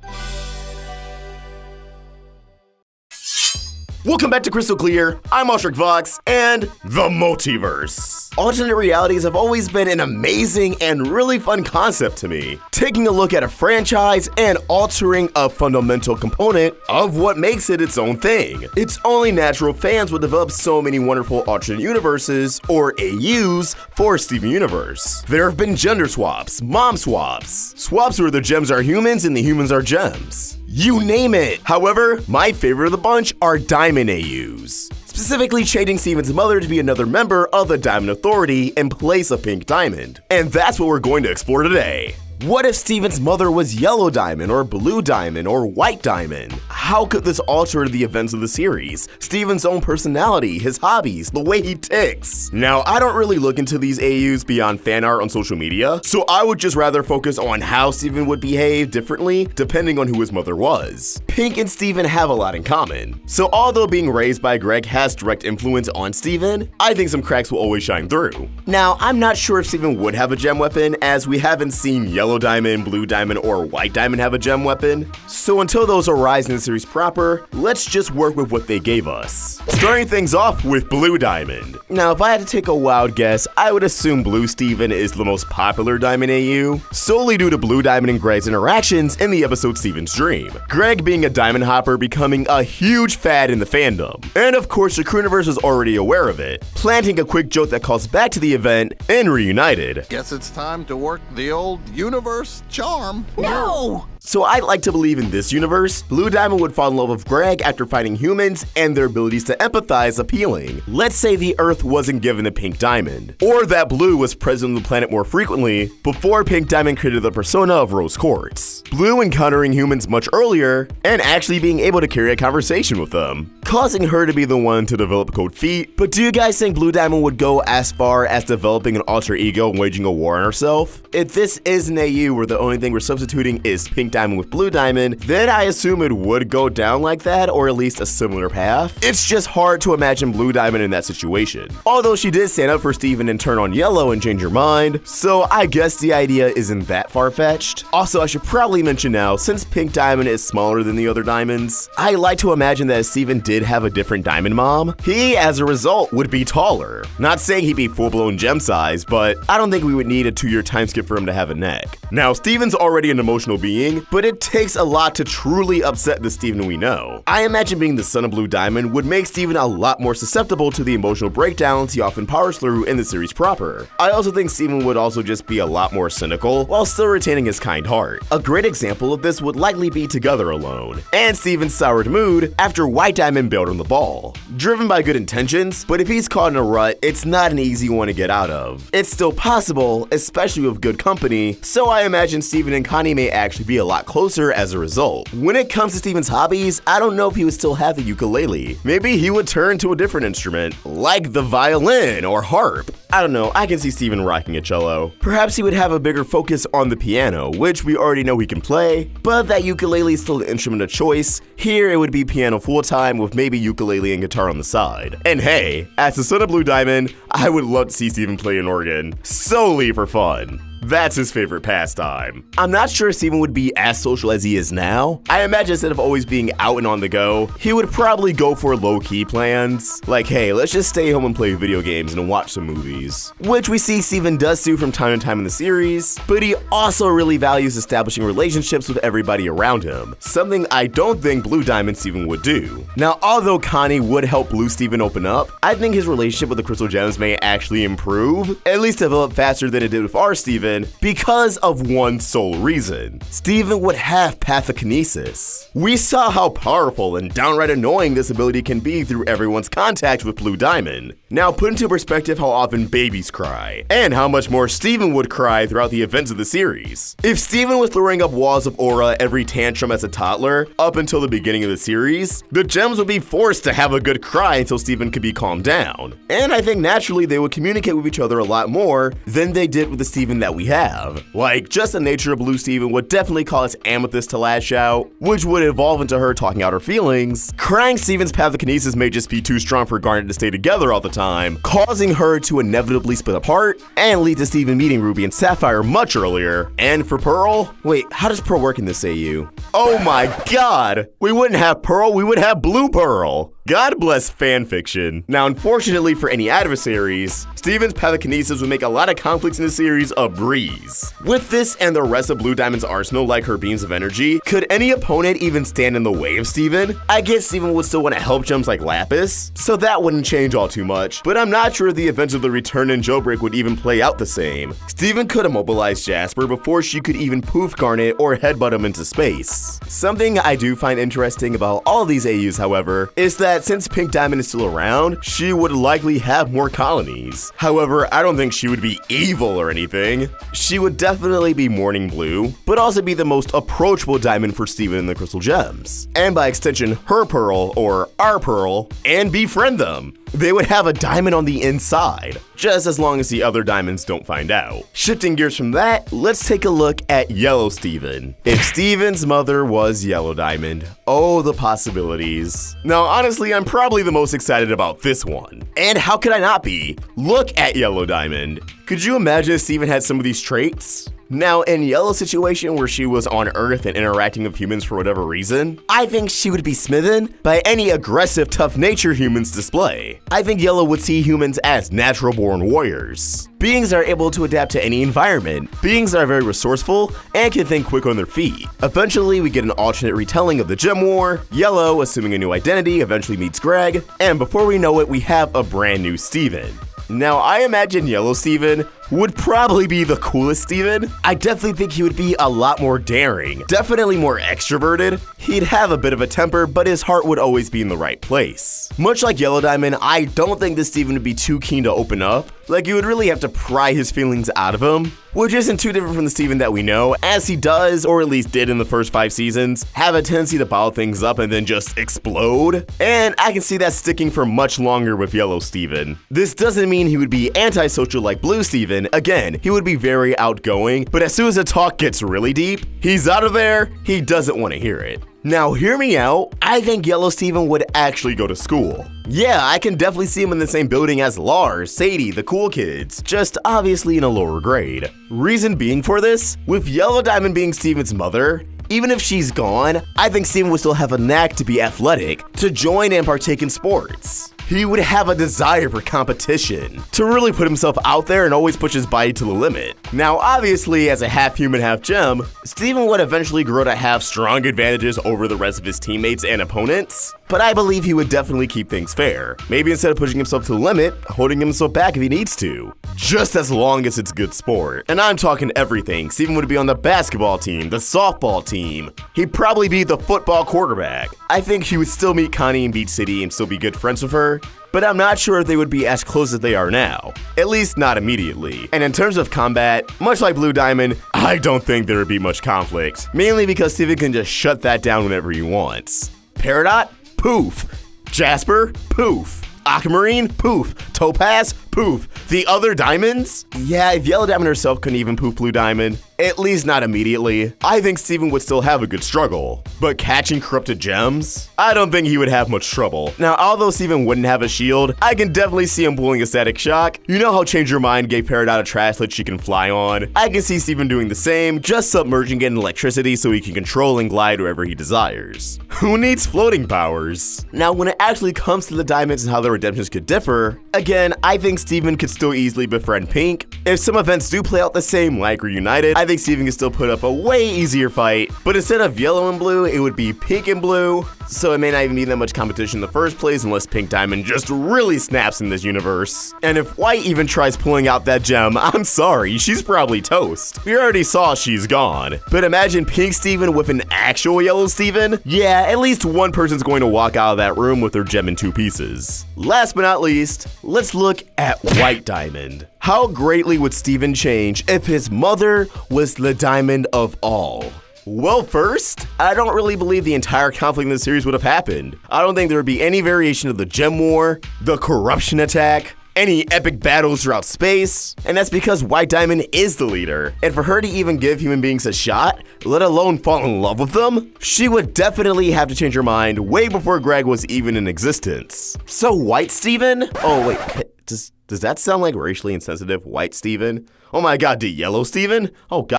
Welcome back to Crystal Clear. I'm AwestruckVox and the Multiverse. Alternate realities have always been an amazing and really fun concept to me. Taking a look at a franchise and altering a fundamental component of what makes it its own thing. It's only natural fans would develop so many wonderful alternate universes, or AUs, for Steven Universe. There have been gender swaps, mom swaps, swaps where the gems are humans and the humans are gems. You name it. However, my favorite of the bunch are Diamond AUs. Specifically changing Steven's mother to be another member of the Diamond Authority in place of Pink Diamond. And that's what we're going to explore today. What if Steven's mother was Yellow Diamond or Blue Diamond or White Diamond? How could this alter the events of the series? Steven's own personality, his hobbies, the way he ticks. Now, I don't really look into these AUs beyond fan art on social media, so I would just rather focus on how Steven would behave differently depending on who his mother was. Pink and Steven have a lot in common. So although being raised by Greg has direct influence on Steven, I think some cracks will always shine through. Now, I'm not sure if Steven would have a gem weapon, as we haven't seen Yellow Diamond, Blue Diamond, or White Diamond have a gem weapon. So until those arise in the series proper, let's just work with what they gave us. Starting things off with Blue Diamond. Now, if I had to take a wild guess, I would assume Blue Steven is the most popular Diamond AU, solely due to Blue Diamond and Greg's interactions in the episode Steven's Dream. Greg being a diamond hopper becoming a huge fad in the fandom. And of course, the Crewniverse was already aware of it, planting a quick joke that calls back to the event and Reunited. Guess it's time to work the old universe charm. No! So I'd like to believe in this universe, Blue Diamond would fall in love with Greg after fighting humans and their abilities to empathize appealing. Let's say the Earth wasn't given a Pink Diamond, or that Blue was present on the planet more frequently before Pink Diamond created the persona of Rose Quartz. Blue encountering humans much earlier and actually being able to carry a conversation with them, causing her to be the one to develop cold feet. But do you guys think Blue Diamond would go as far as developing an alter ego and waging a war on herself? If this is an AU where the only thing we're substituting is Pink Diamond with Blue Diamond, then I assume it would go down like that, or at least a similar path. It's just hard to imagine Blue Diamond in that situation. Although she did stand up for Steven and turn on Yellow and change her mind, so I guess the idea isn't that far-fetched. Also, I should probably mention now, since Pink Diamond is smaller than the other diamonds, I like to imagine that if Steven did have a different diamond mom, he, as a result, would be taller. Not saying he'd be full-blown gem size, but I don't think we would need a 2-year time skip for him to have a neck. Now, Steven's already an emotional being, but it takes a lot to truly upset the Steven we know. I imagine being the son of Blue Diamond would make Steven a lot more susceptible to the emotional breakdowns he often powers through in the series proper. I also think Steven would also just be a lot more cynical while still retaining his kind heart. A great example of this would likely be Together Alone, and Steven's soured mood after White Diamond bailed on the ball. Driven by good intentions, but if he's caught in a rut, it's not an easy one to get out of. It's still possible, especially with good company, so I imagine Steven and Connie may actually be a lot closer as a result. When it comes to Steven's hobbies, I don't know if he would still have the ukulele. Maybe he would turn to a different instrument, like the violin or harp. I don't know, I can see Steven rocking a cello. Perhaps he would have a bigger focus on the piano, which we already know he can play, but that ukulele is still the instrument of choice. Here it would be piano full-time with maybe ukulele and guitar on the side. And hey, as the son of Blue Diamond, I would love to see Steven play an organ, solely for fun. That's his favorite pastime. I'm not sure Steven would be as social as he is now. I imagine instead of always being out and on the go, he would probably go for low-key plans. Like, hey, let's just stay home and play video games and watch some movies. Which we see Steven does do from time to time in the series, but he also really values establishing relationships with everybody around him. Something I don't think Blue Diamond Steven would do. Now, although Connie would help Blue Steven open up, I think his relationship with the Crystal Gems may actually improve, at least develop faster than it did with our Steven, because of one sole reason. Steven would have pathokinesis. We saw how powerful and downright annoying this ability can be through everyone's contact with Blue Diamond. Now put into perspective how often babies cry, and how much more Steven would cry throughout the events of the series. If Steven was throwing up walls of aura every tantrum as a toddler, up until the beginning of the series, the gems would be forced to have a good cry until Steven could be calmed down. And I think naturally they would communicate with each other a lot more than they did with the Steven that we have. Like, just the nature of Blue Steven would definitely cause Amethyst to lash out, which would evolve into her talking out her feelings. Crying Steven's pathokinesis may just be too strong for Garnet to stay together all the time, causing her to inevitably split apart and lead to Steven meeting Ruby and Sapphire much earlier. And for Pearl, wait, how does Pearl work in this AU? Oh my god! We wouldn't have Pearl, we would have Blue Pearl! God bless fanfiction. Now, unfortunately for any adversaries, Steven's pathokinesis would make a lot of conflicts in the series a breeze. With this and the rest of Blue Diamond's arsenal like her beams of energy, could any opponent even stand in the way of Steven? I guess Steven would still want to help gems like Lapis, so that wouldn't change all too much, but I'm not sure the events of the return and jailbreak would even play out the same. Steven could immobilize Jasper before she could even poof Garnet or headbutt him into space. Something I do find interesting about all these AUs, however, is that that since Pink Diamond is still around, she would likely have more colonies. However, I don't think she would be evil or anything. She would definitely be Morning Blue, but also be the most approachable diamond for Steven and the Crystal Gems. And by extension, her pearl, or our pearl, and befriend them. They would have a diamond on the inside, just as long as the other diamonds don't find out. Shifting gears from that, let's take a look at Yellow Steven. If Steven's mother was Yellow Diamond, oh, the possibilities. Now, honestly, I'm probably the most excited about this one. And how could I not be? Look at Yellow Diamond. Could you imagine if Steven had some of these traits? Now, in Yellow's situation where she was on Earth and interacting with humans for whatever reason, I think she would be smitten by any aggressive, tough nature humans display. I think Yellow would see humans as natural-born warriors. Beings that are able to adapt to any environment, beings that are very resourceful, and can think quick on their feet. Eventually, we get an alternate retelling of the Gem War. Yellow, assuming a new identity, eventually meets Greg, and before we know it, we have a brand new Steven. Now, I imagine Yellow Steven would probably be the coolest Steven. I definitely think he would be a lot more daring, definitely more extroverted. He'd have a bit of a temper, but his heart would always be in the right place. Much like Yellow Diamond, I don't think this Steven would be too keen to open up. Like, you would really have to pry his feelings out of him, which isn't too different from the Steven that we know, as he does, or at least did in the first 5 seasons, have a tendency to bottle things up and then just explode. And I can see that sticking for much longer with Yellow Steven. This doesn't mean he would be antisocial like Blue Steven. Again, he would be very outgoing, but as soon as the talk gets really deep, he's out of there, he doesn't want to hear it. Now, hear me out, I think Yellow Steven would actually go to school. Yeah, I can definitely see him in the same building as Lars, Sadie, the cool kids, just obviously in a lower grade. Reason being for this, with Yellow Diamond being Steven's mother, even if she's gone, I think Steven would still have a knack to be athletic, to join and partake in sports. He would have a desire for competition, to really put himself out there and always push his body to the limit. Now, obviously, as a half-human, half-gem, Steven would eventually grow to have strong advantages over the rest of his teammates and opponents, but I believe he would definitely keep things fair. Maybe instead of pushing himself to the limit, holding himself back if he needs to. Just as long as it's good sport. And I'm talking everything. Steven would be on the basketball team, the softball team. He'd probably be the football quarterback. I think he would still meet Connie in Beach City and still be good friends with her, but I'm not sure if they would be as close as they are now. At least not immediately. And in terms of combat, much like Blue Diamond, I don't think there would be much conflict. Mainly because Steven can just shut that down whenever he wants. Peridot? Poof. Jasper? Poof. Aquamarine? Poof. Topaz? Poof. The other diamonds? Yeah, if Yellow Diamond herself couldn't even poof Blue Diamond, at least not immediately, I think Steven would still have a good struggle. But catching corrupted gems? I don't think he would have much trouble. Now, although Steven wouldn't have a shield, I can definitely see him pulling a static shock. You know how Change Your Mind gave Peridot a trash that she can fly on? I can see Steven doing the same, just submerging it in electricity so he can control and glide wherever he desires. Who needs floating powers? Now, when it actually comes to the diamonds and how their redemptions could differ, again, I think Steven could still easily befriend Pink. If some events do play out the same, like Reunited, I think Steven can still put up a way easier fight, but instead of Yellow and Blue, it would be Pink and Blue, so it may not even be that much competition in the first place unless Pink Diamond just really snaps in this universe. And if White even tries pulling out that gem, I'm sorry, she's probably toast. We already saw she's gone. But imagine Pink Steven with an actual Yellow Steven? Yeah, at least one person's going to walk out of that room with their gem in 2 pieces. Last but not least, let's look at White Diamond. How greatly would Steven change if his mother was the diamond of all? Well, first, I don't really believe the entire conflict in the series would have happened. I don't think there would be any variation of the Gem War, the corruption attack, any epic battles throughout space, and that's because White Diamond is the leader. And for her to even give human beings a shot, let alone fall in love with them, she would definitely have to change her mind way before Greg was even in existence. So White Steven? Oh wait, does that sound like racially insensitive? White Steven? Oh my god, did Yellow Steven? Oh god.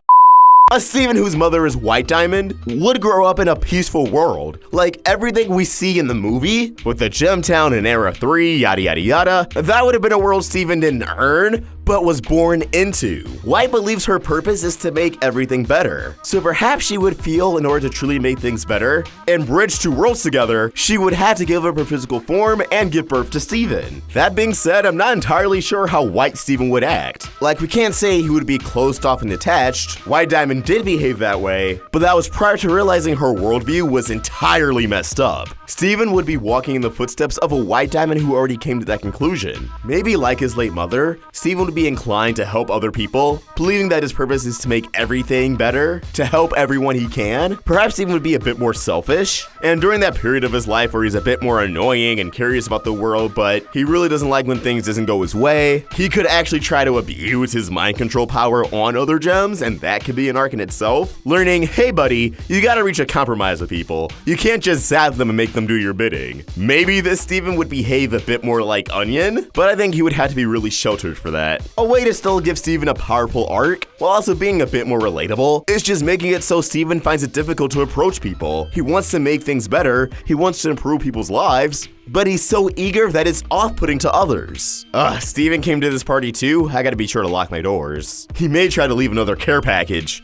A Steven whose mother is White Diamond would grow up in a peaceful world, like everything we see in the movie, with the Gem Town in Era 3, yada yada yada. That would have been a world Steven didn't earn, but but was born into. White believes her purpose is to make everything better. So perhaps she would feel in order to truly make things better and bridge two worlds together, she would have to give up her physical form and give birth to Steven. That being said, I'm not entirely sure how White Steven would act. Like, we can't say he would be closed off and detached. White Diamond did behave that way, but that was prior to realizing her worldview was entirely messed up. Steven would be walking in the footsteps of a White Diamond who already came to that conclusion. Maybe like his late mother, Steven would be inclined to help other people, believing that his purpose is to make everything better, to help everyone he can. Perhaps Steven would be a bit more selfish, and during that period of his life where he's a bit more annoying and curious about the world, but he really doesn't like when things doesn't go his way, he could actually try to abuse his mind control power on other gems, and that could be an arc in itself. Learning, hey buddy, you gotta reach a compromise with people. You can't just zap them and make them do your bidding. Maybe this Steven would behave a bit more like Onion, but I think he would have to be really sheltered for that. A way to still give Steven a powerful arc, while also being a bit more relatable, is just making it so Steven finds it difficult to approach people. He wants to make things better, he wants to improve people's lives, but he's so eager that it's off-putting to others. Steven came to this party too? I gotta be sure to lock my doors. He may try to leave another care package.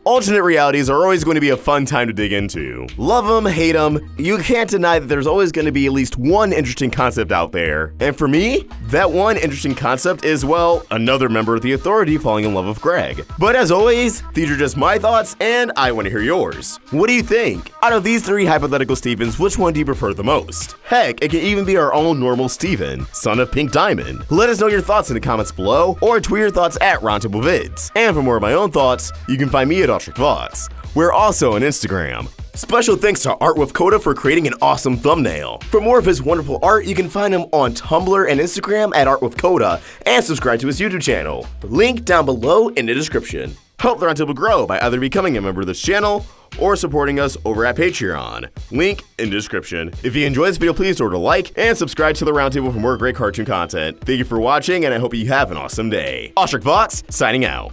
Alternate realities are always going to be a fun time to dig into. Love them, hate them, you can't deny that there's always going to be at least one interesting concept out there. And for me, that one interesting concept is, well, another member of the Authority falling in love with Greg. But as always, these are just my thoughts, and I want to hear yours. What do you think? Out of these three hypothetical Stevens, which one do you prefer the most? Heck, it can even be our own normal Steven, son of Pink Diamond. Let us know your thoughts in the comments below, or tweet your thoughts at Roundtable Vids. And for more of my own thoughts, you can find me at Vox. We're also on Instagram. Special thanks to Art with Coda for creating an awesome thumbnail. For more of his wonderful art, you can find him on Tumblr and Instagram at Art with Coda, and subscribe to his YouTube channel. The link down below in the description. Help the Roundtable grow by either becoming a member of this channel or supporting us over at Patreon. Link in the description. If you enjoyed this video, please don't forget to like and subscribe to the Roundtable for more great cartoon content. Thank you for watching, and I hope you have an awesome day. Vox, signing out.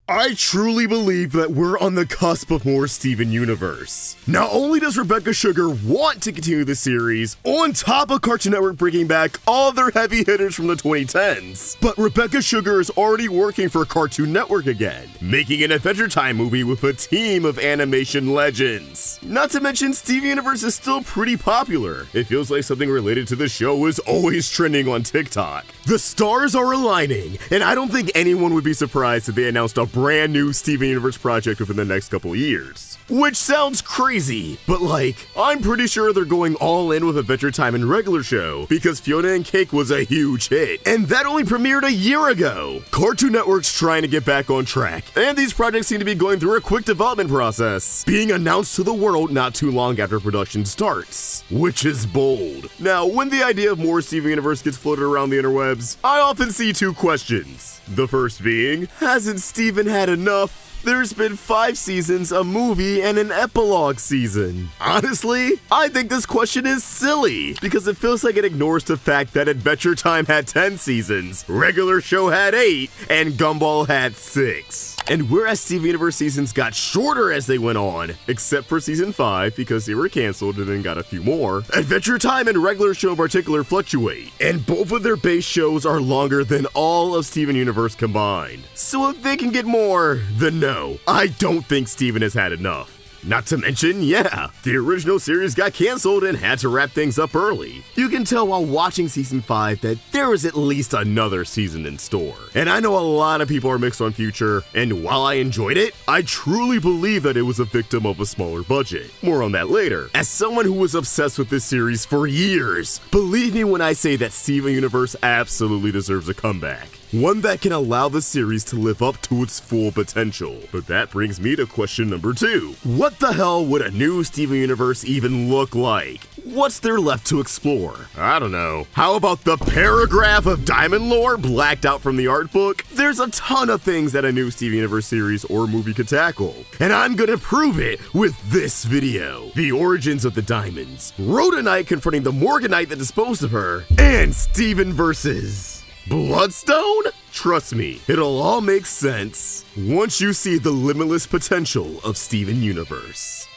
I truly believe that we're on the cusp of more Steven Universe. Not only does Rebecca Sugar want to continue the series, on top of Cartoon Network bringing back all their heavy hitters from the 2010s, but Rebecca Sugar is already working for Cartoon Network again, making an Adventure Time movie with a team of animation legends. Not to mention, Steven Universe is still pretty popular. It feels like something related to the show is always trending on TikTok. The stars are aligning, and I don't think anyone would be surprised if they announced a brand new Steven Universe project within the next couple years. Which sounds crazy, but like, I'm pretty sure they're going all in with Adventure Time and regular show, because Fiona and Cake was a huge hit, and that only premiered a year ago. Cartoon Network's trying to get back on track, and these projects seem to be going through a quick development process, being announced to the world not too long after production starts, which is bold. Now, when the idea of more Steven Universe gets floated around the interwebs, I often see two questions. The first being, hasn't Steven had enough? There's been 5 seasons, a movie, and an epilogue season. Honestly, I think this question is silly, because it feels like it ignores the fact that Adventure Time had 10 seasons, regular show had 8, and Gumball had 6. And whereas Steven Universe seasons got shorter as they went on, except for season 5 because they were canceled and then got a few more, Adventure Time and regular show in particular fluctuate, and both of their base shows are longer than all of Steven Universe combined. So if they can get more, then no, I don't think Steven has had enough. Not to mention, yeah, the original series got canceled and had to wrap things up early. You can tell while watching season 5 that there is at least another season in store. And I know a lot of people are mixed on Future, and while I enjoyed it, I truly believe that it was a victim of a smaller budget. More on that later. As someone who was obsessed with this series for years, believe me when I say that Steven Universe absolutely deserves a comeback. One that can allow the series to live up to its full potential. But that brings me to question number 2. What the hell would a new Steven Universe even look like? What's there left to explore? I don't know. How about the paragraph of Diamond lore blacked out from the art book? There's a ton of things that a new Steven Universe series or movie could tackle, and I'm gonna prove it with this video. The origins of the Diamonds, Rhoda Knight confronting the Morganite that disposed of her, and Steven versus Bloodstone? Trust me, it'll all make sense once you see the limitless potential of Steven Universe.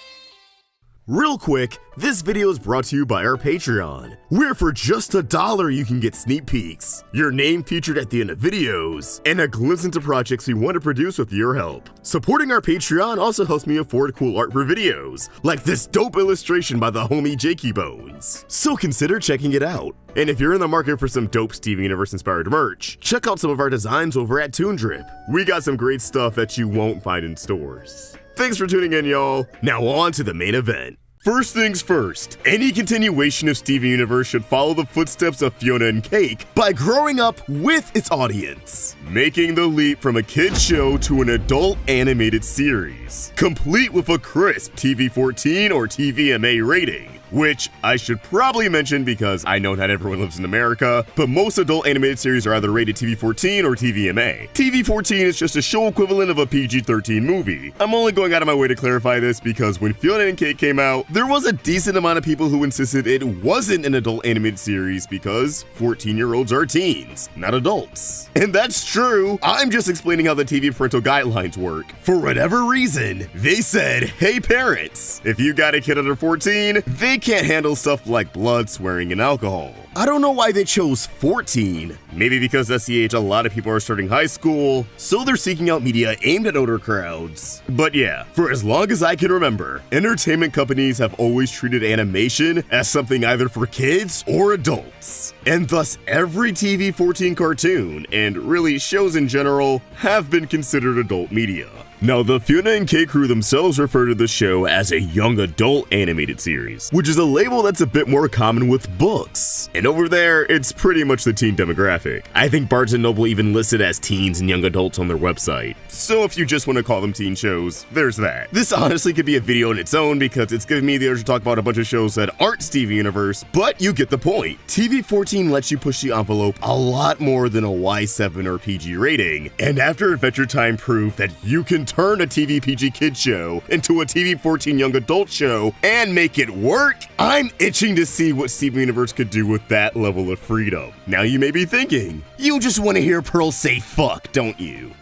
Real quick, this video is brought to you by our Patreon, where for just $1 you can get sneak peeks, your name featured at the end of videos, and a glimpse into projects we want to produce with your help. Supporting our Patreon also helps me afford cool art for videos, like this dope illustration by the homie Jakey Bones. So consider checking it out. And if you're in the market for some dope Steven Universe inspired merch, check out some of our designs over at Toondrip. We got some great stuff that you won't find in stores. Thanks for tuning in, y'all. Now on to the main event. First things first, any continuation of Steven Universe should follow the footsteps of Fiona and Cake by growing up with its audience, making the leap from a kid's show to an adult animated series, complete with a crisp TV-14 or TVMA rating. Which I should probably mention because I know not everyone lives in America, but most adult animated series are either rated TV-14 or TVMA. TV-14 is just a show equivalent of a PG-13 movie. I'm only going out of my way to clarify this because when Fiona and Cake came out, there was a decent amount of people who insisted it wasn't an adult animated series because 14-year-olds are teens, not adults. And that's true, I'm just explaining how the TV parental guidelines work. For whatever reason, they said, hey parents, if you got a kid under 14, they can't handle stuff like blood, swearing, and alcohol. I don't know why they chose 14. Maybe because that's the age a lot of people are starting high school, so they're seeking out media aimed at older crowds. But yeah, for as long as I can remember, entertainment companies have always treated animation as something either for kids or adults. And thus every TV-14 cartoon, and really shows in general, have been considered adult media. Now, the Fiona and Cake crew themselves refer to the show as a young adult animated series, which is a label that's a bit more common with books. And over there, it's pretty much the teen demographic. I think Barnes & Noble even listed as teens and young adults on their website. So if you just want to call them teen shows, there's that. This honestly could be a video on its own because it's giving me the urge to talk about a bunch of shows that aren't Steven Universe, but you get the point. TV-14 lets you push the envelope a lot more than a Y7 or PG rating, and after Adventure Time proved that you can turn a TV PG kids show into a TV 14 young adult show and make it work, I'm itching to see what Steven Universe could do with that level of freedom. Now you may be thinking, you just want to hear Pearl say fuck, don't you?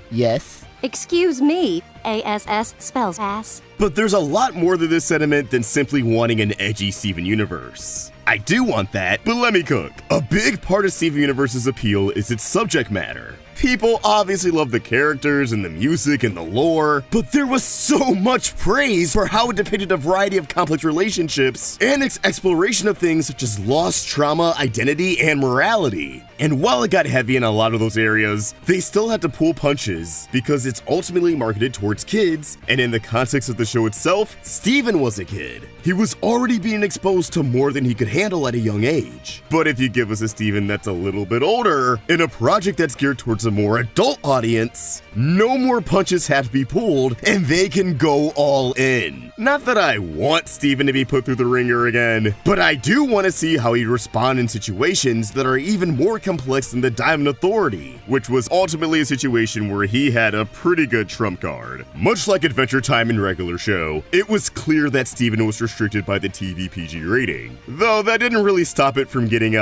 Yes. Excuse me, ASS spells ass. But there's a lot more to this sentiment than simply wanting an edgy Steven Universe. I do want that, but let me cook. A big part of Steven Universe's appeal is its subject matter. People obviously love the characters and the music and the lore, but there was so much praise for how it depicted a variety of complex relationships and its exploration of things such as loss, trauma, identity, and morality. And while it got heavy in a lot of those areas, they still had to pull punches because it's ultimately marketed towards kids, and in the context of the show itself, Steven was a kid. He was already being exposed to more than he could handle at a young age. But if you give us a Steven that's a little bit older, in a project that's geared towards a more adult audience, no more punches have to be pulled, and they can go all in. Not that I want Steven to be put through the ringer again, but I do want to see how he'd respond in situations that are even more complex than the Diamond Authority, which was ultimately a situation where he had a pretty good trump card. Much like Adventure Time and regular show, it was clear that Steven was restricted by the TV PG rating, though that didn't really stop it from getting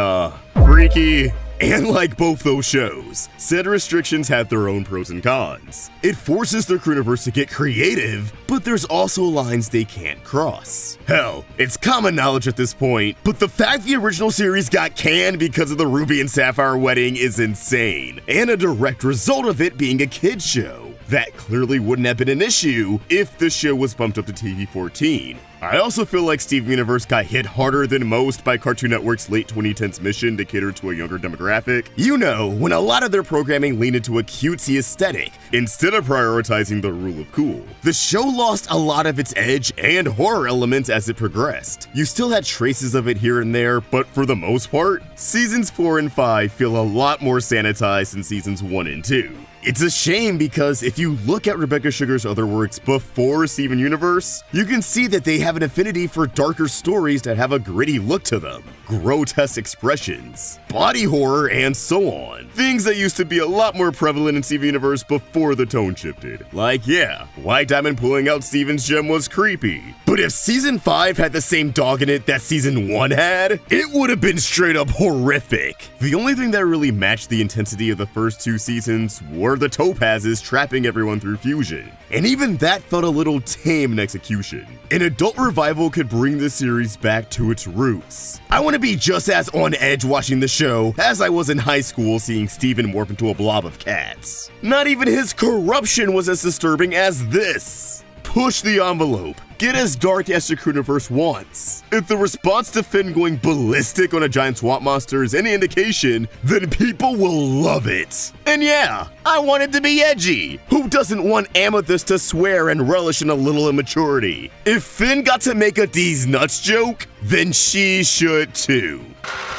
freaky. And like both those shows, said restrictions had their own pros and cons. It forces the crewniverse to get creative, but there's also lines they can't cross. Hell, it's common knowledge at this point, but the fact the original series got canned because of the Ruby and Sapphire wedding is insane, and a direct result of it being a kids show. That clearly wouldn't have been an issue if the show was bumped up to TV-14. I also feel like Steven Universe got hit harder than most by Cartoon Network's late 2010s mission to cater to a younger demographic. You know, when a lot of their programming leaned into a cutesy aesthetic instead of prioritizing the rule of cool. The show lost a lot of its edge and horror elements as it progressed. You still had traces of it here and there, but for the most part, seasons 4 and 5 feel a lot more sanitized than seasons 1 and 2. It's a shame because if you look at Rebecca Sugar's other works before Steven Universe, you can see that they have an affinity for darker stories that have a gritty look to them, grotesque expressions, body horror, and so on. Things that used to be a lot more prevalent in Steven Universe before the tone shifted. Like, yeah, White Diamond pulling out Steven's gem was creepy, but But if season 5 had the same dog in it that season 1 had, it would have been straight up horrific. The only thing that really matched the intensity of the first 2 seasons were the topazes trapping everyone through fusion. And even that felt a little tame in execution. An adult revival could bring the series back to its roots. I want to be just as on edge watching the show as I was in high school seeing Steven morph into a blob of cats. Not even his corruption was as disturbing as this. Push the envelope. Get as dark as your universe wants. If the response to Finn going ballistic on a giant swamp monster is any indication, then people will love it. And yeah, I want it to be edgy. Who doesn't want Amethyst to swear and relish in a little immaturity? If Finn got to make a D's nuts joke, then she should too.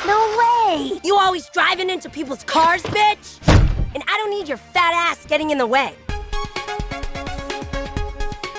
No way! You always driving into people's cars, bitch? And I don't need your fat ass getting in the way.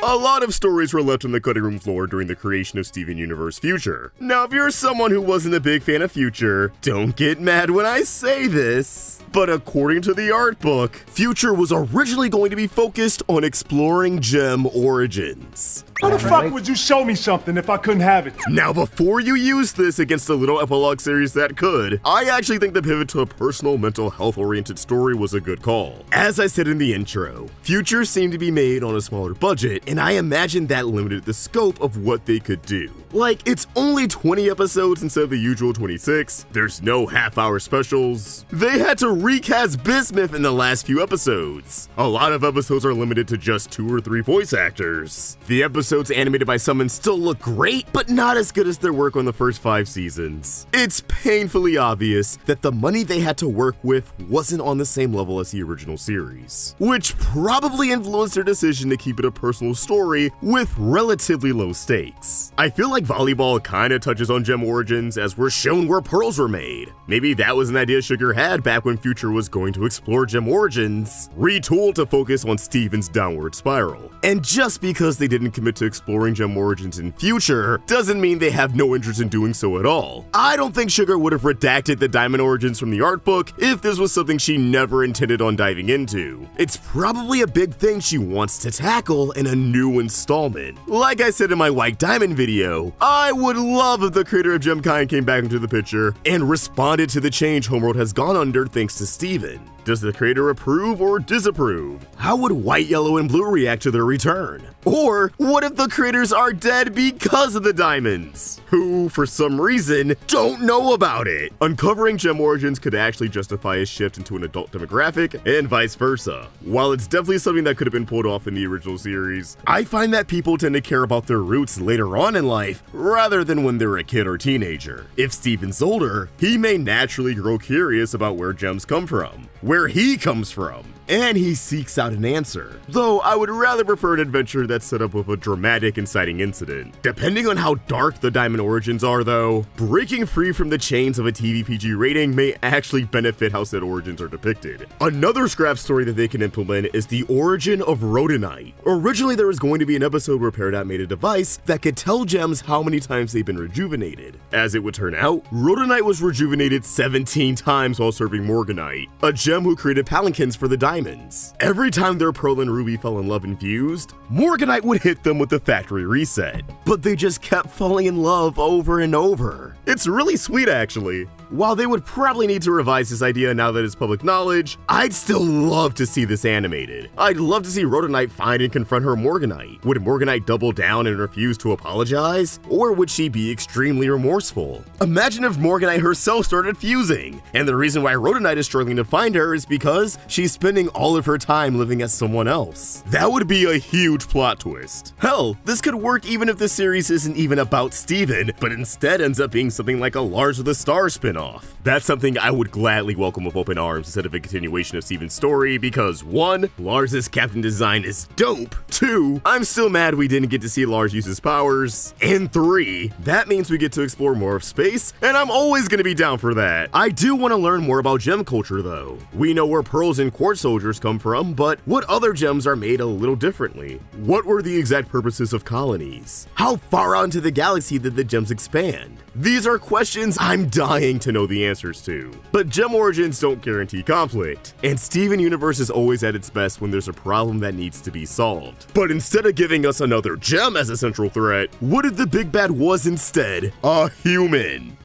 A lot of stories were left on the cutting room floor during the creation of Steven Universe Future. Now, if you're someone who wasn't a big fan of Future, don't get mad when I say this. But according to the art book, Future was originally going to be focused on exploring gem origins. How the fuck would you show me something if I couldn't have it? Now, before you use this against the little epilogue series that could, I actually think the pivot to a personal mental health-oriented story was a good call. As I said in the intro, Future seemed to be made on a smaller budget, and I imagine that limited the scope of what they could do. Like, it's only 20 episodes instead of the usual 26, there's no half-hour specials. They had to recast Bismuth in the last few episodes. A lot of episodes are limited to just 2 or 3 voice actors. The episodes animated by someone still look great, but not as good as their work on the first 5 seasons. It's painfully obvious that the money they had to work with wasn't on the same level as the original series, which probably influenced their decision to keep it a personal story with relatively low stakes. I feel like volleyball kinda touches on gem origins as we're shown where pearls were made. Maybe that was an idea Sugar had back when Future was going to explore gem origins, retooled to focus on Steven's downward spiral. And just because they didn't commit to exploring gem origins in Future doesn't mean they have no interest in doing so at all. I don't think Sugar would have redacted the diamond origins from the art book if this was something she never intended on diving into. It's probably a big thing she wants to tackle in a new installment. Like I said in my White Diamond video, I would love if the creator of Gemkind came back into the picture and responded to the change Homeworld has gone under thanks to Steven. Does the creator approve or disapprove? How would White, Yellow, and Blue react to their return? Or what if the creators are dead because of the diamonds, who, for some reason, don't know about it? Uncovering gem origins could actually justify a shift into an adult demographic, and vice versa. While it's definitely something that could have been pulled off in the original series, I find that people tend to care about their roots later on in life, rather than when they're a kid or teenager. If Steven's older, he may naturally grow curious about where gems come from, where he comes from, and he seeks out an answer. Though I would rather prefer an adventure that's set up with a dramatic inciting incident. Depending on how dark the diamond origins are though, breaking free from the chains of a TV PG rating may actually benefit how said origins are depicted. Another scrap story that they can implement is the origin of Rhodonite. Originally there was going to be an episode where Peridot made a device that could tell gems how many times they've been rejuvenated. As it would turn out, Rhodonite was rejuvenated 17 times while serving Morganite, a gem who created palanquins for the diamonds. Every time their Pearl and Ruby fell in love and fused, Morganite would hit them with the factory reset. But they just kept falling in love over and over. It's really sweet actually. While they would probably need to revise this idea now that it's public knowledge, I'd still love to see this animated. I'd love to see Rhodonite find and confront her Morganite. Would Morganite double down and refuse to apologize? Or would she be extremely remorseful? Imagine if Morganite herself started fusing, and the reason why Rhodonite is struggling to find her is because she's spending all of her time living as someone else. That would be a huge plot twist. Hell, this could work even if the series isn't even about Steven, but instead ends up being something like a Lars of the Stars spin-off. That's something I would gladly welcome with open arms instead of a continuation of Steven's story because 1. Lars's captain design is dope, 2. I'm still mad we didn't get to see Lars use his powers, and 3. That means we get to explore more of space, and I'm always gonna be down for that. I do want to learn more about gem culture though. We know where pearls and quartz soldiers come from, but what other gems are made a little differently? What were the exact purposes of colonies? How far out into the galaxy did the gems expand? These are questions I'm dying to to know the answers to. But gem origins don't guarantee conflict, and Steven Universe is always at its best when there's a problem that needs to be solved. But instead of giving us another gem as a central threat, what if the big bad was instead a human?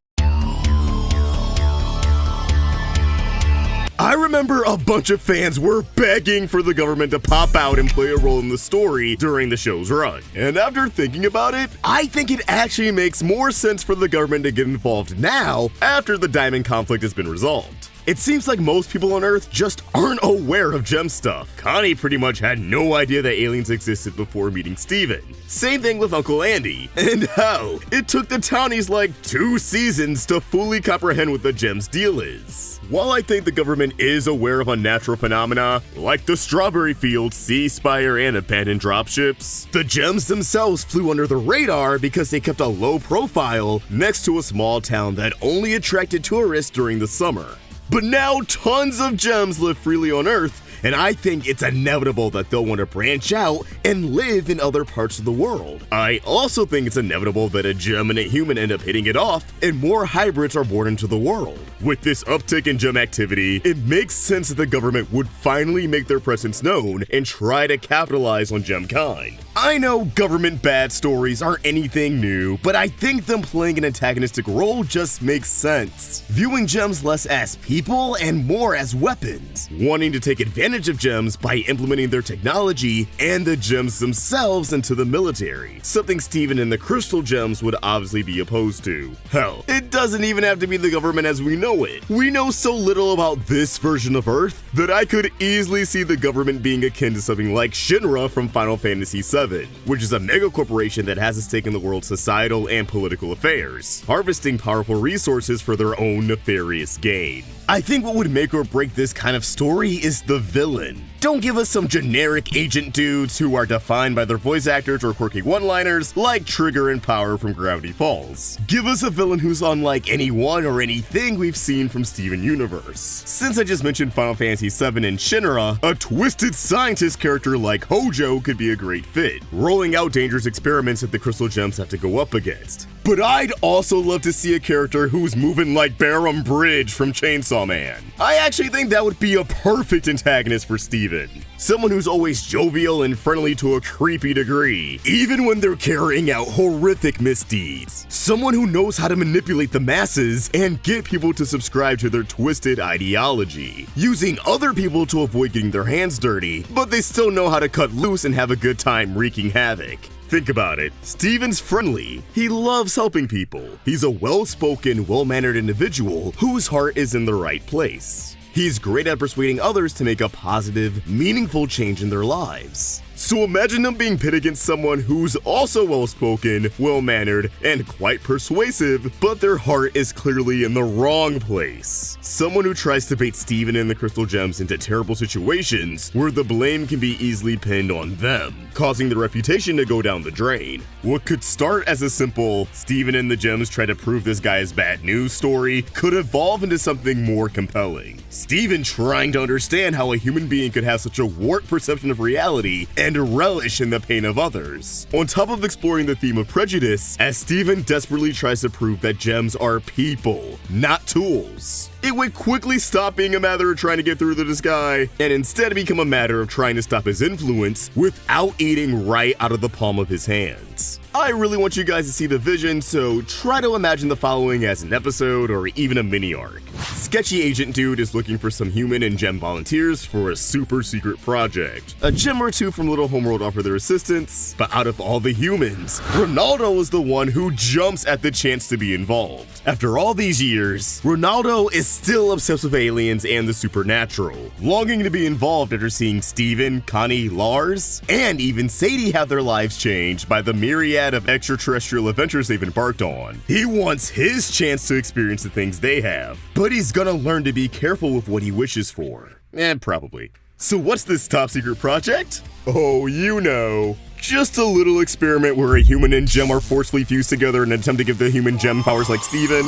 I remember a bunch of fans were begging for the government to pop out and play a role in the story during the show's run. And after thinking about it, I think it actually makes more sense for the government to get involved now after the diamond conflict has been resolved. It seems like most people on Earth just aren't aware of gem stuff. Connie pretty much had no idea that aliens existed before meeting Steven. Same thing with Uncle Andy. And hell, it took the townies like 2 seasons to fully comprehend what the gem's deal is. While I think the government is aware of unnatural phenomena, like the strawberry field, sea spire, and abandoned dropships, the gems themselves flew under the radar because they kept a low profile next to a small town that only attracted tourists during the summer. But now tons of gems live freely on Earth, and I think it's inevitable that they'll want to branch out and live in other parts of the world. I also think it's inevitable that a gem and a human end up hitting it off, and more hybrids are born into the world. With this uptick in gem activity, it makes sense that the government would finally make their presence known and try to capitalize on gemkind. I know government bad stories aren't anything new, but I think them playing an antagonistic role just makes sense. Viewing gems less as people and more as weapons, wanting to take advantage of gems by implementing their technology and the gems themselves into the military, something Steven and the crystal gems would obviously be opposed to. Hell, it doesn't even have to be the government as we know it. We know so little about this version of Earth that I could easily see the government being akin to something like Shinra from Final Fantasy VII, which is a mega corporation that has a stake in the world's societal and political affairs, harvesting powerful resources for their own nefarious gain. I think what would make or break this kind of story is the villain. Don't give us some generic agent dudes who are defined by their voice actors or quirky one-liners like Trigger and Power from Gravity Falls. Give us a villain who's unlike anyone or anything we've seen from Steven Universe. Since I just mentioned Final Fantasy VII and Shinra, a twisted scientist character like Hojo could be a great fit, rolling out dangerous experiments that the crystal gems have to go up against. But I'd also love to see a character who's moving like Barham Bridge from Chainsaw Man. I actually think that would be a perfect antagonist for Steven. Someone who's always jovial and friendly to a creepy degree, even when they're carrying out horrific misdeeds. Someone who knows how to manipulate the masses and get people to subscribe to their twisted ideology, using other people to avoid getting their hands dirty, but they still know how to cut loose and have a good time wreaking havoc. Think about it. Steven's friendly. He loves helping people. He's a well-spoken, well-mannered individual whose heart is in the right place. He's great at persuading others to make a positive, meaningful change in their lives. So imagine them being pit against someone who's also well-spoken, well-mannered, and quite persuasive, but their heart is clearly in the wrong place. Someone who tries to bait Steven and the crystal gems into terrible situations where the blame can be easily pinned on them, causing their reputation to go down the drain. What could start as a simple Steven and the gems try to prove this guy is bad news story could evolve into something more compelling. Steven trying to understand how a human being could have such a warped perception of reality and relish in the pain of others. On top of exploring the theme of prejudice, as Steven desperately tries to prove that gems are people, not tools. It would quickly stop being a matter of trying to get through to this guy, and instead become a matter of trying to stop his influence without eating right out of the palm of his hands. I really want you guys to see the vision, so try to imagine the following as an episode or even a mini arc. Sketchy agent dude is looking for some human and gem volunteers for a super secret project. A gem or two from Little Homeworld offer their assistance, but out of all the humans, Ronaldo is the one who jumps at the chance to be involved. After all these years, Ronaldo is still obsessed with aliens and the supernatural, longing to be involved after seeing Steven, Connie, Lars, and even Sadie have their lives changed by the myriad of extraterrestrial adventures they've embarked on. He wants his chance to experience the things they have, but he's gonna learn to be careful with what he wishes for. Probably. So what's this top secret project? Oh, you know. Just a little experiment where a human and gem are forcefully fused together in an attempt to give the human gem powers like Steven.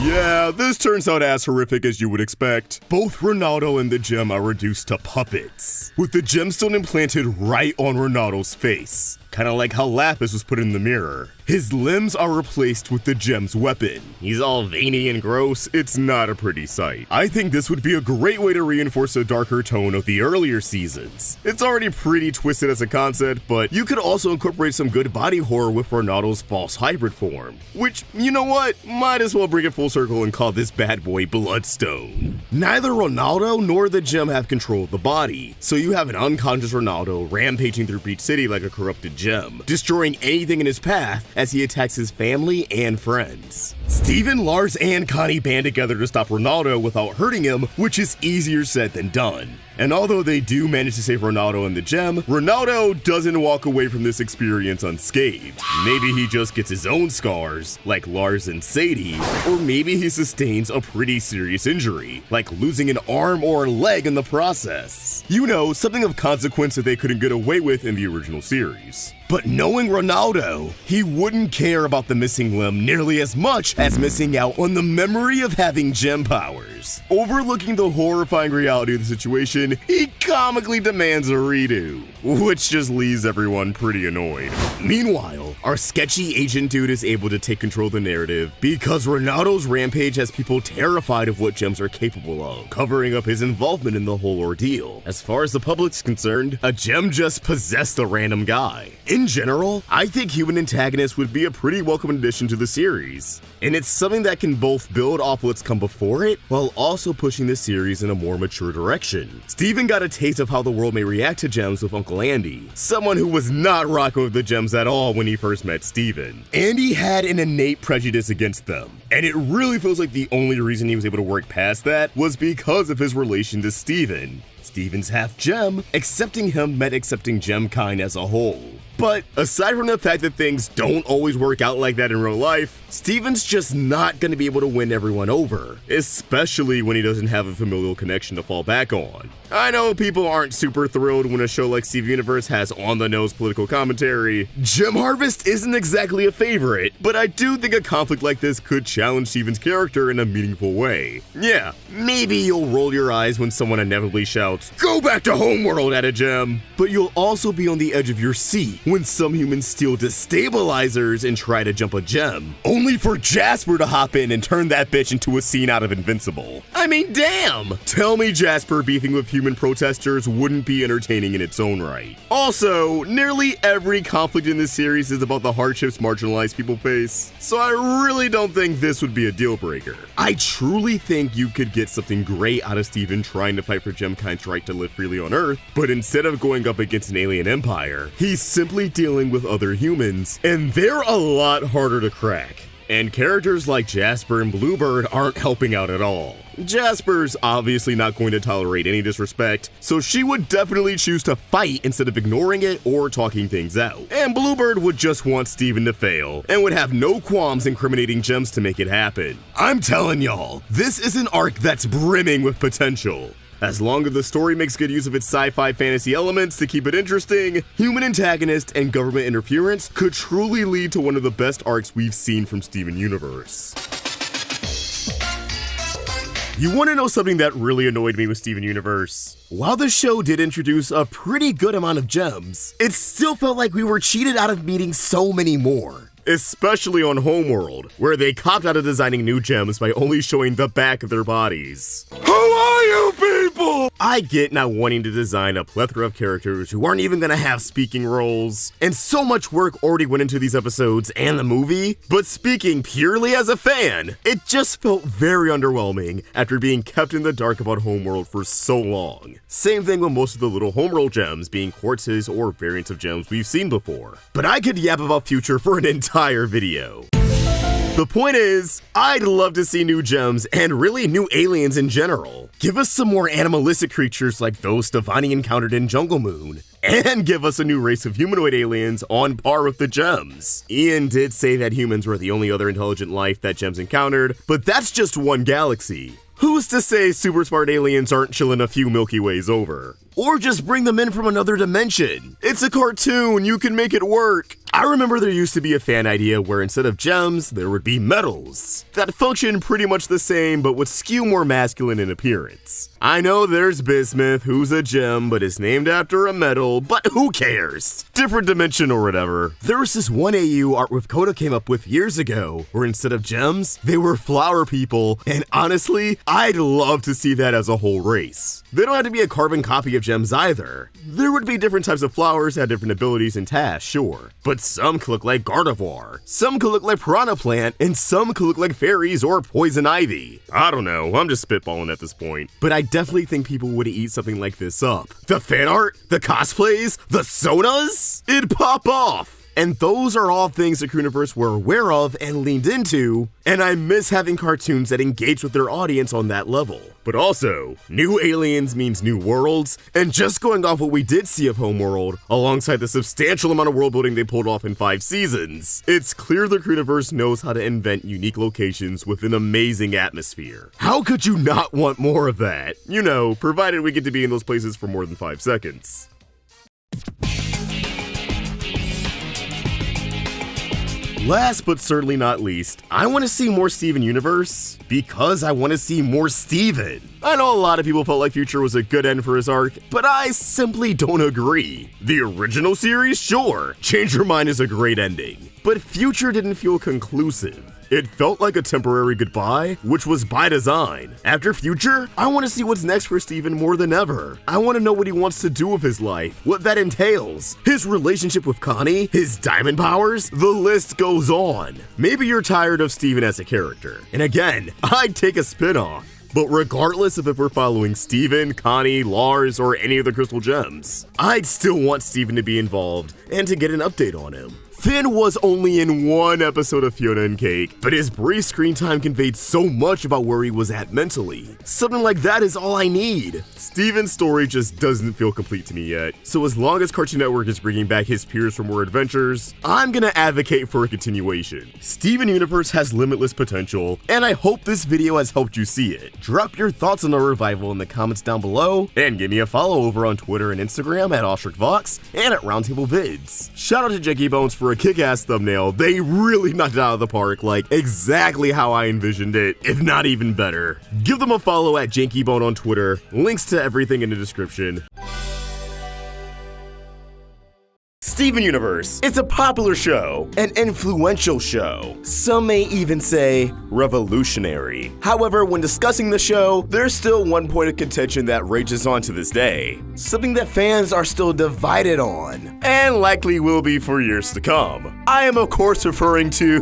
Yeah, this turns out as horrific as you would expect. Both Ronaldo and the gem are reduced to puppets, with the gemstone implanted right on Ronaldo's face. kinda like how Lapis was put in the mirror. His limbs are replaced with the gem's weapon. He's all veiny and gross, it's not a pretty sight. I think this would be a great way to reinforce the darker tone of the earlier seasons. It's already pretty twisted as a concept, but you could also incorporate some good body horror with Ronaldo's false hybrid form. Which, you know what, might as well bring it full circle and call this bad boy Bloodstone. Neither Ronaldo nor the gem have control of the body, so you have an unconscious Ronaldo rampaging through Beach City like a corrupted gem, destroying anything in his path as he attacks his family and friends. Steven, Lars, and Connie band together to stop Ronaldo without hurting him, which is easier said than done. And although they do manage to save Ronaldo and the gem, Ronaldo doesn't walk away from this experience unscathed. Maybe he just gets his own scars, like Lars and Sadie, or maybe he sustains a pretty serious injury, like losing an arm or a leg in the process. You know, something of consequence that they couldn't get away with in the original series. But knowing Ronaldo, he wouldn't care about the missing limb nearly as much as missing out on the memory of having gem powers. Overlooking the horrifying reality of the situation, he comically demands a redo, which just leaves everyone pretty annoyed. Meanwhile, our sketchy agent dude is able to take control of the narrative because Ronaldo's rampage has people terrified of what gems are capable of, covering up his involvement in the whole ordeal. As far as the public's concerned, a gem just possessed a random guy. In general, I think human antagonists would be a pretty welcome addition to the series, and it's something that can both build off what's come before it, while also pushing the series in a more mature direction. Steven got a taste of how the world may react to gems with Uncle Andy, someone who was not rocking with the gems at all when he first met Steven. Andy had an innate prejudice against them, and it really feels like the only reason he was able to work past that was because of his relation to Steven. Steven's half gem, accepting him meant accepting gemkind as a whole. But aside from the fact that things don't always work out like that in real life, Steven's just not going to be able to win everyone over, especially when he doesn't have a familial connection to fall back on. I know people aren't super thrilled when a show like Steven Universe has on-the-nose political commentary. Gem Harvest isn't exactly a favorite, but I do think a conflict like this could challenge Steven's character in a meaningful way. Yeah, maybe you'll roll your eyes when someone inevitably shouts, "Go back to Homeworld" at a gem, but you'll also be on the edge of your seat when some humans steal destabilizers and try to jump a gem, only for Jasper to hop in and turn that bitch into a scene out of Invincible. I mean, damn! Tell me Jasper beefing with human protesters wouldn't be entertaining in its own right. Also, nearly every conflict in this series is about the hardships marginalized people face, so I really don't think this would be a deal breaker. I truly think you could get something great out of Steven trying to fight for gemkind's right to live freely on Earth, but instead of going up against an alien empire, he's simply dealing with other humans, and they're a lot harder to crack. And characters like Jasper and Bluebird aren't helping out at all. Jasper's obviously not going to tolerate any disrespect, so she would definitely choose to fight instead of ignoring it or talking things out. And Bluebird would just want Steven to fail, and would have no qualms incriminating gems to make it happen. I'm telling y'all, this is an arc that's brimming with potential. As long as the story makes good use of its sci-fi fantasy elements to keep it interesting, human antagonist and government interference could truly lead to one of the best arcs we've seen from Steven Universe. You want to know something that really annoyed me with Steven Universe? While the show did introduce a pretty good amount of gems, it still felt like we were cheated out of meeting so many more. Especially on Homeworld, where they copped out of designing new gems by only showing the back of their bodies. Who are you people? I get not wanting to design a plethora of characters who aren't even gonna have speaking roles, and so much work already went into these episodes and the movie, but speaking purely as a fan, it just felt very underwhelming after being kept in the dark about Homeworld for so long. Same thing with most of the little Homeworld gems being quartzes or variants of gems we've seen before. But I could yap about Future for an entire video. The point is, I'd love to see new gems and really new aliens in general. Give us some more animalistic creatures like those Stefani encountered in Jungle Moon, and give us a new race of humanoid aliens on par with the gems. Ian did say that humans were the only other intelligent life that gems encountered, but that's just one galaxy. Who's to say super smart aliens aren't chilling a few Milky Ways over? Or just bring them in from another dimension. It's a cartoon, you can make it work. I remember there used to be a fan idea where instead of gems, there would be metals that function pretty much the same but would skew more masculine in appearance. I know there's Bismuth, who's a gem but is named after a metal, but who cares? Different dimension or whatever. There was this one AU art with Coda came up with years ago, where instead of gems, they were flower people, and honestly, I'd love to see that as a whole race. They don't have to be a carbon copy of gems either. There would be different types of flowers that had different abilities and tasks, sure, but some could look like Gardevoir, some could look like Piranha Plant, and some could look like fairies or poison ivy. I don't know, I'm just spitballing at this point, but I definitely think people would eat something like this up. The fan art, the cosplays, the sonas, it'd pop off. And those are all things the Crewniverse were aware of and leaned into, and I miss having cartoons that engage with their audience on that level. But also, new aliens means new worlds, and just going off what we did see of Homeworld, alongside the substantial amount of world building they pulled off in 5 seasons, it's clear the Crewniverse knows how to invent unique locations with an amazing atmosphere. How could you not want more of that? You know, provided we get to be in those places for more than 5 seconds. Last but certainly not least, I want to see more Steven Universe because I want to see more Steven. I know a lot of people felt like Future was a good end for his arc, but I simply don't agree. The original series, sure, Change Your Mind is a great ending, but Future didn't feel conclusive. It felt like a temporary goodbye, which was by design. After Future, I want to see what's next for Steven more than ever. I want to know what he wants to do with his life, what that entails, his relationship with Connie, his diamond powers, the list goes on. Maybe you're tired of Steven as a character, and again, I'd take a spin-off. But regardless of if we're following Steven, Connie, Lars, or any of the Crystal Gems, I'd still want Steven to be involved and to get an update on him. Finn was only in one episode of Fiona and Cake, but his brief screen time conveyed so much about where he was at mentally. Something like that is all I need. Steven's story just doesn't feel complete to me yet, so as long as Cartoon Network is bringing back his peers for more adventures, I'm gonna advocate for a continuation. Steven Universe has limitless potential, and I hope this video has helped you see it. Drop your thoughts on the revival in the comments down below, and give me a follow over on Twitter and Instagram at AwestruckVox and at Roundtable Vids. Shout out to Janky Bones for a kick-ass thumbnail. They really knocked it out of the park, like exactly how I envisioned it, if not even better. Give them a follow at JankyBone on Twitter. Links to everything in the description. Steven Universe. It's a popular show, an influential show. Some may even say revolutionary. However, when discussing the show, there's still one point of contention that rages on to this day. Something that fans are still divided on, and likely will be for years to come. I am of course referring to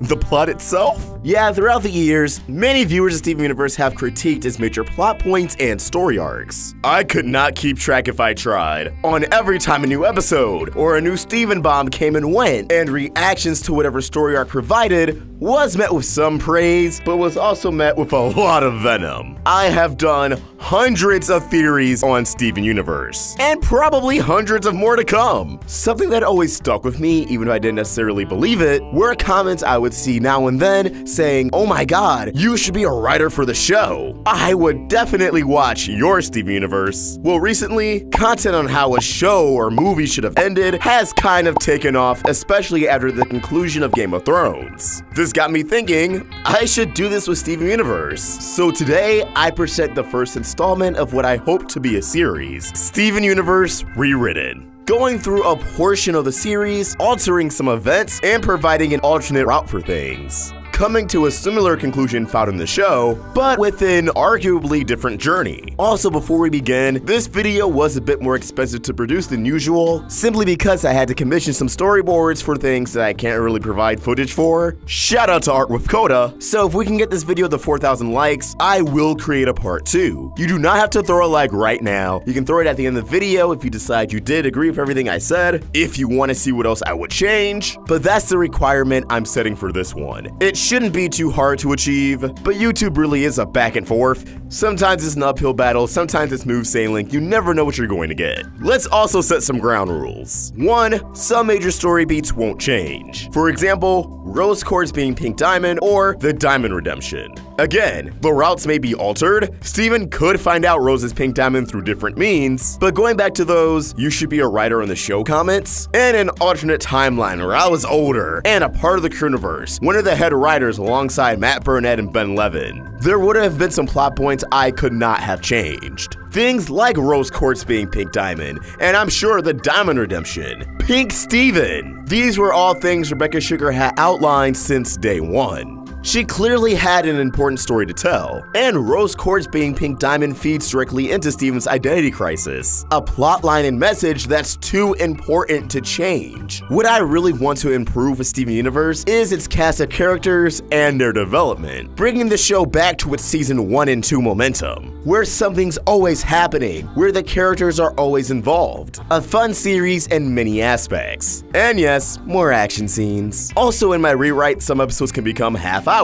the plot itself. Yeah, throughout the years, many viewers of Steven Universe have critiqued its major plot points and story arcs. I could not keep track if I tried. On every time a new episode or a new Steven bomb came and went, and reactions to whatever story arc provided was met with some praise, but was also met with a lot of venom. I have done hundreds of theories on Steven Universe, and probably hundreds of more to come. Something that always stuck with me, even if I didn't necessarily believe it, were comments I would see now and then saying, "Oh my god, you should be a writer for the show." I would definitely watch your Steven Universe. Well, recently, content on how a show or movie should have ended has kind of taken off, especially after the conclusion of Game of Thrones. This got me thinking, I should do this with Steven Universe. So today, I present the first installment of what I hope to be a series, Steven Universe Rewritten. Going through a portion of the series, altering some events, and providing an alternate route for things. Coming to a similar conclusion found in the show, but with an arguably different journey. Also, before we begin, this video was a bit more expensive to produce than usual, simply because I had to commission some storyboards for things that I can't really provide footage for. Shout out to Art with Coda. So if we can get this video to 4,000 likes, I will create a part 2. You do not have to throw a like right now. You can throw it at the end of the video if you decide you did agree with everything I said, if you want to see what else I would change, but that's the requirement I'm setting for this one. It shouldn't be too hard to achieve, but YouTube really is a back and forth. Sometimes it's an uphill battle, sometimes it's smooth sailing. You never know what you're going to get. Let's also set some ground rules. 1, some major story beats won't change. For example, Rose Quartz being Pink Diamond, or the Diamond Redemption. Again, the routes may be altered. Steven could find out Rose's Pink Diamond through different means, but going back to those "you should be a writer in the show" comments, in an alternate timeline where I was older and a part of the Crewniverse, one of the head writers alongside Matt Burnett and Ben Levin, there would have been some plot points I could not have changed. Things like Rose Quartz being Pink Diamond, and I'm sure the Diamond Redemption, Pink Steven. These were all things Rebecca Sugar had outlined since day one. She clearly had an important story to tell, and Rose Quartz being Pink Diamond feeds directly into Steven's identity crisis, a plotline and message that's too important to change. What I really want to improve with Steven Universe is its cast of characters and their development, bringing the show back to its season 1 and 2 momentum, where something's always happening, where the characters are always involved, a fun series in many aspects, and yes, more action scenes. Also in my rewrite, some episodes can become half hours.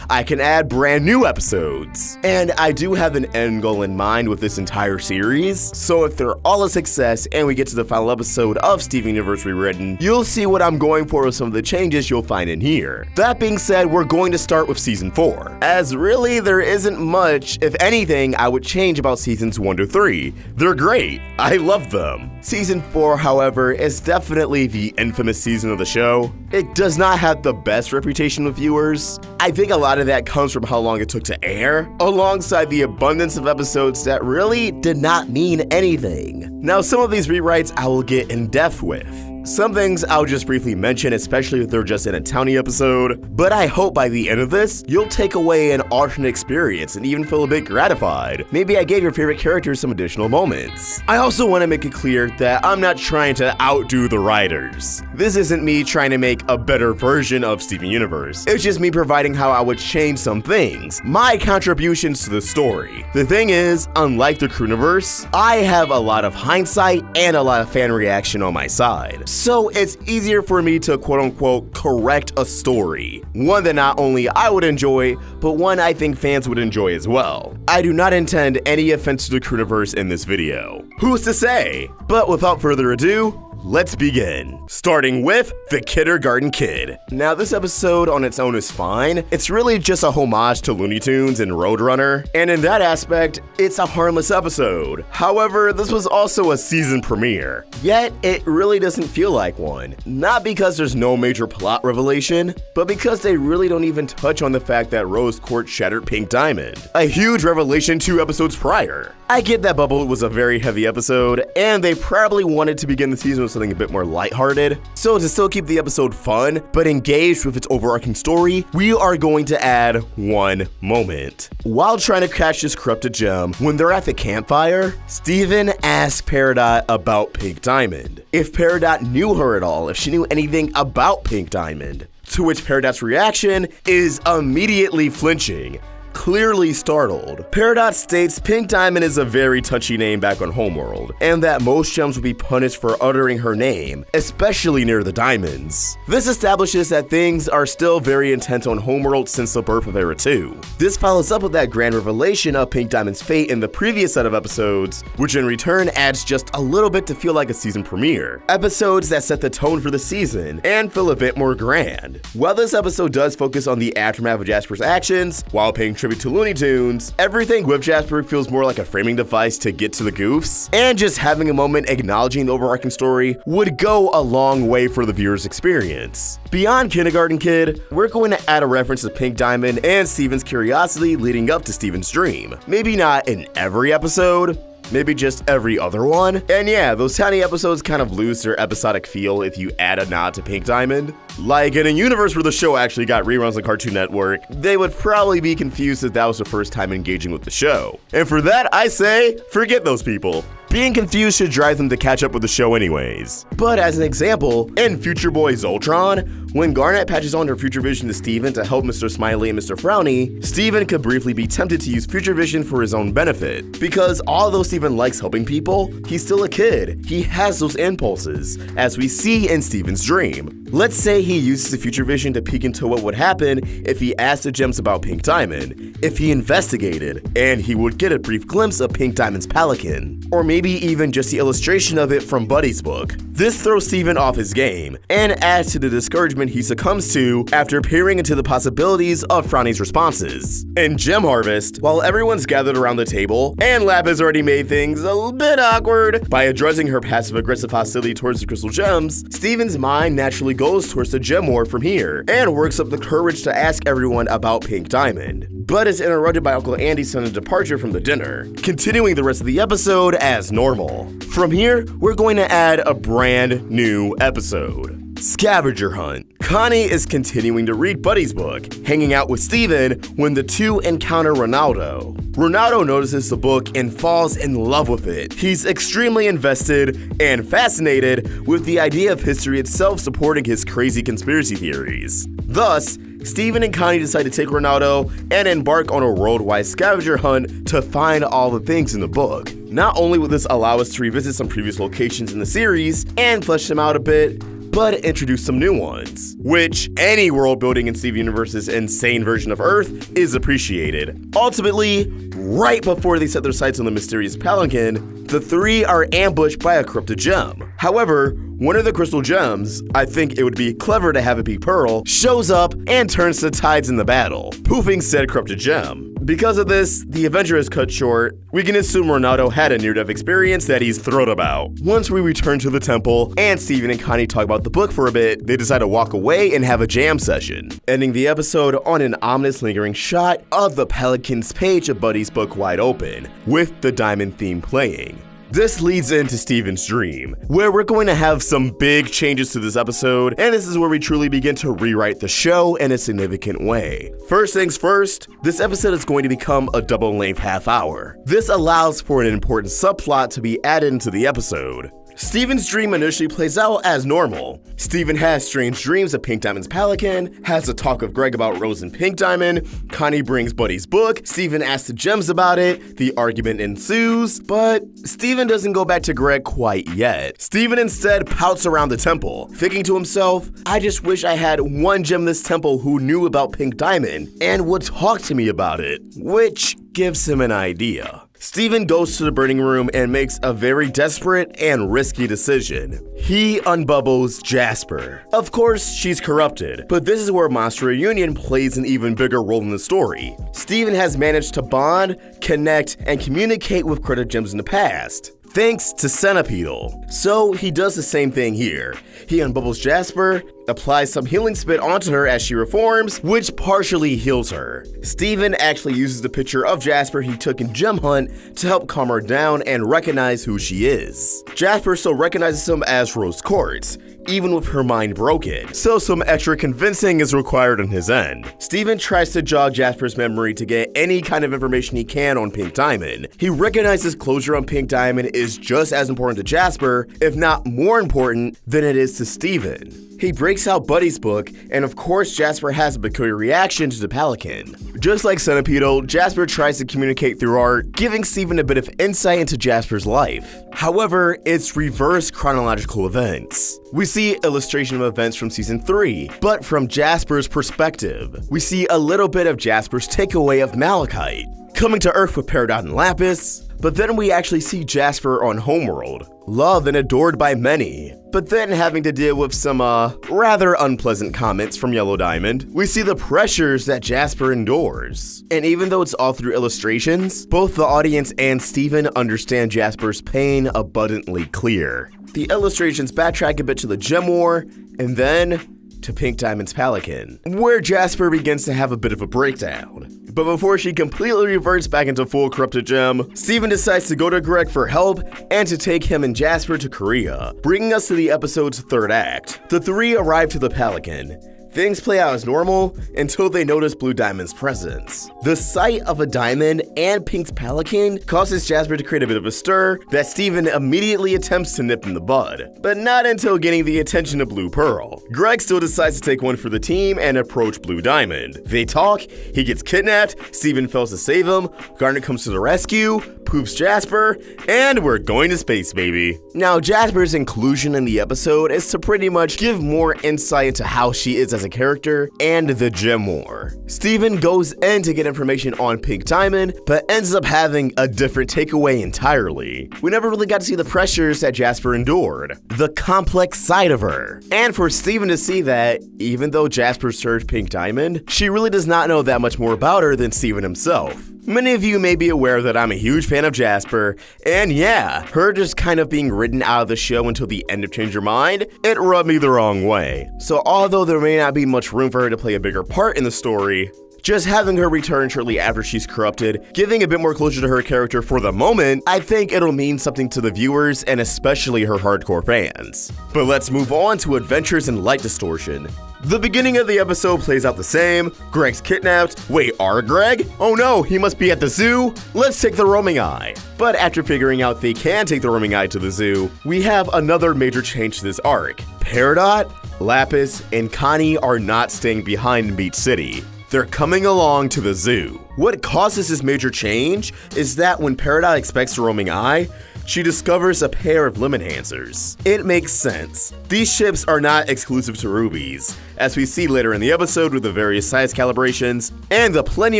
I can add brand new episodes. And I do have an end goal in mind with this entire series, so if they're all a success and we get to the final episode of Steven Universe Rewritten, you'll see what I'm going for with some of the changes you'll find in here. That being said, we're going to start with Season 4, as really there isn't much, if anything, I would change about Seasons 1 to 3. They're great. I love them. Season 4, however, is definitely the infamous season of the show. It does not have the best reputation with viewers. I think a lot of that comes from how long it took to air, alongside the abundance of episodes that really did not mean anything. Now, some of these rewrites I will get in depth with. Some things I'll just briefly mention, especially if they're just in a towny episode, but I hope by the end of this, you'll take away an alternate experience and even feel a bit gratified. Maybe I gave your favorite characters some additional moments. I also want to make it clear that I'm not trying to outdo the writers. This isn't me trying to make a better version of Steven Universe. It's just me providing how I would change some things, my contributions to the story. The thing is, unlike the Crewniverse, I have a lot of hindsight and a lot of fan reaction on my side. So it's easier for me to quote-unquote correct a story, one that not only I would enjoy, but one I think fans would enjoy as well. I do not intend any offense to the Crewniverse in this video. Who's to say? But without further ado, let's begin. Starting with The Kindergarten Kid. Now, this episode on its own is fine. It's really just a homage to Looney Tunes and Roadrunner, and in that aspect, it's a harmless episode. However, this was also a season premiere, yet it really doesn't feel like one. Not because there's no major plot revelation, but because they really don't even touch on the fact that Rose Quartz shattered Pink Diamond, a huge revelation 2 episodes prior. I get that Bubble was a very heavy episode, and they probably wanted to begin the season with something a bit more lighthearted. So to still keep the episode fun, but engaged with its overarching story, we are going to add one moment. While trying to catch this corrupted gem, when they're at the campfire, Steven asks Peridot about Pink Diamond. If Peridot knew her at all, if she knew anything about Pink Diamond. To which Peridot's reaction is immediately flinching, clearly startled. Peridot states Pink Diamond is a very touchy name back on Homeworld, and that most gems would be punished for uttering her name, especially near the diamonds. This establishes that things are still very intense on Homeworld since the birth of Era 2. This follows up with that grand revelation of Pink Diamond's fate in the previous set of episodes, which in return adds just a little bit to feel like a season premiere. Episodes that set the tone for the season and feel a bit more grand. While this episode does focus on the aftermath of Jasper's actions, while paying tribute to Looney Tunes, everything with Jasper feels more like a framing device to get to the goofs, and just having a moment acknowledging the overarching story would go a long way for the viewer's experience. Beyond Kindergarten Kid, we're going to add a reference to Pink Diamond and Steven's curiosity leading up to Steven's dream. Maybe not in every episode, maybe just every other one. And yeah, those tiny episodes kind of lose their episodic feel if you add a nod to Pink Diamond. Like in a universe where the show actually got reruns on Cartoon Network, they would probably be confused if that was the first time engaging with the show. And for that, I say, forget those people. Being confused should drive them to catch up with the show anyways. But as an example, in Future Boy Zoltron, when Garnet patches on her Future Vision to Steven to help Mr. Smiley and Mr. Frowny, Steven could briefly be tempted to use Future Vision for his own benefit. Because although Steven likes helping people, he's still a kid. He has those impulses, as we see in Steven's dream. Let's say he uses the Future Vision to peek into what would happen if he asked the gems about Pink Diamond, if he investigated, and he would get a brief glimpse of Pink Diamond's pelican. Or maybe maybe even just the illustration of it from Buddy's book. This throws Steven off his game, and adds to the discouragement he succumbs to after peering into the possibilities of Franny's responses. In Gem Harvest, while everyone's gathered around the table, and Lapis already made things a bit awkward by addressing her passive-aggressive hostility towards the crystal gems, Steven's mind naturally goes towards the gem war from here, and works up the courage to ask everyone about Pink Diamond, but is interrupted by Uncle Andy's sudden departure from the dinner, continuing the rest of the episode as normal. From here, we're going to add a brand new episode. Scavenger Hunt. Connie is continuing to read Buddy's book, hanging out with Steven when the two encounter Ronaldo. Ronaldo notices the book and falls in love with it. He's extremely invested and fascinated with the idea of history itself supporting his crazy conspiracy theories. Thus, Steven and Connie decide to take Ronaldo and embark on a worldwide scavenger hunt to find all the things in the book. Not only will this allow us to revisit some previous locations in the series and flesh them out a bit, but introduce some new ones, which any world building in Steven Universe's insane version of Earth is appreciated. Ultimately, right before they set their sights on the mysterious Pelican, the three are ambushed by a corrupted gem. However, one of the crystal gems, I think it would be clever to have it be Pearl, shows up and turns the tides in the battle, poofing said corrupted gem. Because of this, the adventure is cut short. We can assume Ronaldo had a near-death experience that he's thrilled about. Once we return to the temple and Steven and Connie talk about the book for a bit, they decide to walk away and have a jam session, ending the episode on an ominous lingering shot of the Pelican's page of Buddy's book wide open, with the diamond theme playing. This leads into Steven's dream, where we're going to have some big changes to this episode, and this is where we truly begin to rewrite the show in a significant way. First things first, this episode is going to become a double-length half hour. This allows for an important subplot to be added into the episode. Steven's dream initially plays out as normal. Steven has strange dreams of Pink Diamond's Pelican, has a talk with Greg about Rose and Pink Diamond, Connie brings Buddy's book, Steven asks the gems about it, the argument ensues, but Steven doesn't go back to Greg quite yet. Steven instead pouts around the temple, thinking to himself, I just wish I had one gem in this temple who knew about Pink Diamond and would talk to me about it, which gives him an idea. Steven goes to the burning room and makes a very desperate and risky decision. He unbubbles Jasper. Of course, she's corrupted, but this is where Monster Reunion plays an even bigger role in the story. Steven has managed to bond, connect, and communicate with credit gems in the past, thanks to Centipedal. So he does the same thing here. He unbubbles Jasper, applies some healing spit onto her as she reforms, which partially heals her. Steven actually uses the picture of Jasper he took in Gem Hunt to help calm her down and recognize who she is. Jasper still recognizes him as Rose Quartz, even with her mind broken, so some extra convincing is required on his end. Steven tries to jog Jasper's memory to get any kind of information he can on Pink Diamond. He recognizes closure on Pink Diamond is just as important to Jasper, if not more important than it is to Steven. He breaks out Buddy's book, and of course Jasper has a peculiar reaction to the Pelican. Just like Centipedal, Jasper tries to communicate through art, giving Steven a bit of insight into Jasper's life. However, it's reverse chronological events. We see illustration of events from season 3, but from Jasper's perspective. We see a little bit of Jasper's takeaway of Malachite, coming to Earth with Peridot and Lapis, but then we actually see Jasper on Homeworld, loved and adored by many, but then having to deal with some rather unpleasant comments from Yellow Diamond. We see the pressures that Jasper endures. And even though it's all through illustrations, both the audience and Steven understand Jasper's pain abundantly clear. The illustrations backtrack a bit to the Gem War, and then to Pink Diamond's Pelican, where Jasper begins to have a bit of a breakdown. But before she completely reverts back into full corrupted gem, Steven decides to go to Greg for help and to take him and Jasper to Korea, bringing us to the episode's third act. The three arrive to the Pelican. Things play out as normal until they notice Blue Diamond's presence. The sight of a diamond and Pink's Pelican causes Jasper to create a bit of a stir that Steven immediately attempts to nip in the bud, but not until getting the attention of Blue Pearl. Greg still decides to take one for the team and approach Blue Diamond. They talk, he gets kidnapped, Steven fails to save him, Garnet comes to the rescue, poops Jasper, and we're going to space, baby. Now, Jasper's inclusion in the episode is to pretty much give more insight into how she is as as a character, and the gem war. Steven goes in to get information on Pink Diamond, but ends up having a different takeaway entirely. We never really got to see the pressures that Jasper endured, the complex side of her. And for Steven to see that, even though Jasper served Pink Diamond, she really does not know that much more about her than Steven himself. Many of you may be aware that I'm a huge fan of Jasper, and yeah, her just kind of being written out of the show until the end of Change Your Mind, it rubbed me the wrong way. So although there may not be much room for her to play a bigger part in the story, just having her return shortly after she's corrupted, giving a bit more closure to her character for the moment, I think it'll mean something to the viewers and especially her hardcore fans. But let's move on to Adventures in Light Distortion. The beginning of the episode plays out the same. Greg's kidnapped. Wait, our Greg? Oh no, he must be at the zoo? Let's take the roaming eye. But after figuring out they can take the roaming eye to the zoo, we have another major change to this arc. Peridot, Lapis, and Connie are not staying behind in Beach City. They're coming along to the zoo. What causes this major change is that when Peridot expects the roaming eye, she discovers a pair of limb enhancers. It makes sense. These ships are not exclusive to rubies, as we see later in the episode with the various size calibrations, and the plenty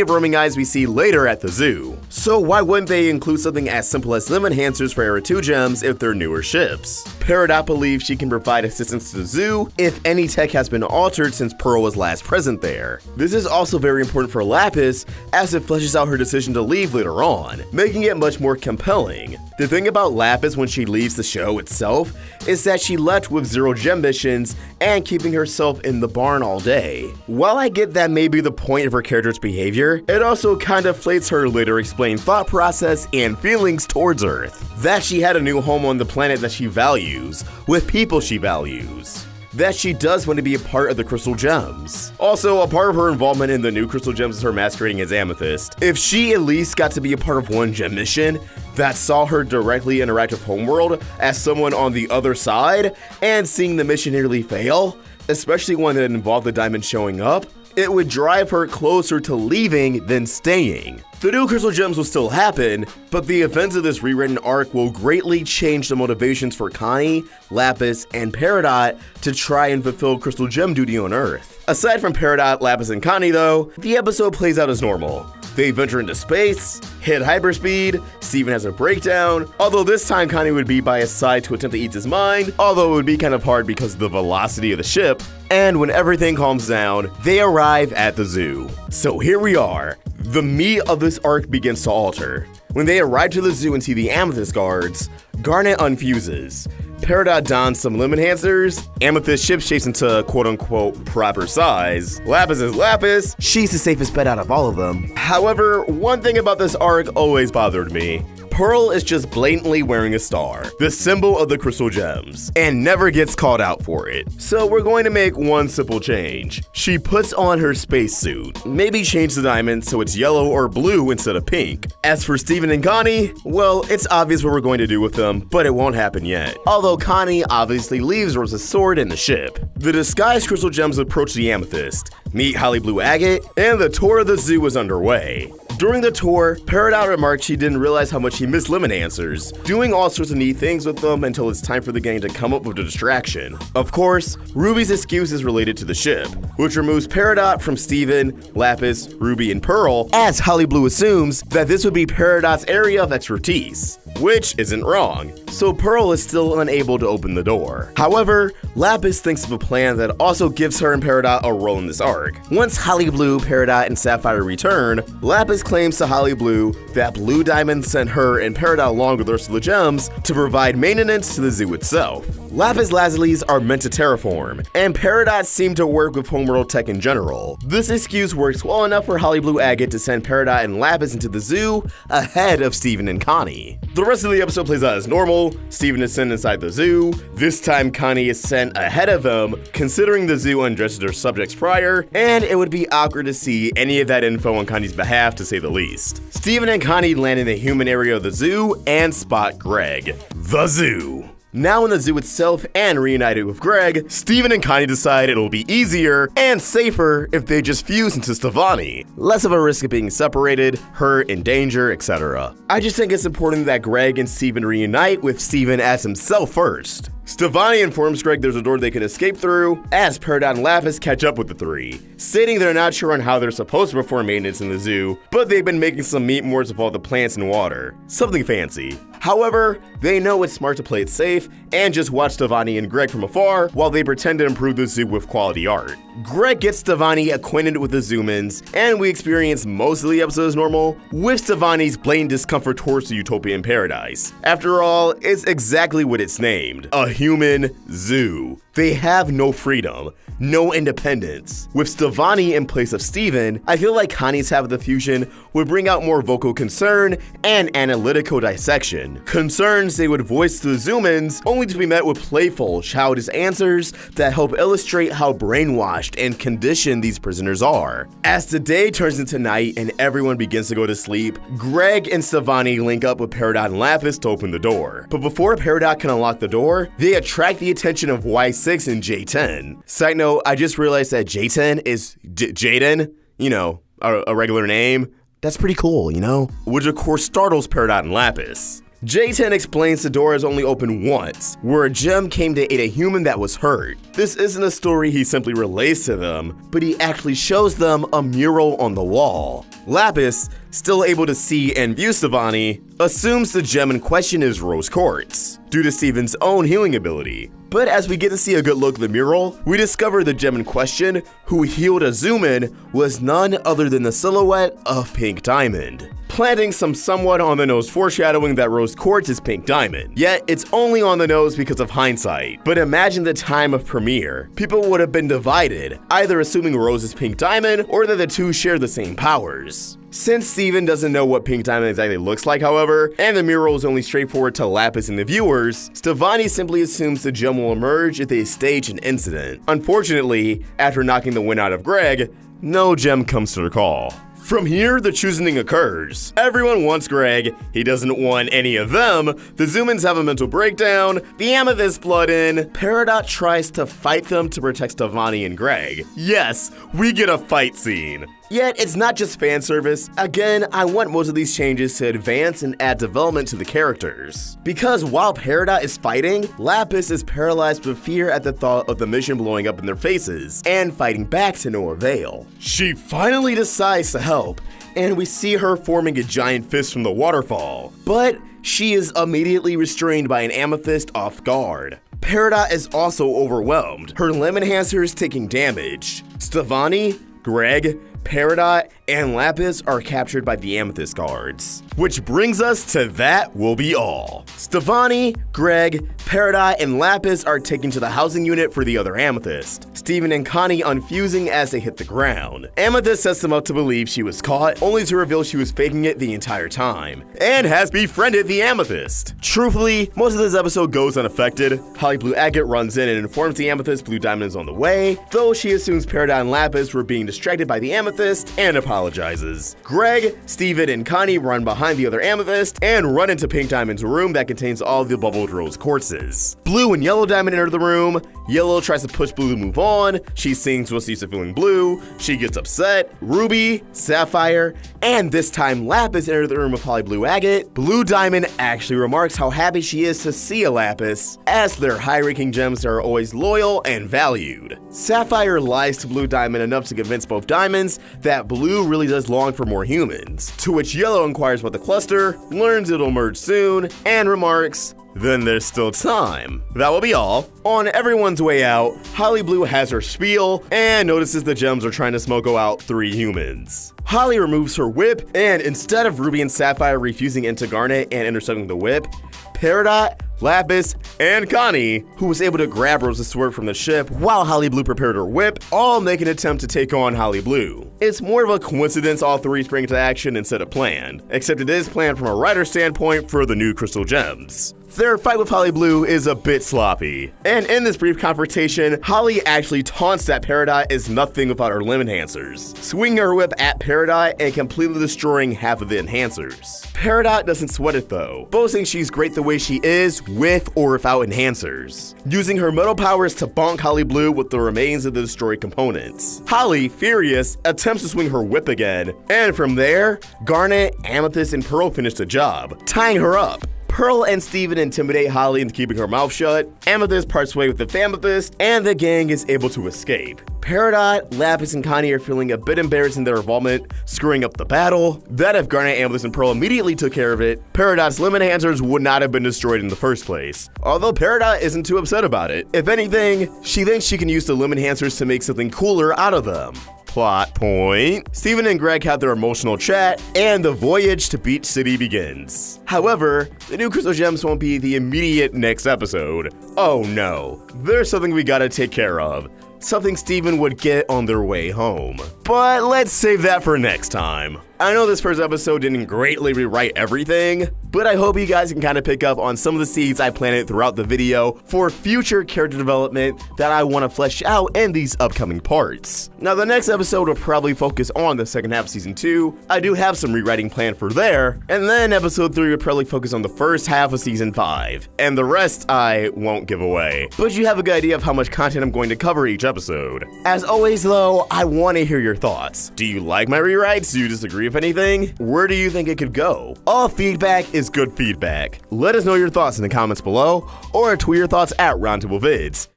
of roaming eyes we see later at the zoo. So why wouldn't they include something as simple as limb enhancers for Era 2 gems if they're newer ships? Peridot believes she can provide assistance to the zoo if any tech has been altered since Pearl was last present there. This is also very important for Lapis, as it fleshes out her decision to leave later on, making it much more compelling. The thing about Lapis when she leaves the show itself is that she left with 0 gem missions and keeping herself in the barn all day. While I get that may be the point of her character's behavior, it also kind of deflates her later explained thought process and feelings towards Earth. That she had a new home on the planet that she values, with people she values. That she does want to be a part of the Crystal Gems. Also, a part of her involvement in the new Crystal Gems is her masquerading as Amethyst. If she at least got to be a part of one gem mission that saw her directly interact with Homeworld as someone on the other side, and seeing the mission nearly fail, especially one that involved the diamond showing up, it would drive her closer to leaving than staying. The new Crystal Gems will still happen, but the events of this rewritten arc will greatly change the motivations for Connie, Lapis, and Peridot to try and fulfill Crystal Gem duty on Earth. Aside from Peridot, Lapis, and Connie though, the episode plays out as normal. They venture into space, hit hyperspeed, Steven has a breakdown, although this time Connie would be by his side to attempt to ease his mind, although it would be kind of hard because of the velocity of the ship, and when everything calms down, they arrive at the zoo. So here we are. The meat of this arc begins to alter. When they arrive to the zoo and see the Amethyst guards, Garnet unfuses. Peridot dons some limb enhancers, Amethyst ship shapes into quote-unquote proper size. Lapis is Lapis, she's the safest bet out of all of them. However, one thing about this arc always bothered me. Pearl is just blatantly wearing a star, the symbol of the Crystal Gems, and never gets called out for it. So we're going to make one simple change. She puts on her spacesuit. Maybe change the diamond so it's yellow or blue instead of pink. As for Steven and Connie, well, it's obvious what we're going to do with them, but it won't happen yet. Although Connie obviously leaves Rosa's sword in the ship. The disguised Crystal Gems approach the Amethyst, meet Holly Blue Agate, and the tour of the zoo is underway. During the tour, Peridot remarked she didn't realize how much he missed limb enhancers, doing all sorts of neat things with them until it's time for the gang to come up with a distraction. Of course, Ruby's excuse is related to the ship, which removes Peridot from Steven, Lapis, Ruby, and Pearl, as Holly Blue assumes that this would be Peridot's area of expertise, which isn't wrong, so Pearl is still unable to open the door. However, Lapis thinks of a plan that also gives her and Peridot a role in this arc. Once Holly Blue, Peridot, and Sapphire return, Lapis claims to Holly Blue that Blue Diamond sent her and Peridot along with the rest of the gems to provide maintenance to the zoo itself. Lapis Lazulis are meant to terraform, and Peridot seem to work with Homeworld tech in general. This excuse works well enough for Holly Blue Agate to send Peridot and Lapis into the zoo ahead of Steven and Connie. The rest of the episode plays out as normal. Steven is sent inside the zoo. This time Connie is sent ahead of him, considering the zoo undresses their subjects prior, and it would be awkward to see any of that info on Connie's behalf to say the least. Steven and Connie land in the human area of the zoo and spot Greg. The zoo. Now in the zoo itself and reunited with Greg, Steven and Connie decide it'll be easier and safer if they just fuse into Stevani. Less of a risk of being separated, hurt, in danger, etc. I just think it's important that Greg and Steven reunite with Steven as himself first. Stevani informs Greg there's a door they can escape through as Peridot and Lapis catch up with the three, stating they're not sure on how they're supposed to perform maintenance in the zoo, but they've been making some meat moors of all the plants and water. Something fancy. However, they know it's smart to play it safe and just watch Stevani and Greg from afar while they pretend to improve the zoo with quality art. Greg gets Stevani acquainted with the Zoomans, and we experience most of the episode as normal, with Stevani's blatant discomfort towards the utopian paradise. After all, it's exactly what it's named, a human zoo. They have no freedom, no independence. With Stevani in place of Steven, I feel like Connie's half of the fusion would bring out more vocal concern and analytical dissection. Concerns they would voice to the Zoomans, only to be met with playful, childish answers that help illustrate how brainwashed and conditioned these prisoners are. As the day turns into night and everyone begins to go to sleep, Greg and Stevani link up with Peridot and Lapis to open the door. But before Peridot can unlock the door, they attract the attention of Y6 and J10. Side note, I just realized that J10 is Jaden, you know, a regular name. That's pretty cool, you know? Which of course startles Peridot and Lapis. J10 explains the door is only open once, where a gem came to aid a human that was hurt. This isn't a story he simply relays to them, but he actually shows them a mural on the wall. Lapis, still able to see and view Stevani, assumes the gem in question is rose quartz, due to Steven's own healing ability. But as we get to see a good look at the mural, we discover the gem in question, who healed a zoom-in, was none other than the silhouette of Pink Diamond, planting some somewhat on the nose foreshadowing that rose quartz is Pink Diamond. Yet, it's only on the nose because of hindsight. But imagine the time of premiere. People would have been divided, either assuming Rose is Pink Diamond or that the two share the same powers. Since Steven doesn't know what Pink Diamond exactly looks like, however, and the mural is only straightforward to Lapis and the viewers, Stevani simply assumes the gem will emerge if they stage an incident. Unfortunately, after knocking the wind out of Greg, no gem comes to their call. From here, the choosing occurs. Everyone wants Greg, he doesn't want any of them, the Zoomans have a mental breakdown, the amethyst flood in, Peridot tries to fight them to protect Stevani and Greg. Yes, we get a fight scene. Yet, it's not just fan service. Again, I want most of these changes to advance and add development to the characters. Because while Peridot is fighting, Lapis is paralyzed with fear at the thought of the mission blowing up in their faces, and fighting back to no avail. She finally decides to help, and we see her forming a giant fist from the waterfall. But she is immediately restrained by an amethyst off guard. Peridot is also overwhelmed, her limb enhancers taking damage. Stevani, Greg, Peridot, and Lapis are captured by the Amethyst guards. Which brings us to that will be all. Stevani, Greg, Peridot, and Lapis are taken to the housing unit for the other Amethyst. Steven and Connie unfusing as they hit the ground. Amethyst sets them up to believe she was caught, only to reveal she was faking it the entire time, and has befriended the Amethyst. Truthfully, most of this episode goes unaffected. Holly Blue Agate runs in and informs the Amethyst Blue Diamond is on the way, though she assumes Peridot and Lapis were being distracted by the Amethyst and apologizes. Greg, Steven, and Connie run behind the other Amethyst and run into Pink Diamond's room that contains all the bubbled rose quartzes. Blue and Yellow Diamond enter the room. Yellow tries to push Blue to move on. She sings what's used to feeling blue. She gets upset. Ruby, Sapphire, and this time Lapis enter the room with Holly Blue Agate. Blue Diamond actually remarks how happy she is to see a Lapis, as they're high-ranking gems that are always loyal and valued. Sapphire lies to Blue Diamond enough to convince both Diamonds that Blue really does long for more humans, to which Yellow inquires about the cluster, learns it'll emerge soon, and remarks, then there's still time. That will be all. On everyone's way out, Holly Blue has her spiel and notices the gems are trying to smuggle out 3 humans. Holly removes her whip, and instead of Ruby and Sapphire refusing into Garnet and intercepting the whip, Peridot, Lapis, and Connie, who was able to grab Rose's sword from the ship while Holly Blue prepared her whip, all make an attempt to take on Holly Blue. It's more of a coincidence all 3 spring into action instead of planned, except it is planned from a writer's standpoint for the new crystal gems. Their fight with Holly Blue is a bit sloppy, and in this brief confrontation, Holly actually taunts that Peridot is nothing without her limb enhancers, swinging her whip at Peridot and completely destroying half of the enhancers. Peridot doesn't sweat it though, boasting she's great the way she is with or without enhancers, using her metal powers to bonk Holly Blue with the remains of the destroyed components. Holly, furious, attempts to swing her whip again, and from there, Garnet, Amethyst, and Pearl finish the job, tying her up. Pearl and Steven intimidate Holly into keeping her mouth shut, Amethyst parts way with the Famethyst, and the gang is able to escape. Peridot, Lapis, and Connie are feeling a bit embarrassed in their involvement, screwing up the battle. That if Garnet, Amethyst, and Pearl immediately took care of it, Peridot's limit enhancers would not have been destroyed in the first place. Although Peridot isn't too upset about it. If anything, she thinks she can use the limit enhancers to make something cooler out of them. Plot point. Steven and Greg have their emotional chat, and the voyage to Beach City begins. However, the new Crystal Gems won't be the immediate next episode. Oh no, there's something we gotta take care of. Something Steven would get on their way home. But let's save that for next time. I know this first episode didn't greatly rewrite everything, but I hope you guys can kind of pick up on some of the seeds I planted throughout the video for future character development that I want to flesh out in these upcoming parts. Now the next episode will probably focus on the second half of season 2. I do have some rewriting planned for there, and then episode 3 will probably focus on the first half of season 5, and the rest I won't give away. But you have a good idea of how much content I'm going to cover each episode. As always though, I want to hear your thoughts. Do you like my rewrites? Do you disagree with anything? Where do you think it could go? All feedback is good feedback. Let us know your thoughts in the comments below, or tweet your thoughts at Roundtable Vids.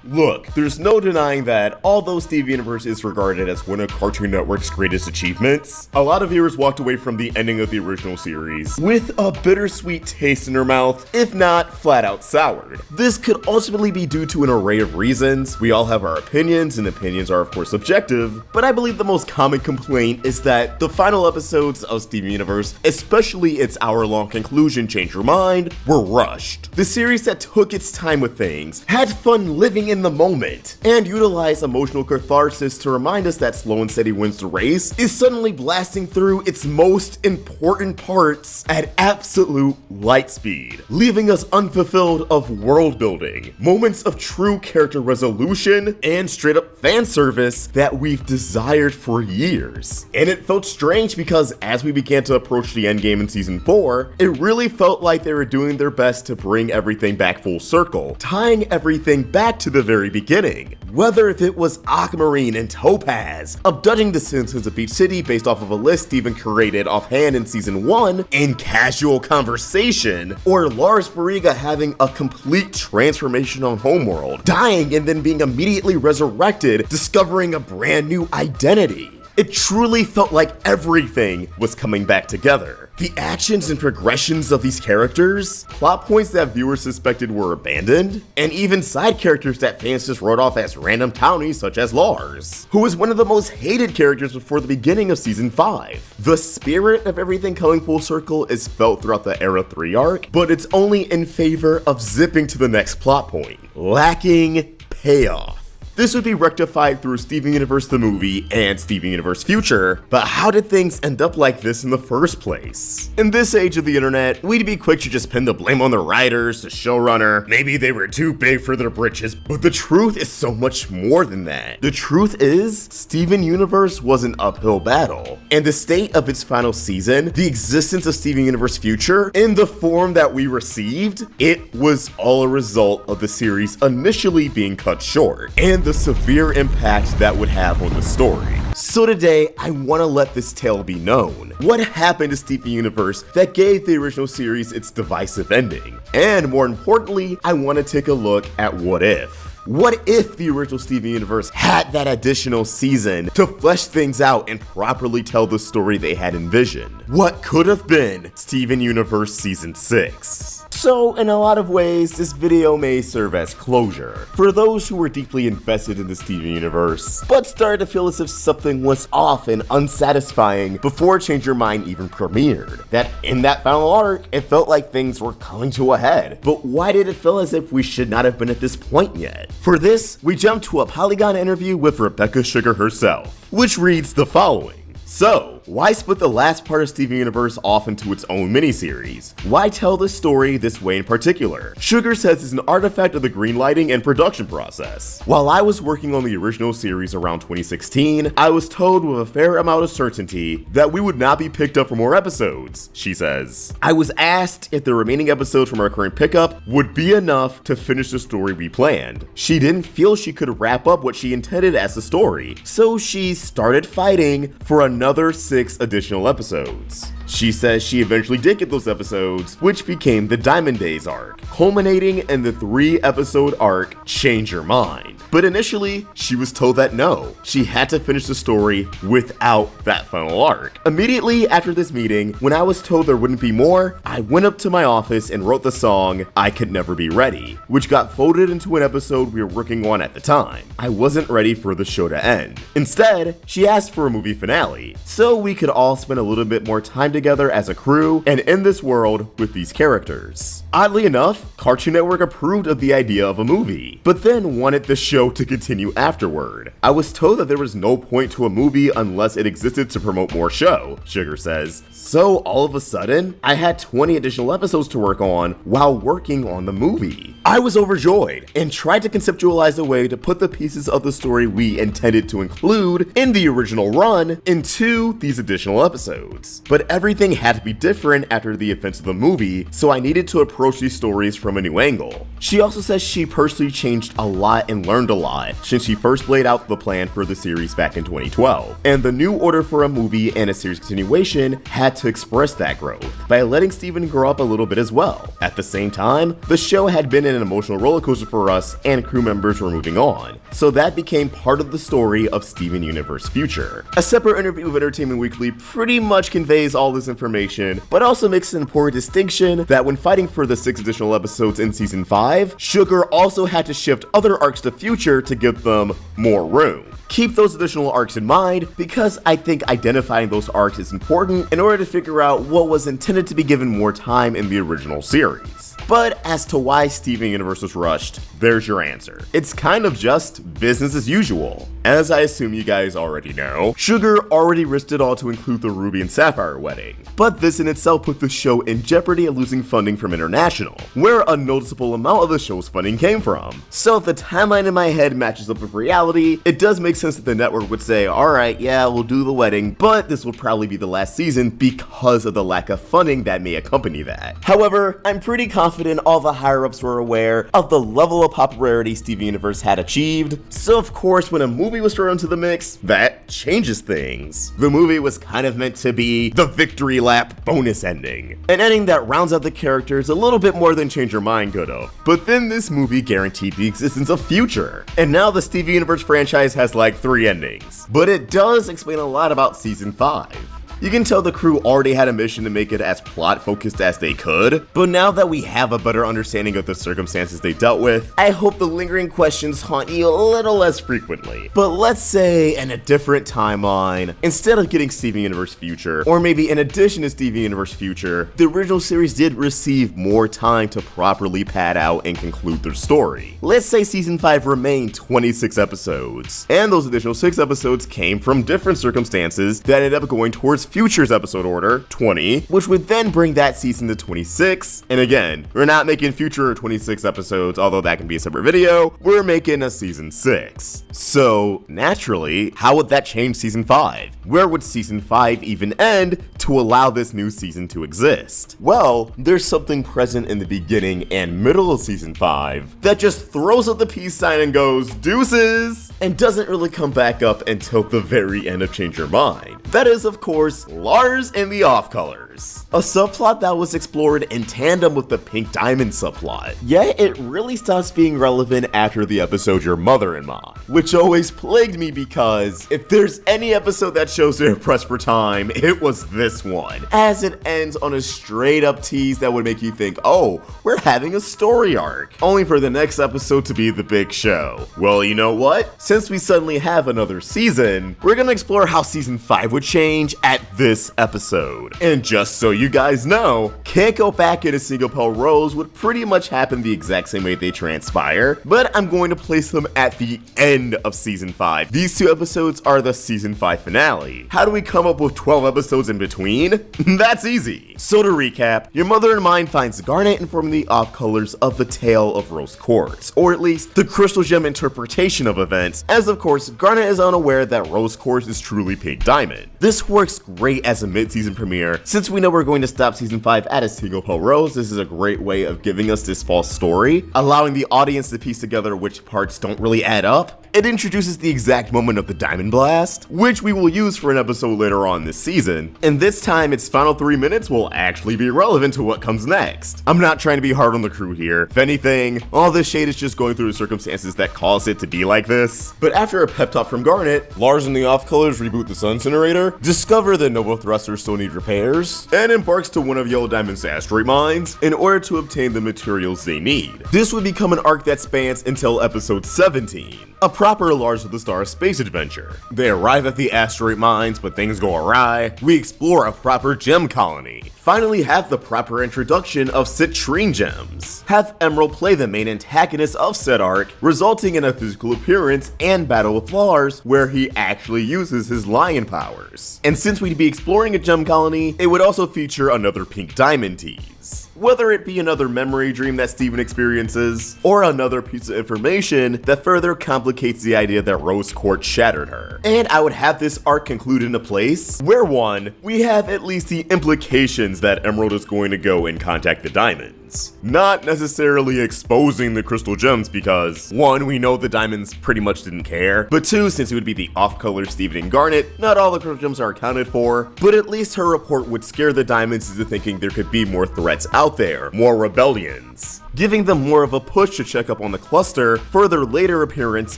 Look, there's no denying that although Steven Universe is regarded as one of Cartoon Network's greatest achievements, a lot of viewers walked away from the ending of the original series with a bittersweet taste in their mouth, if not flat out soured. This could ultimately be due to an array of reasons. We all have our opinions, and opinions are of course subjective, but I believe the most common complaint is that the final episodes of Steven Universe, especially its hour-long conclusion Change Your Mind, were rushed. The series that took its time with things, had fun living in the moment, and utilize emotional catharsis to remind us that slow and steady wins the race, is suddenly blasting through its most important parts at absolute light speed, leaving us unfulfilled of world building, moments of true character resolution, and straight up fan service that we've desired for years. And it felt strange because as we began to approach the endgame in season 4, it really felt like they were doing their best to bring everything back full circle, tying everything back to the very beginning. Whether if it was Aquamarine and Topaz abducting the citizens of Beach City based off of a list Steven curated offhand in season 1 in casual conversation, or Lars Barriga having a complete transformation on Homeworld, dying and then being immediately resurrected, discovering a brand new identity. It truly felt like everything was coming back together. The actions and progressions of these characters, plot points that viewers suspected were abandoned, and even side characters that fans just wrote off as random townies such as Lars, who was one of the most hated characters before the beginning of season 5. The spirit of everything coming full circle is felt throughout the Era 3 arc, but it's only in favor of zipping to the next plot point, lacking payoff. This would be rectified through Steven Universe the movie and Steven Universe Future, but how did things end up like this in the first place? In this age of the internet, we'd be quick to just pin the blame on the writers, the showrunner, maybe they were too big for their britches, but the truth is so much more than that. The truth is, Steven Universe was an uphill battle, and the state of its final season, the existence of Steven Universe Future, in the form that we received, it was all a result of the series initially being cut short, and the severe impact that would have on the story. So today, I want to let this tale be known. What happened to Steven Universe that gave the original series its divisive ending? And more importantly, I want to take a look at What If. What if the original Steven Universe had that additional season to flesh things out and properly tell the story they had envisioned? What could have been Steven Universe Season 6? So, in a lot of ways, this video may serve as closure for those who were deeply invested in the Steven Universe, but started to feel as if something was off and unsatisfying before Change Your Mind even premiered. That in that final arc, it felt like things were coming to a head. But why did it feel as if we should not have been at this point yet? For this, we jump to a Polygon interview with Rebecca Sugar herself, which reads the following. So, why split the last part of Steven Universe off into its own miniseries? Why tell the story this way in particular? Sugar says it's an artifact of the greenlighting and production process. While I was working on the original series around 2016, I was told with a fair amount of certainty that we would not be picked up for more episodes, she says. I was asked if the remaining episodes from our current pickup would be enough to finish the story we planned. She didn't feel she could wrap up what she intended as the story, so she started fighting for another 6 6 additional episodes. She says she eventually did get those episodes, which became the Diamond Days arc, culminating in the 3-episode arc Change Your Mind. But initially, she was told that no, she had to finish the story without that final arc. Immediately after this meeting, when I was told there wouldn't be more, I went up to my office and wrote the song I Could Never Be Ready, which got folded into an episode we were working on at the time. I wasn't ready for the show to end. Instead, she asked for a movie finale, so we could all spend a little bit more time together as a crew and in this world with these characters. Oddly enough, Cartoon Network approved of the idea of a movie, but then wanted the show to continue afterward. I was told that there was no point to a movie unless it existed to promote more show, Sugar says. So all of a sudden, I had 20 additional episodes to work on while working on the movie. I was overjoyed and tried to conceptualize a way to put the pieces of the story we intended to include in the original run into these additional episodes. But everything had to be different after the events of the movie, so I needed to approach these stories from a new angle. She also says she personally changed a lot and learned a lot since she first laid out the plan for the series back in 2012, and the new order for a movie and a series continuation had to express that growth by letting Steven grow up a little bit as well. At the same time, the show had been an emotional roller coaster for us and crew members were moving on, so that became part of the story of Steven Universe Future. A separate interview with Entertainment Weekly pretty much conveys all this information, but also makes an important distinction that when fighting for the 6 additional episodes in season 5, Sugar also had to shift other arcs to Future to give them more room. Keep those additional arcs in mind because I think identifying those arcs is important in order to figure out what was intended to be given more time in the original series. But as to why Steven Universe was rushed, there's your answer. It's kind of just business as usual. As I assume you guys already know, Sugar already risked it all to include the Ruby and Sapphire wedding. But this in itself put the show in jeopardy of losing funding from International, where a noticeable amount of the show's funding came from. So if the timeline in my head matches up with reality, it does make sense that the network would say, alright, yeah, we'll do the wedding, but this will probably be the last season because of the lack of funding that may accompany that. However, I'm pretty confident all the higher-ups were aware of the level of popularity Steven Universe had achieved, so of course when a movie was thrown into the mix, that changes things. The movie was kind of meant to be the victory lap bonus ending, an ending that rounds out the characters a little bit more than Change Your Mind could've. But then this movie guaranteed the existence of Future, and now the Steven Universe franchise has like 3 endings. But it does explain a lot about season 5. You can tell the crew already had a mission to make it as plot focused as they could, but now that we have a better understanding of the circumstances they dealt with, I hope the lingering questions haunt you a little less frequently. But let's say in a different timeline, instead of getting Steven Universe Future, or maybe in addition to Steven Universe Future, the original series did receive more time to properly pad out and conclude their story. Let's say season 5 remained 26 episodes, and those additional 6 episodes came from different circumstances that ended up going towards Future's episode order, 20, which would then bring that season to 26. And again, we're not making Future 26 episodes, although that can be a separate video. We're making a season 6. So naturally, how would that change season 5? Where would season 5 even end to allow this new season to exist? Well, there's something present in the beginning and middle of season 5 that just throws up the peace sign and goes deuces, and doesn't really come back up until the very end of Change Your Mind. That is, of course, Lars and the Off-Colors, a subplot that was explored in tandem with the Pink Diamond subplot. Yet it really stops being relevant after the episode Your Mother-in-Law, which always plagued me because if there's any episode that shows they're pressed for time, it was this one, as it ends on a straight up tease that would make you think, oh, we're having a story arc, only for the next episode to be the big show. Well, you know what? Since we suddenly have another season, we're gonna explore how season 5 would change at this episode. And just so you guys know, Can't Go Back in a Single Pale Rose would pretty much happen the exact same way they transpire, but I'm going to place them at the end of season 5. These 2 episodes are the season 5 finale. How do we come up with 12 episodes in between? That's easy. So to recap, Your Mother in Mind finds Garnet informing the Off-Colors of the tale of Rose Quartz, or at least the Crystal Gem interpretation of events, as of course Garnet is unaware that Rose Quartz is truly Pink Diamond. This works great as a mid-season premiere. Since we know we're going to stop season 5 at a Single Pale Rose, this is a great way of giving us this false story, allowing the audience to piece together which parts don't really add up, it introduces the exact moment of the Diamond Blast, which we will use for an episode later on this season, and this time its final 3 minutes will actually be relevant to what comes next. I'm not trying to be hard on the crew here. If anything, all this shade is just going through the circumstances that caused it to be like this. But after a pep talk from Garnet, Lars and the Off-Colors reboot the Sun Incinerator, discover the Nova thrusters still need repairs, and embarks to one of Yellow Diamond's asteroid mines in order to obtain the materials they need. This would become an arc that spans until episode 17, a proper Lars of the Stars space adventure. They arrive at the asteroid mines, but things go awry. We explore a proper gem colony. Finally have the proper introduction of citrine gems. Have Emerald play the main antagonist of said arc, resulting in a physical appearance and battle with Lars where he actually uses his lion powers. And since we'd be exploring a gem colony, it would also feature another pink diamond tease. Whether it be another memory dream that Steven experiences, or another piece of information that further complicates the idea that Rose Quartz shattered her. And I would have this arc conclude in a place where 1, we have at least the implications that Emerald is going to go and contact the diamonds. Not necessarily exposing the crystal gems because 1, we know the diamonds pretty much didn't care, but 2, since it would be the off-color Steven and Garnet, not all the crystal gems are accounted for, but at least her report would scare the diamonds into thinking there could be more threats out there, more rebellions, giving them more of a push to check up on the cluster for their later appearance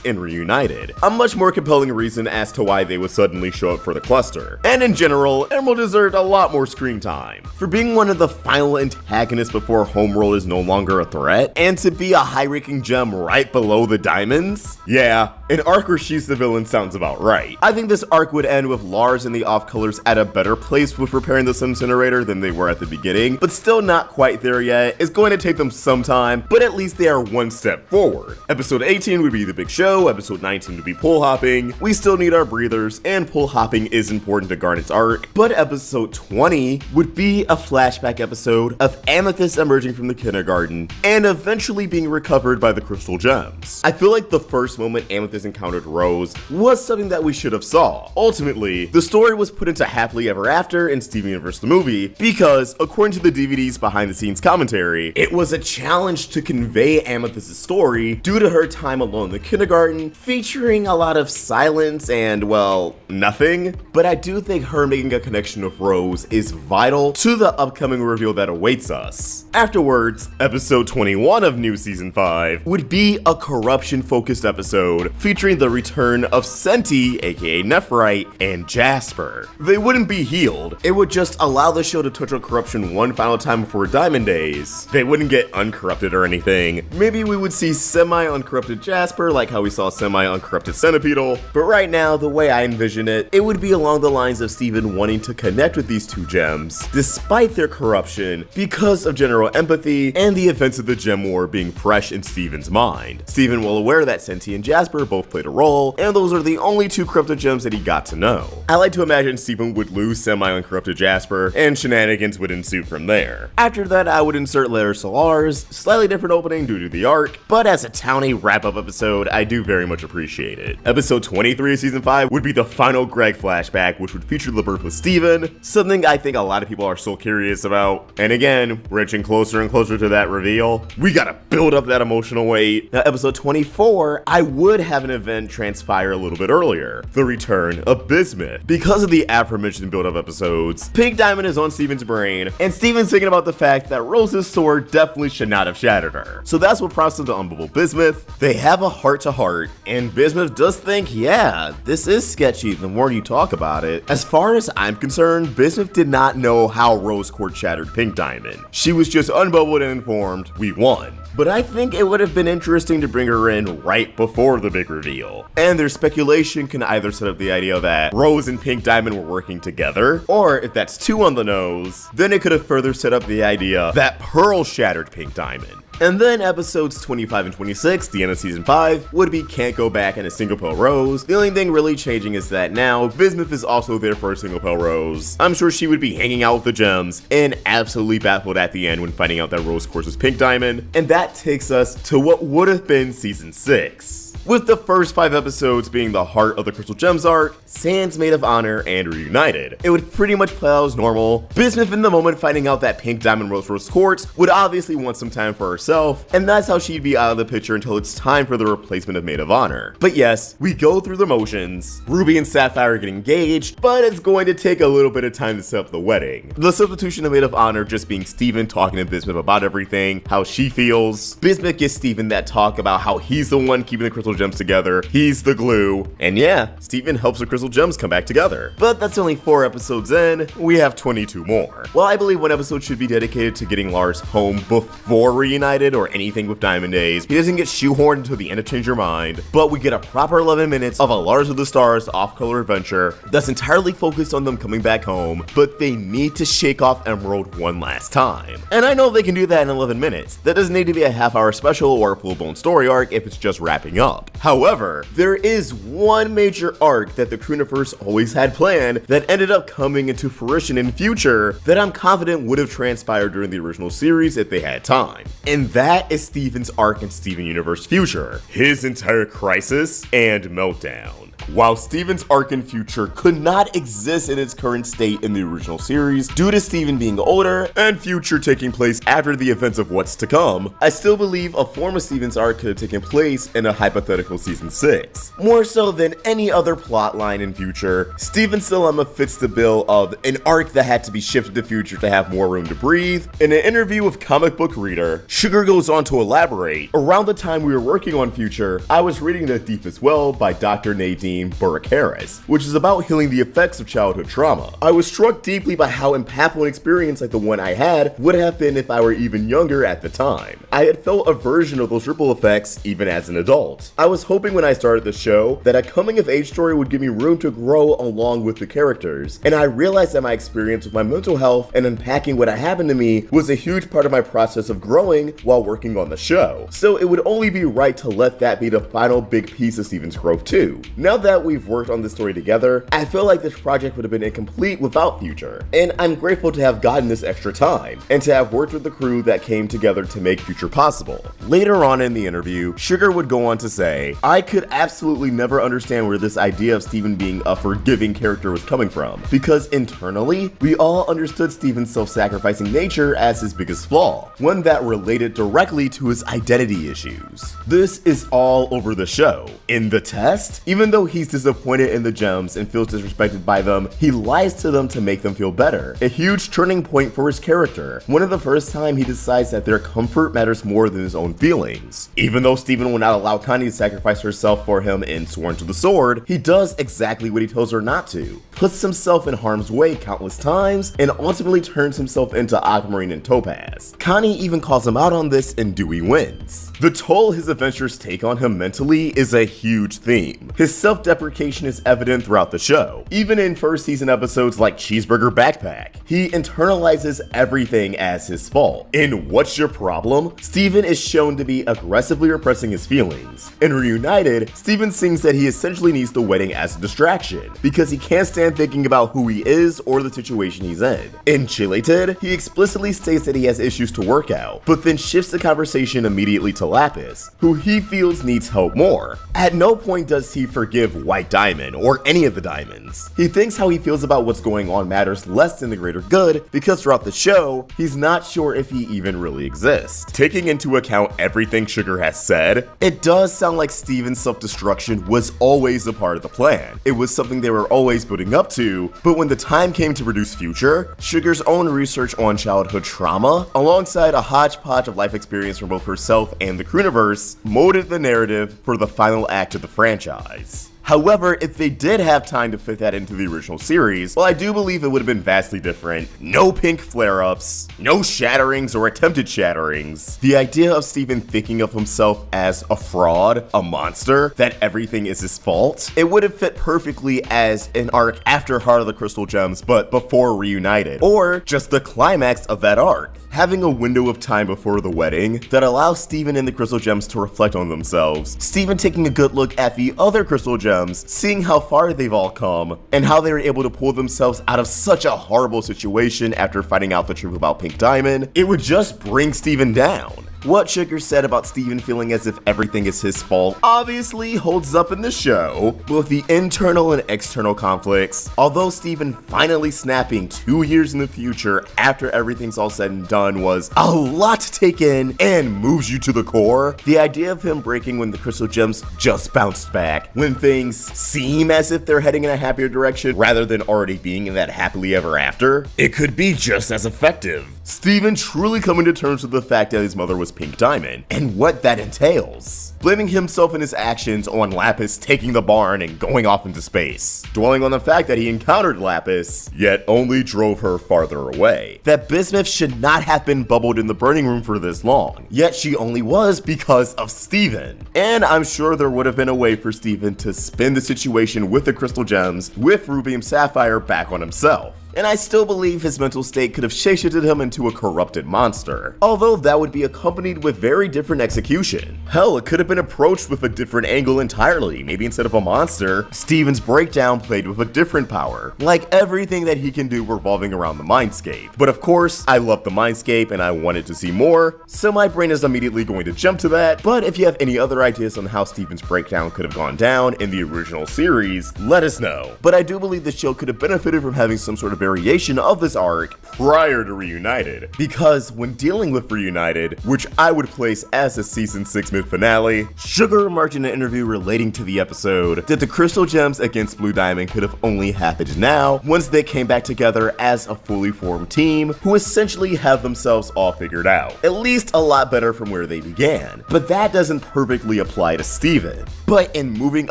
in Reunited. A much more compelling reason as to why they would suddenly show up for the cluster. And in general, Emerald deserved a lot more screen time. For being one of the final antagonists before Homeworld is no longer a threat, and to be a high-ranking gem right below the diamonds? Yeah, an arc where she's the villain sounds about right. I think this arc would end with Lars and the Off-Colors at a better place with repairing the Sun Incinerator than they were at the beginning, but still not quite there yet. It's going to take them some time, but at least they are one step forward. Episode 18 would be the big show, episode 19 would be pull hopping. We still need our breathers, and pull hopping is important to Garnet's arc, but episode 20 would be a flashback episode of Amethyst emerging from the kindergarten and eventually being recovered by the crystal gems. I feel like the first moment Amethyst encountered Rose was something that we should have saw. Ultimately, the story was put into Happily Ever After in Steven Universe the movie because, according to the DVD's behind the scenes commentary, it was a challenge to convey Amethyst's story due to her time alone in the kindergarten, featuring a lot of silence and, well, nothing. But I do think her making a connection with Rose is vital to the upcoming reveal that awaits us. Afterwards, episode 21 of New Season 5 would be a corruption-focused episode featuring the return of Senti, aka Nephrite, and Jasper. They wouldn't be healed, it would just allow the show to touch on corruption one final time before Diamond Days. They wouldn't get uncorrupted or anything. Maybe we would see semi-uncorrupted Jasper like how we saw semi-uncorrupted Centipedal, but right now, the way I envision it, it would be along the lines of Steven wanting to connect with these two gems, despite their corruption, because of general empathy and the events of the Gem War being fresh in Steven's mind. Steven, well aware that Senti and Jasper both played a role, and those are the only two corrupted gems that he got to know. I like to imagine Steven would lose semi-uncorrupted Jasper, and shenanigans would ensue from there. After that, I would insert Letters to Lars, slightly different opening due to the arc, but as a towny wrap-up episode, I do very much appreciate it. Episode 23 of Season 5 would be the final Greg flashback, which would feature the birth of Steven, something I think a lot of people are still curious about. And again, we're inching closer and closer to that reveal. We gotta build up that emotional weight. Now, episode 24, I would have an event transpire a little bit earlier. The return of Bismuth. Because of the aforementioned build-up episodes, Pink Diamond is on Steven's brain, and Steven's thinking about the fact that Rose's sword definitely should not have shattered her. So that's what prompts him to unbubble Bismuth. They have a heart-to-heart, and Bismuth does think, yeah, this is sketchy the more you talk about it. As far as I'm concerned, Bismuth did not know how Rose Quartz shattered Pink Diamond. She was just unbubbled and informed, we won. But I think it would have been interesting to bring her in right before the big reveal. And their speculation can either set up the idea that Rose and Pink Diamond were working together, or if that's too on the nose, then it could have further set up the idea that Pearl shattered Pink Diamond. And then episodes 25 and 26, the end of season 5, would be Can't Go Back and a Single Pale Rose. The only thing really changing is that now Bismuth is also there for a Single Pale Rose. I'm sure she would be hanging out with the gems and absolutely baffled at the end when finding out that Rose Quartz was Pink Diamond. And that takes us to what would have been season 6. with the first 5 episodes being the heart of the Crystal Gems arc, Sans Maid of Honor, and Reunited. It would pretty much play out as normal. Bismuth in the moment finding out that Pink Diamond Rose Quartz would obviously want some time for herself, and that's how she'd be out of the picture until it's time for the replacement of Maid of Honor. But yes, we go through the motions. Ruby and Sapphire get engaged, but it's going to take a little bit of time to set up the wedding. The substitution of Maid of Honor just being Steven talking to Bismuth about everything, how she feels. Bismuth gives Steven that talk about how he's the one keeping the Crystal Gems together, he's the glue, and yeah, Steven helps the Crystal Gems come back together. But that's only 4 episodes in, we have 22 more. While I believe one episode should be dedicated to getting Lars home before Reunited or anything with Diamond Days, he doesn't get shoehorned until the end of Change Your Mind, but we get a proper 11 minutes of a Lars of the Stars off-color adventure that's entirely focused on them coming back home, but they need to shake off Emerald one last time. And I know they can do that in 11 minutes. That doesn't need to be a half-hour special or a full-blown story arc if it's just wrapping up. However, there is one major arc that the Crewniverse always had planned that ended up coming into fruition in future that I'm confident would have transpired during the original series if they had time. And that is Steven's arc in Steven Universe Future, his entire crisis and meltdown. While Steven's arc in Future could not exist in its current state in the original series due to Steven being older and Future taking place after the events of What's to Come, I still believe a form of Steven's arc could have taken place in a hypothetical season 6. More so than any other plot line in Future, Steven's dilemma fits the bill of an arc that had to be shifted to Future to have more room to breathe. In an interview with Comic Book Reader, Sugar goes on to elaborate, around the time we were working on Future, I was reading The Deepest Well by Dr. Nadine Burke-Harris, which is about healing the effects of childhood trauma. I was struck deeply by how impactful an experience like the one I had would have been if I were even younger at the time. I had felt a version of those ripple effects even as an adult. I was hoping when I started the show that a coming of age story would give me room to grow along with the characters, and I realized that my experience with my mental health and unpacking what had happened to me was a huge part of my process of growing while working on the show. So it would only be right to let that be the final big piece of Steven's growth too. Now that we've worked on this story together, I feel like this project would have been incomplete without Future, and I'm grateful to have gotten this extra time, and to have worked with the crew that came together to make Future possible. Later on in the interview, Sugar would go on to say, I could absolutely never understand where this idea of Steven being a forgiving character was coming from, because internally, we all understood Steven's self-sacrificing nature as his biggest flaw, one that related directly to his identity issues. This is all over the show. In the test, even though he's disappointed in the gems and feels disrespected by them, he lies to them to make them feel better. A huge turning point for his character. One of the first time he decides that their comfort matters more than his own feelings. Even though Steven will not allow Connie to sacrifice herself for him in Sworn to the Sword, he does exactly what he tells her not to. Puts himself in harm's way countless times, and ultimately turns himself into Aquamarine and Topaz. Connie even calls him out on this and Dewey wins. The toll his adventures take on him mentally is a huge theme. His self-deprecation is evident throughout the show. Even in first season episodes like Cheeseburger Backpack, he internalizes everything as his fault. In What's Your Problem?, Steven is shown to be aggressively repressing his feelings. In Reunited, Steven sings that he essentially needs the wedding as a distraction, because he can't stand thinking about who he is or the situation he's in. In Chillated, he explicitly states that he has issues to work out, but then shifts the conversation immediately to Lapis, who he feels needs help more. At no point does he forgive White Diamond or any of the diamonds. He thinks how he feels about what's going on matters less than the greater good, because throughout the show, he's not sure if he even really exists. Taking into account everything Sugar has said, it does sound like Steven's self-destruction was always a part of the plan. It was something they were always building up to, but when the time came to produce Future, Sugar's own research on childhood trauma, alongside a hodgepodge of life experience from both herself and the Crewniverse, molded the narrative for the final act of the franchise. However, if they did have time to fit that into the original series, well, I do believe it would have been vastly different. No pink flare-ups, no shatterings or attempted shatterings. The idea of Steven thinking of himself as a fraud, a monster, that everything is his fault, it would have fit perfectly as an arc after Heart of the Crystal Gems, but before Reunited, or just the climax of that arc. Having a window of time before the wedding that allows Steven and the Crystal Gems to reflect on themselves. Steven taking a good look at the other Crystal Gems, seeing how far they've all come, and how they were able to pull themselves out of such a horrible situation after finding out the truth about Pink Diamond. It would just bring Steven down. What Sugar said about Steven feeling as if everything is his fault obviously holds up in the show, with the internal and external conflicts. Although Steven finally snapping 2 years in the future after everything's all said and done was a lot to take in and moves you to the core, the idea of him breaking when the crystal gems just bounced back, when things seem as if they're heading in a happier direction rather than already being in that happily ever after, it could be just as effective. Steven truly coming to terms with the fact that his mother was Pink Diamond, and what that entails. Blaming himself and his actions on Lapis taking the barn and going off into space. Dwelling on the fact that he encountered Lapis, yet only drove her farther away. That Bismuth should not have been bubbled in the burning room for this long, yet she only was because of Steven. And I'm sure there would have been a way for Steven to spin the situation with the crystal gems, with Rubium Sapphire back on himself. And I still believe his mental state could have shapeshifted him into a corrupted monster, although that would be accompanied with very different execution. Hell, it could have been approached with a different angle entirely. Maybe instead of a monster, Steven's breakdown played with a different power, like everything that he can do revolving around the mindscape. But of course, I love the mindscape and I wanted to see more, so my brain is immediately going to jump to that. But if you have any other ideas on how Steven's breakdown could have gone down in the original series, let us know. But I do believe the show could have benefited from having some sort of variation of this arc prior to Reunited, because when dealing with Reunited, which I would place as a season 6 mid-finale, Sugar remarked in an interview relating to the episode that the Crystal Gems against Blue Diamond could have only happened now, once they came back together as a fully formed team who essentially have themselves all figured out, at least a lot better from where they began. But that doesn't perfectly apply to Steven. But in moving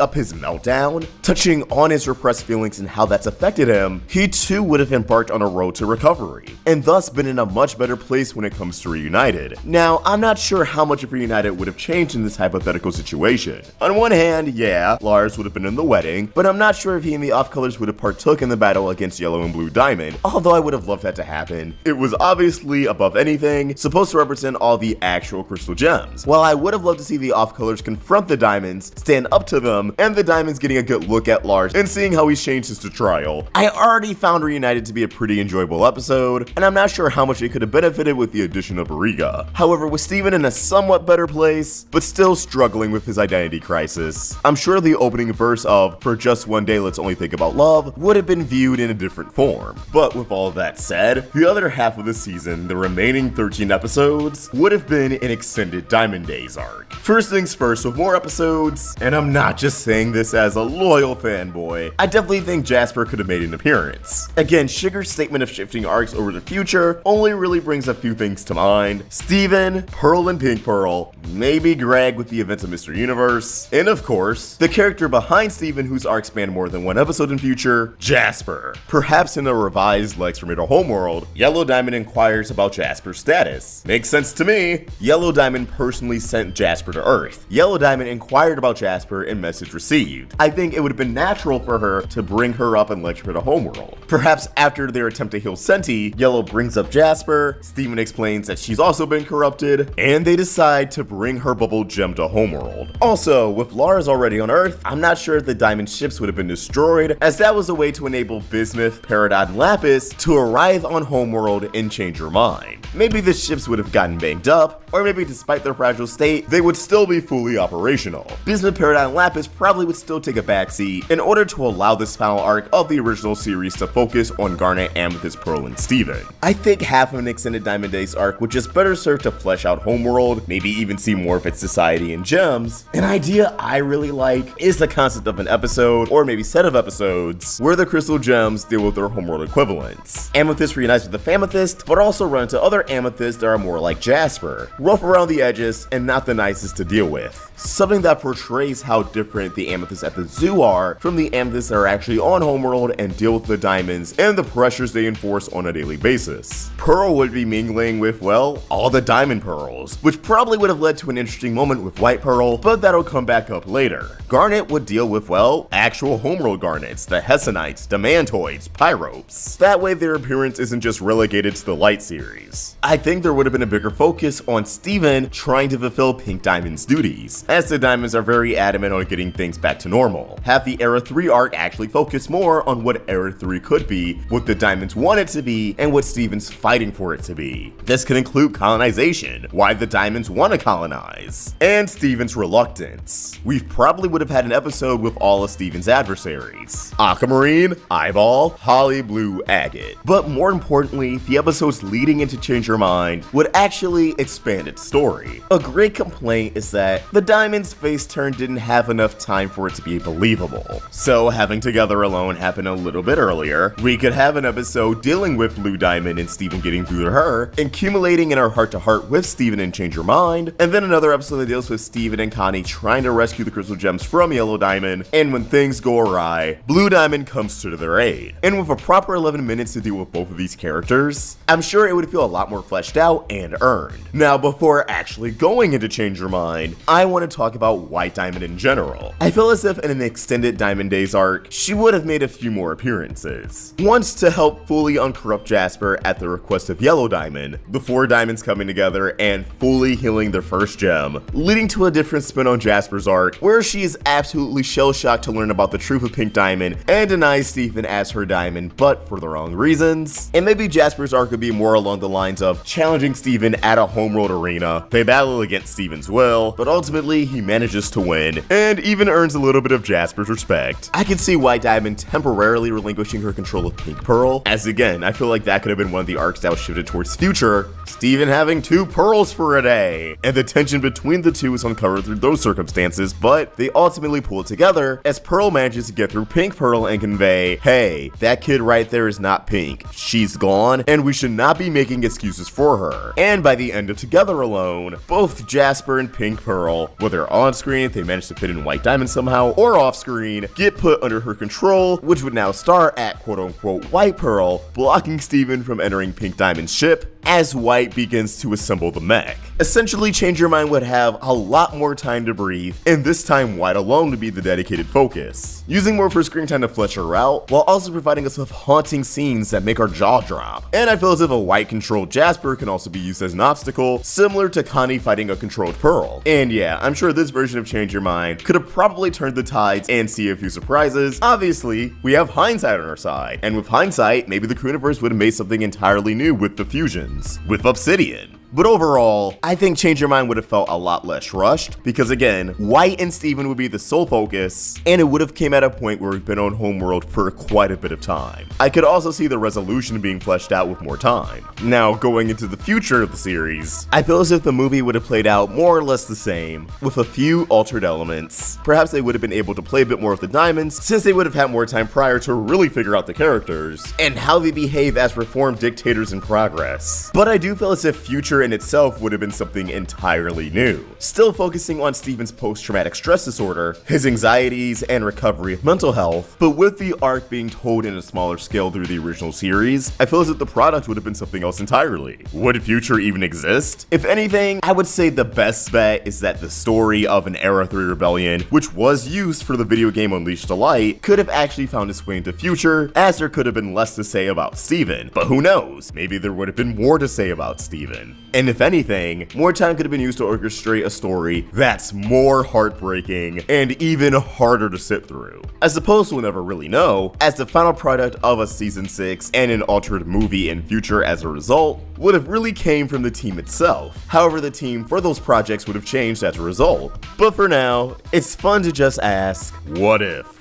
up his meltdown, touching on his repressed feelings and how that's affected him, he too would have embarked on a road to recovery, and thus been in a much better place when it comes to Reunited. Now, I'm not sure how much of Reunited would have changed in this hypothetical situation. On one hand, yeah, Lars would have been in the wedding, but I'm not sure if he and the Off-Colors would have partook in the battle against Yellow and Blue Diamond, although I would have loved that to happen. It was obviously, above anything, supposed to represent all the actual crystal gems. While I would have loved to see the Off-Colors confront the Diamonds, stand up to them, and the Diamonds getting a good look at Lars and seeing how he's changed since the trial, I already found Reunited to be a pretty enjoyable episode, and I'm not sure how much it could have benefited with the addition of Bariga. However, with Steven in a somewhat better place, but still struggling with his identity crisis, I'm sure the opening verse of "For just one day let's only think about love" would have been viewed in a different form. But with all that said, the other half of the season, the remaining 13 episodes, would have been an extended Diamond Days arc. First things first, with more episodes, and I'm not just saying this as a loyal fanboy, I definitely think Jasper could have made an appearance. Again, Sugar's statement of shifting arcs over the future only really brings a few things to mind: Steven, Pearl and Pink Pearl, maybe Greg with the events of Mr. Universe, and of course, the character behind Steven whose arc spanned more than one episode in future, Jasper. Perhaps in a revised Lex from Middle Homeworld, Yellow Diamond inquires about Jasper's status. Makes sense to me. Yellow Diamond personally sent Jasper to Earth. Yellow Diamond inquired about Jasper and message received. I think it would have been natural for her to bring her up in Lex from Middle Homeworld. Perhaps after their attempt to heal Senti, Yellow brings up Jasper, Steven explains that she's also been corrupted, and they decide to bring her bubble gem to Homeworld. Also, with Lars already on Earth, I'm not sure if the Diamond ships would have been destroyed, as that was a way to enable Bismuth, Peridot, and Lapis to arrive on Homeworld and change her mind. Maybe the ships would have gotten banged up, or maybe despite their fragile state, they would still be fully operational. Bismuth, Peridot, and Lapis probably would still take a backseat in order to allow this final arc of the original series to focus on Garnet, Amethyst, Pearl, and Steven. I think half of an extended Diamond Days arc would just better serve to flesh out Homeworld, maybe even see more of its society and gems. An idea I really like is the concept of an episode, or maybe set of episodes, where the crystal gems deal with their Homeworld equivalents. Amethyst reunites with the Famethyst, but also run into other Amethysts that are more like Jasper, rough around the edges and not the nicest to deal with. Something that portrays how different the Amethysts at the zoo are from the Amethysts that are actually on Homeworld and deal with the Diamonds and the pressures they enforce on a daily basis. Pearl would be mingling with, well, all the Diamond Pearls, which probably would have led to an interesting moment with White Pearl, but that'll come back up later. Garnet would deal with, well, actual Homeworld Garnets, the Hessenites, Demantoids, Pyropes. That way their appearance isn't just relegated to the Light series. I think there would have been a bigger focus on Steven trying to fulfill Pink Diamond's duties, as the Diamonds are very adamant on getting things back to normal. Have the Era 3 arc actually focus more on what Era 3 could be what the diamonds want it to be, and what Steven's fighting for it to be. This could include colonization, why the diamonds want to colonize, and Steven's reluctance. We probably would have had an episode with all of Steven's adversaries: Aquamarine, Eyeball, Holly Blue, Agate. But more importantly, the episodes leading into Change Your Mind would actually expand its story. A great complaint is that the diamond's face turn didn't have enough time for it to be believable. So having Together Alone happen a little bit earlier, we could have an episode dealing with Blue Diamond and Steven getting through to her, accumulating in our heart-to-heart with Steven and Change Your Mind, and then another episode that deals with Steven and Connie trying to rescue the crystal gems from Yellow Diamond, and when things go awry, Blue Diamond comes to their aid. And with a proper 11 minutes to deal with both of these characters, I'm sure it would feel a lot more fleshed out and earned. Now, before actually going into Change Your Mind, I want to talk about White Diamond in general. I feel as if in an extended Diamond Days arc, she would have made a few more appearances. Once to help fully uncorrupt Jasper at the request of Yellow Diamond, the four diamonds coming together and fully healing their first gem, leading to a different spin on Jasper's arc, where she is absolutely shell-shocked to learn about the truth of Pink Diamond and denies Steven as her diamond, but for the wrong reasons. And maybe Jasper's arc could be more along the lines of challenging Steven at a homeworld arena. They battle against Steven's will, but ultimately he manages to win, and even earns a little bit of Jasper's respect. I can see White Diamond temporarily relinquishing her control of Pink Pearl, as again, I feel like that could have been one of the arcs that was shifted towards future, Steven having 2 pearls for a day, and the tension between the two is uncovered through those circumstances, but they ultimately pull it together as Pearl manages to get through Pink Pearl and convey, hey, that kid right there is not Pink, she's gone, and we should not be making excuses for her. And by the end of Together Alone, both Jasper and Pink Pearl, whether on screen if they manage to fit in White Diamond somehow, or off screen, get put under her control, which would now star at quote-unquote White Pearl, blocking Steven from entering Pink Diamond's ship as White begins to assemble the mech. Essentially, Change Your Mind would have a lot more time to breathe, and this time White alone would be the dedicated focus, using more of her screen time to flesh her out, while also providing us with haunting scenes that make our jaw drop. And I feel as if a White-controlled Jasper can also be used as an obstacle, similar to Connie fighting a controlled Pearl. And yeah, I'm sure this version of Change Your Mind could have probably turned the tides and see a few surprises. Obviously, we have hindsight on our side, and with hindsight, maybe the Crewniverse would have made something entirely new with the fusions, with Obsidian. But overall, I think Change Your Mind would have felt a lot less rushed, because again, White and Steven would be the sole focus, and it would have came at a point where we've been on Homeworld for quite a bit of time. I could also see the resolution being fleshed out with more time. Now, going into the future of the series, I feel as if the movie would have played out more or less the same, with a few altered elements. Perhaps they would have been able to play a bit more with the diamonds, since they would have had more time prior to really figure out the characters, and how they behave as reformed dictators in progress. But I do feel as if future in itself would have been something entirely new, still focusing on Steven's post-traumatic stress disorder, his anxieties, and recovery of mental health, but with the arc being told in a smaller scale through the original series, I feel as if the product would have been something else entirely. Would future even exist? If anything, I would say the best bet is that the story of an Era 3 rebellion, which was used for the video game Unleashed to Light, could have actually found its way into future, as there could have been less to say about Steven. But who knows? Maybe there would have been more to say about Steven. And if anything, more time could have been used to orchestrate a story that's more heartbreaking and even harder to sit through. I suppose we'll never really know, as the final product of a season 6 and an altered movie in future as a result would have really came from the team itself. However, the team for those projects would have changed as a result. But for now, it's fun to just ask, what if?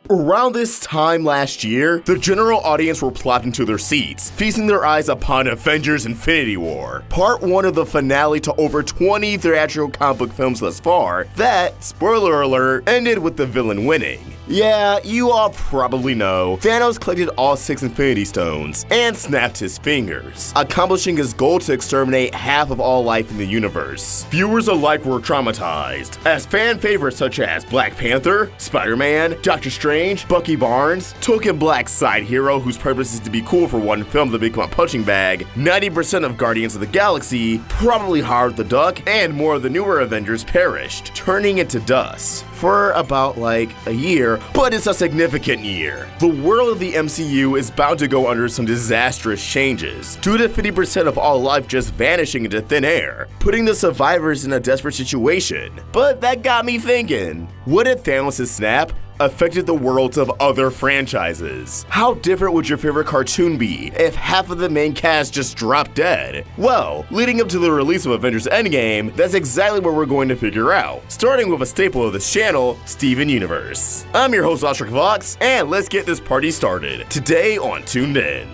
Around this time last year, the general audience were plopped into their seats, feasting their eyes upon Avengers Infinity War, part 1 of the finale to over 20 theatrical comic book films thus far, that, spoiler alert, ended with the villain winning. Yeah, you all probably know, Thanos collected all 6 Infinity Stones and snapped his fingers, accomplishing his goal to exterminate half of all life in the universe. Viewers alike were traumatized, as fan favorites such as Black Panther, Spider-Man, Doctor Strange, Bucky Barnes, token black side hero whose purpose is to be cool for one film to become a punching bag, 90% of Guardians of the Galaxy, probably Howard the Duck, and more of the newer Avengers perished, turning into dust. For about like a year, but it's a significant year. The world of the MCU is bound to go under some disastrous changes, due to 50% of all life just vanishing into thin air, putting the survivors in a desperate situation. But that got me thinking, what if Thanos' snap affected the worlds of other franchises? How different would your favorite cartoon be if half of the main cast just dropped dead? Well, leading up to the release of Avengers Endgame, that's exactly what we're going to figure out, starting with a staple of this channel, Steven Universe. I'm your host, Ostrich Vox, and let's get this party started. Today on Tuned In.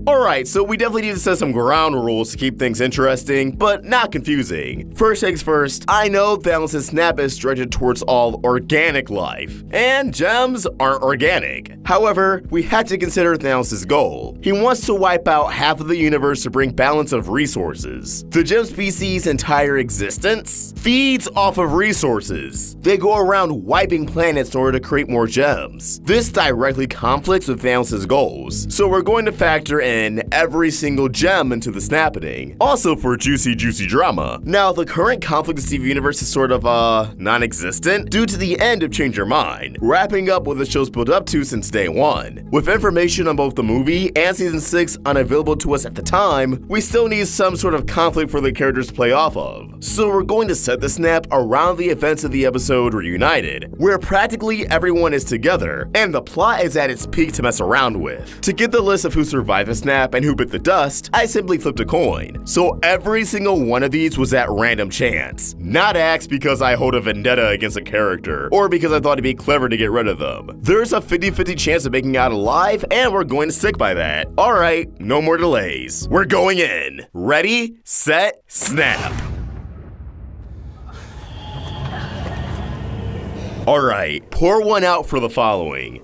Alright, so we definitely need to set some ground rules to keep things interesting, but not confusing. First things first, I know Thanos' snap is directed towards all organic life, and gems aren't organic. However, we had to consider Thanos' goal. He wants to wipe out half of the universe to bring balance of resources. The gem species' entire existence feeds off of resources. They go around wiping planets in order to create more gems. This directly conflicts with Thanos' goals, so we're going to factor in every single gem into the snapping, also for juicy drama. Now, the current conflict in Steven Universe is sort of, non-existent due to the end of Change Your Mind, wrapping up what the show's built up to since day one. With information on both the movie and Season 6 unavailable to us at the time, we still need some sort of conflict for the characters to play off of. So we're going to set the snap around the events of the episode Reunited, where practically everyone is together, and the plot is at its peak to mess around with. To get the list of who survived the snap and who bit the dust, I simply flipped a coin. So every single one of these was at random chance, not axed because I hold a vendetta against a character, or because I thought it'd be clever to get rid of them. There's a 50-50 chance of making it out alive, and we're going to stick by that. Alright, no more delays. We're going in. Ready, set, snap. Alright, pour one out for the following.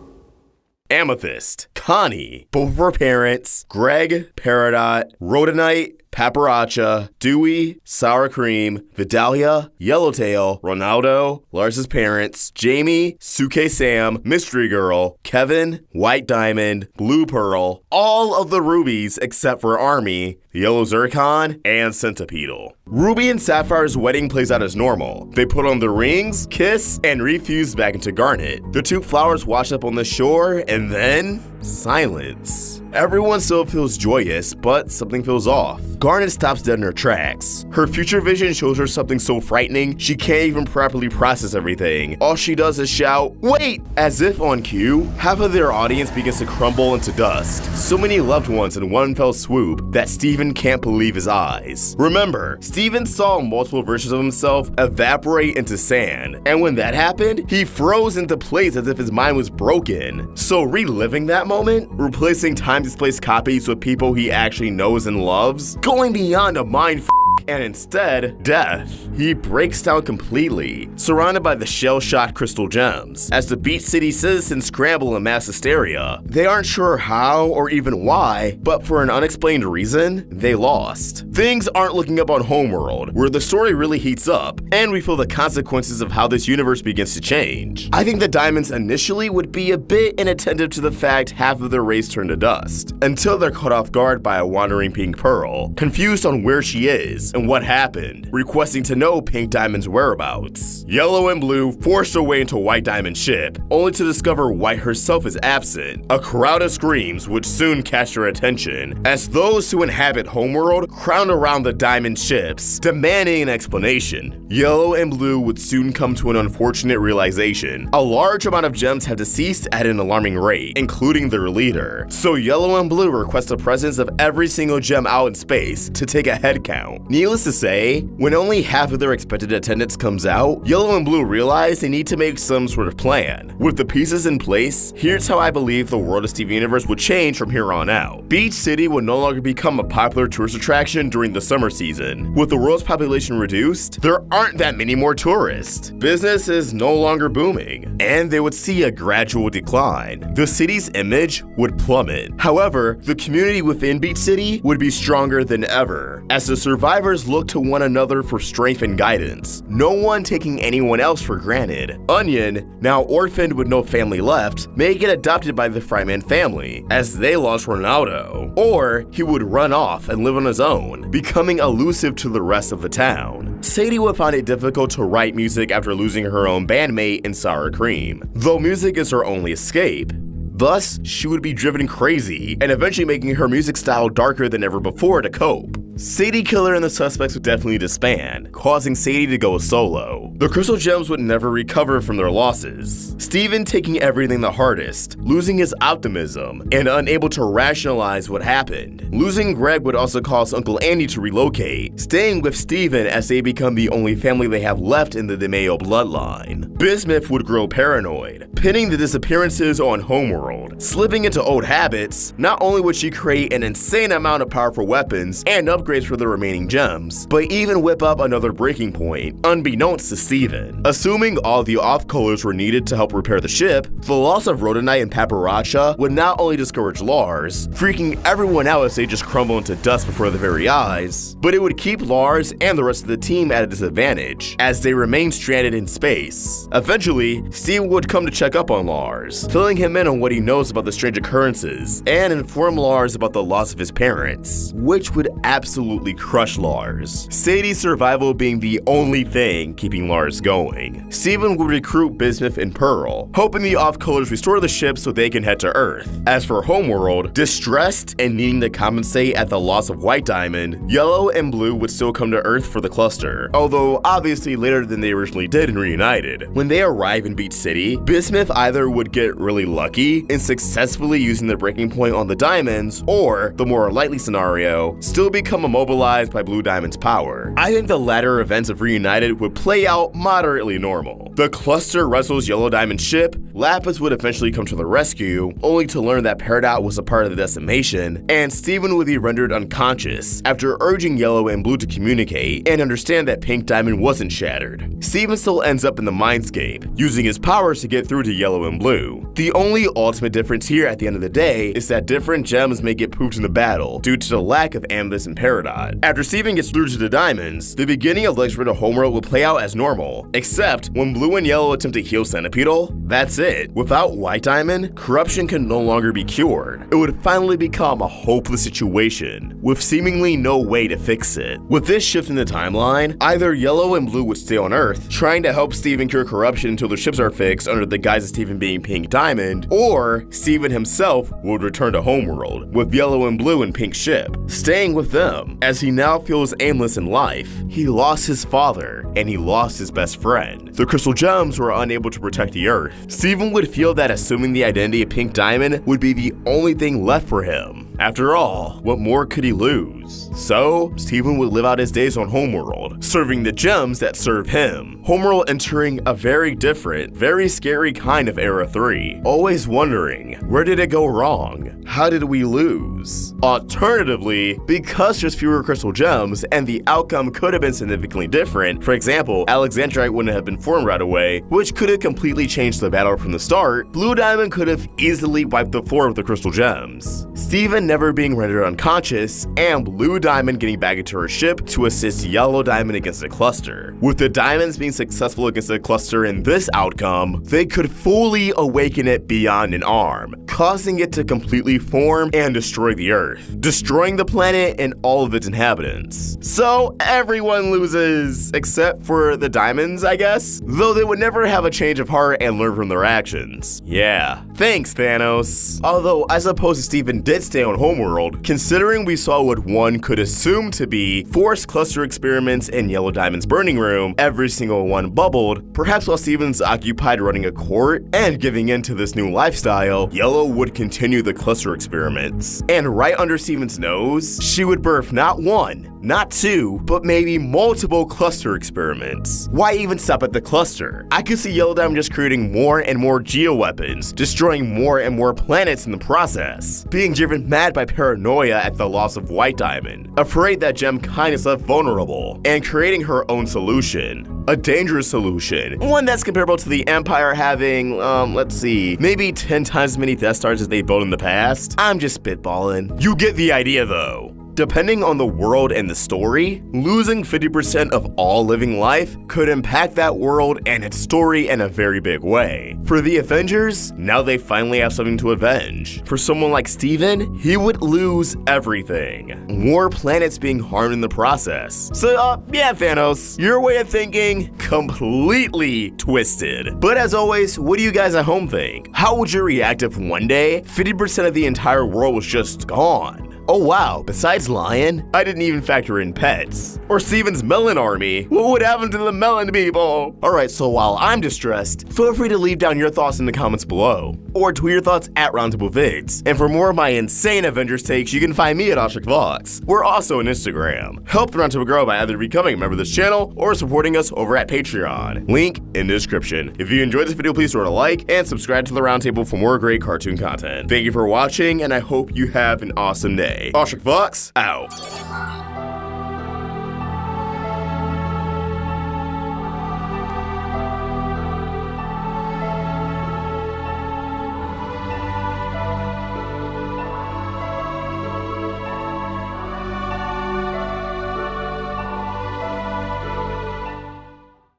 Amethyst, Connie, both of her parents, Greg, Peridot, Rhodonite, Paparacha, Dewey, Sour Cream, Vidalia, Yellowtail, Ronaldo, Lars's parents, Jamie, Suke Sam, Mystery Girl, Kevin, White Diamond, Blue Pearl, all of the rubies except for Army, the Yellow Zircon, and Centipedal. Ruby and Sapphire's wedding plays out as normal. They put on the rings, kiss, and refuse back into Garnet. The two flowers wash up on the shore, and then silence. Everyone still feels joyous, but something feels off. Garnet stops dead in her tracks. Her future vision shows her something so frightening, she can't even properly process everything. All she does is shout, "Wait!" As if on cue, half of their audience begins to crumble into dust. So many loved ones in one fell swoop that Steven can't believe his eyes. Remember, Steven saw multiple versions of himself evaporate into sand, and when that happened, he froze into place as if his mind was broken. So reliving that moment, replacing time-displaced copies with people he actually knows and loves, going beyond a mind and instead, death. He breaks down completely, surrounded by the shell-shocked crystal gems. As the Beach City citizens scramble in mass hysteria, they aren't sure how or even why, but for an unexplained reason, they lost. Things aren't looking up on Homeworld, where the story really heats up, and we feel the consequences of how this universe begins to change. I think the Diamonds initially would be a bit inattentive to the fact half of their race turned to dust, until they're caught off guard by a wandering Pink Pearl, confused on where she is and what happened, requesting to know Pink Diamond's whereabouts. Yellow and Blue forced their way into White Diamond's ship, only to discover White herself is absent. A crowd of screams would soon catch their attention, as those who inhabit Homeworld crowd around the Diamond ships, demanding an explanation. Yellow and Blue would soon come to an unfortunate realization. A large amount of gems have deceased at an alarming rate, including their leader. So Yellow and Blue request the presence of every single gem out in space to take a head count. Needless to say, when only half of their expected attendance comes out, Yellow and Blue realize they need to make some sort of plan. With the pieces in place, here's how I believe the world of Steven Universe would change from here on out. Beach City would no longer become a popular tourist attraction during the summer season. With the world's population reduced, there aren't that many more tourists. Business is no longer booming, and they would see a gradual decline. The city's image would plummet. However, the community within Beach City would be stronger than ever, as the survivors look to one another for strength and guidance, no one taking anyone else for granted. Onion, now orphaned with no family left, may get adopted by the Fryman family, as they lost Ronaldo. Or he would run off and live on his own, becoming elusive to the rest of the town. Sadie would find it difficult to write music after losing her own bandmate in Sour Cream, though music is her only escape. Thus, she would be driven crazy, and eventually making her music style darker than ever before to cope. Sadie Killer and the suspects would definitely disband, causing Sadie to go solo. The crystal gems would never recover from their losses, Steven taking everything the hardest, losing his optimism, and unable to rationalize what happened. Losing Greg would also cause Uncle Andy to relocate, staying with Steven as they become the only family they have left in the DeMayo bloodline. Bismuth would grow paranoid, pinning the disappearances on Homeworld. Slipping into old habits, not only would she create an insane amount of powerful weapons and upgrades for the remaining gems, but even whip up another breaking point, unbeknownst to Steven. Assuming all the off-colors were needed to help repair the ship, the loss of Rhodonite and Paparacha would not only discourage Lars, freaking everyone out as they just crumble into dust before their very eyes, but it would keep Lars and the rest of the team at a disadvantage, as they remain stranded in space. Eventually, Steven would come to check up on Lars, filling him in on what he knows about the strange occurrences, and inform Lars about the loss of his parents, which would absolutely crush Lars. Sadie's survival being the only thing keeping Lars going. Steven would recruit Bismuth and Pearl, hoping the off-colors restore the ship so they can head to Earth. As for Homeworld, distressed and needing to compensate at the loss of White Diamond, Yellow and Blue would still come to Earth for the cluster, although obviously later than they originally did in Reunited. When they arrive in Beach City, Bismuth either would get really lucky in successfully using the breaking point on the diamonds, or, the more likely scenario, still become immobilized by Blue Diamond's power. I think the latter events of Reunited would play out moderately normal. The cluster wrestles Yellow Diamond's ship, Lapis would eventually come to the rescue, only to learn that Peridot was a part of the decimation, and Steven would be rendered unconscious after urging Yellow and Blue to communicate and understand that Pink Diamond wasn't shattered. Steven still ends up in the mindscape, using his powers to get through to Yellow and Blue. The only ultimate difference here at the end of the day is that different gems may get pooped in the battle due to the lack of Amethyst and Peridot. After Steven gets through to the diamonds, the beginning of Lex Rid of Homeworld will play out as normal, except when Blue and Yellow attempt to heal Centipedal, that's it. Without White Diamond, corruption can no longer be cured. It would finally become a hopeless situation, with seemingly no way to fix it. With this shift in the timeline, either Yellow and Blue would stay on Earth, trying to help Steven cure corruption until their ships are fixed under the guise of Steven being Pink Diamond, or Steven himself would return to Homeworld, with Yellow and Blue in Pink's ship, staying with them, as he now feels aimless in life. He lost his father, and he lost his best friend. The crystal gems were unable to protect the Earth. Steven would feel that assuming the identity of Pink Diamond would be the only thing left for him. After all, what more could he lose? So, Steven would live out his days on Homeworld, serving the gems that serve him. Homeworld entering a very different, very scary kind of Era 3. Always wondering, where did it go wrong? How did we lose? Alternatively, because there's fewer crystal gems and the outcome could have been significantly different, for example, Alexandrite wouldn't have been formed right away, which could have completely changed the battle from the start, Blue Diamond could have easily wiped the floor of the crystal gems. Steven never being rendered unconscious, and Blue Diamond getting back into her ship to assist Yellow Diamond against the cluster. With the diamonds being successful against the cluster in this outcome, they could fully awaken it beyond an arm, causing it to completely form and destroy the Earth, destroying the planet and all of its inhabitants. So everyone loses, except for the diamonds, I guess? Though they would never have a change of heart and learn from their actions. Yeah, thanks Thanos. Although I suppose Steven did stay on Homeworld, considering we saw what one could assume to be forced cluster experiments in Yellow Diamond's burning room, every single one bubbled, perhaps while Steven's occupied running a court and giving in to this new lifestyle, Yellow would continue the cluster experiments. And right under Steven's nose, she would birth not one, not two, but maybe multiple cluster experiments. Why even stop at the cluster? I could see Yellow Diamond just creating more and more geoweapons, destroying more and more planets in the process, being driven mad by paranoia at the loss of White Diamond, afraid that gem kind is left vulnerable, and creating her own solution. A dangerous solution, one that's comparable to the Empire having, let's see, maybe 10 times as many Death Stars as they built in the past. I'm just spitballing. You get the idea though. Depending on the world and the story, losing 50% of all living life could impact that world and its story in a very big way. For the Avengers, now they finally have something to avenge. For someone like Steven, he would lose everything. More planets being harmed in the process. So, yeah, Thanos, your way of thinking, completely twisted. But as always, what do you guys at home think? How would you react if one day, 50% of the entire world was just gone? Oh wow, besides lion, I didn't even factor in pets. Or Steven's melon army. What would happen to the melon people? Alright, so while I'm distressed, feel free to leave down your thoughts in the comments below. Or tweet your thoughts at Roundtable Vids. And for more of my insane Avengers takes, you can find me at OshikVox. We're also on Instagram. Help the Roundtable grow by either becoming a member of this channel or supporting us over at Patreon. Link in the description. If you enjoyed this video, please throw it a like and subscribe to the Roundtable for more great cartoon content. Thank you for watching, and I hope you have an awesome day. OshikVox out.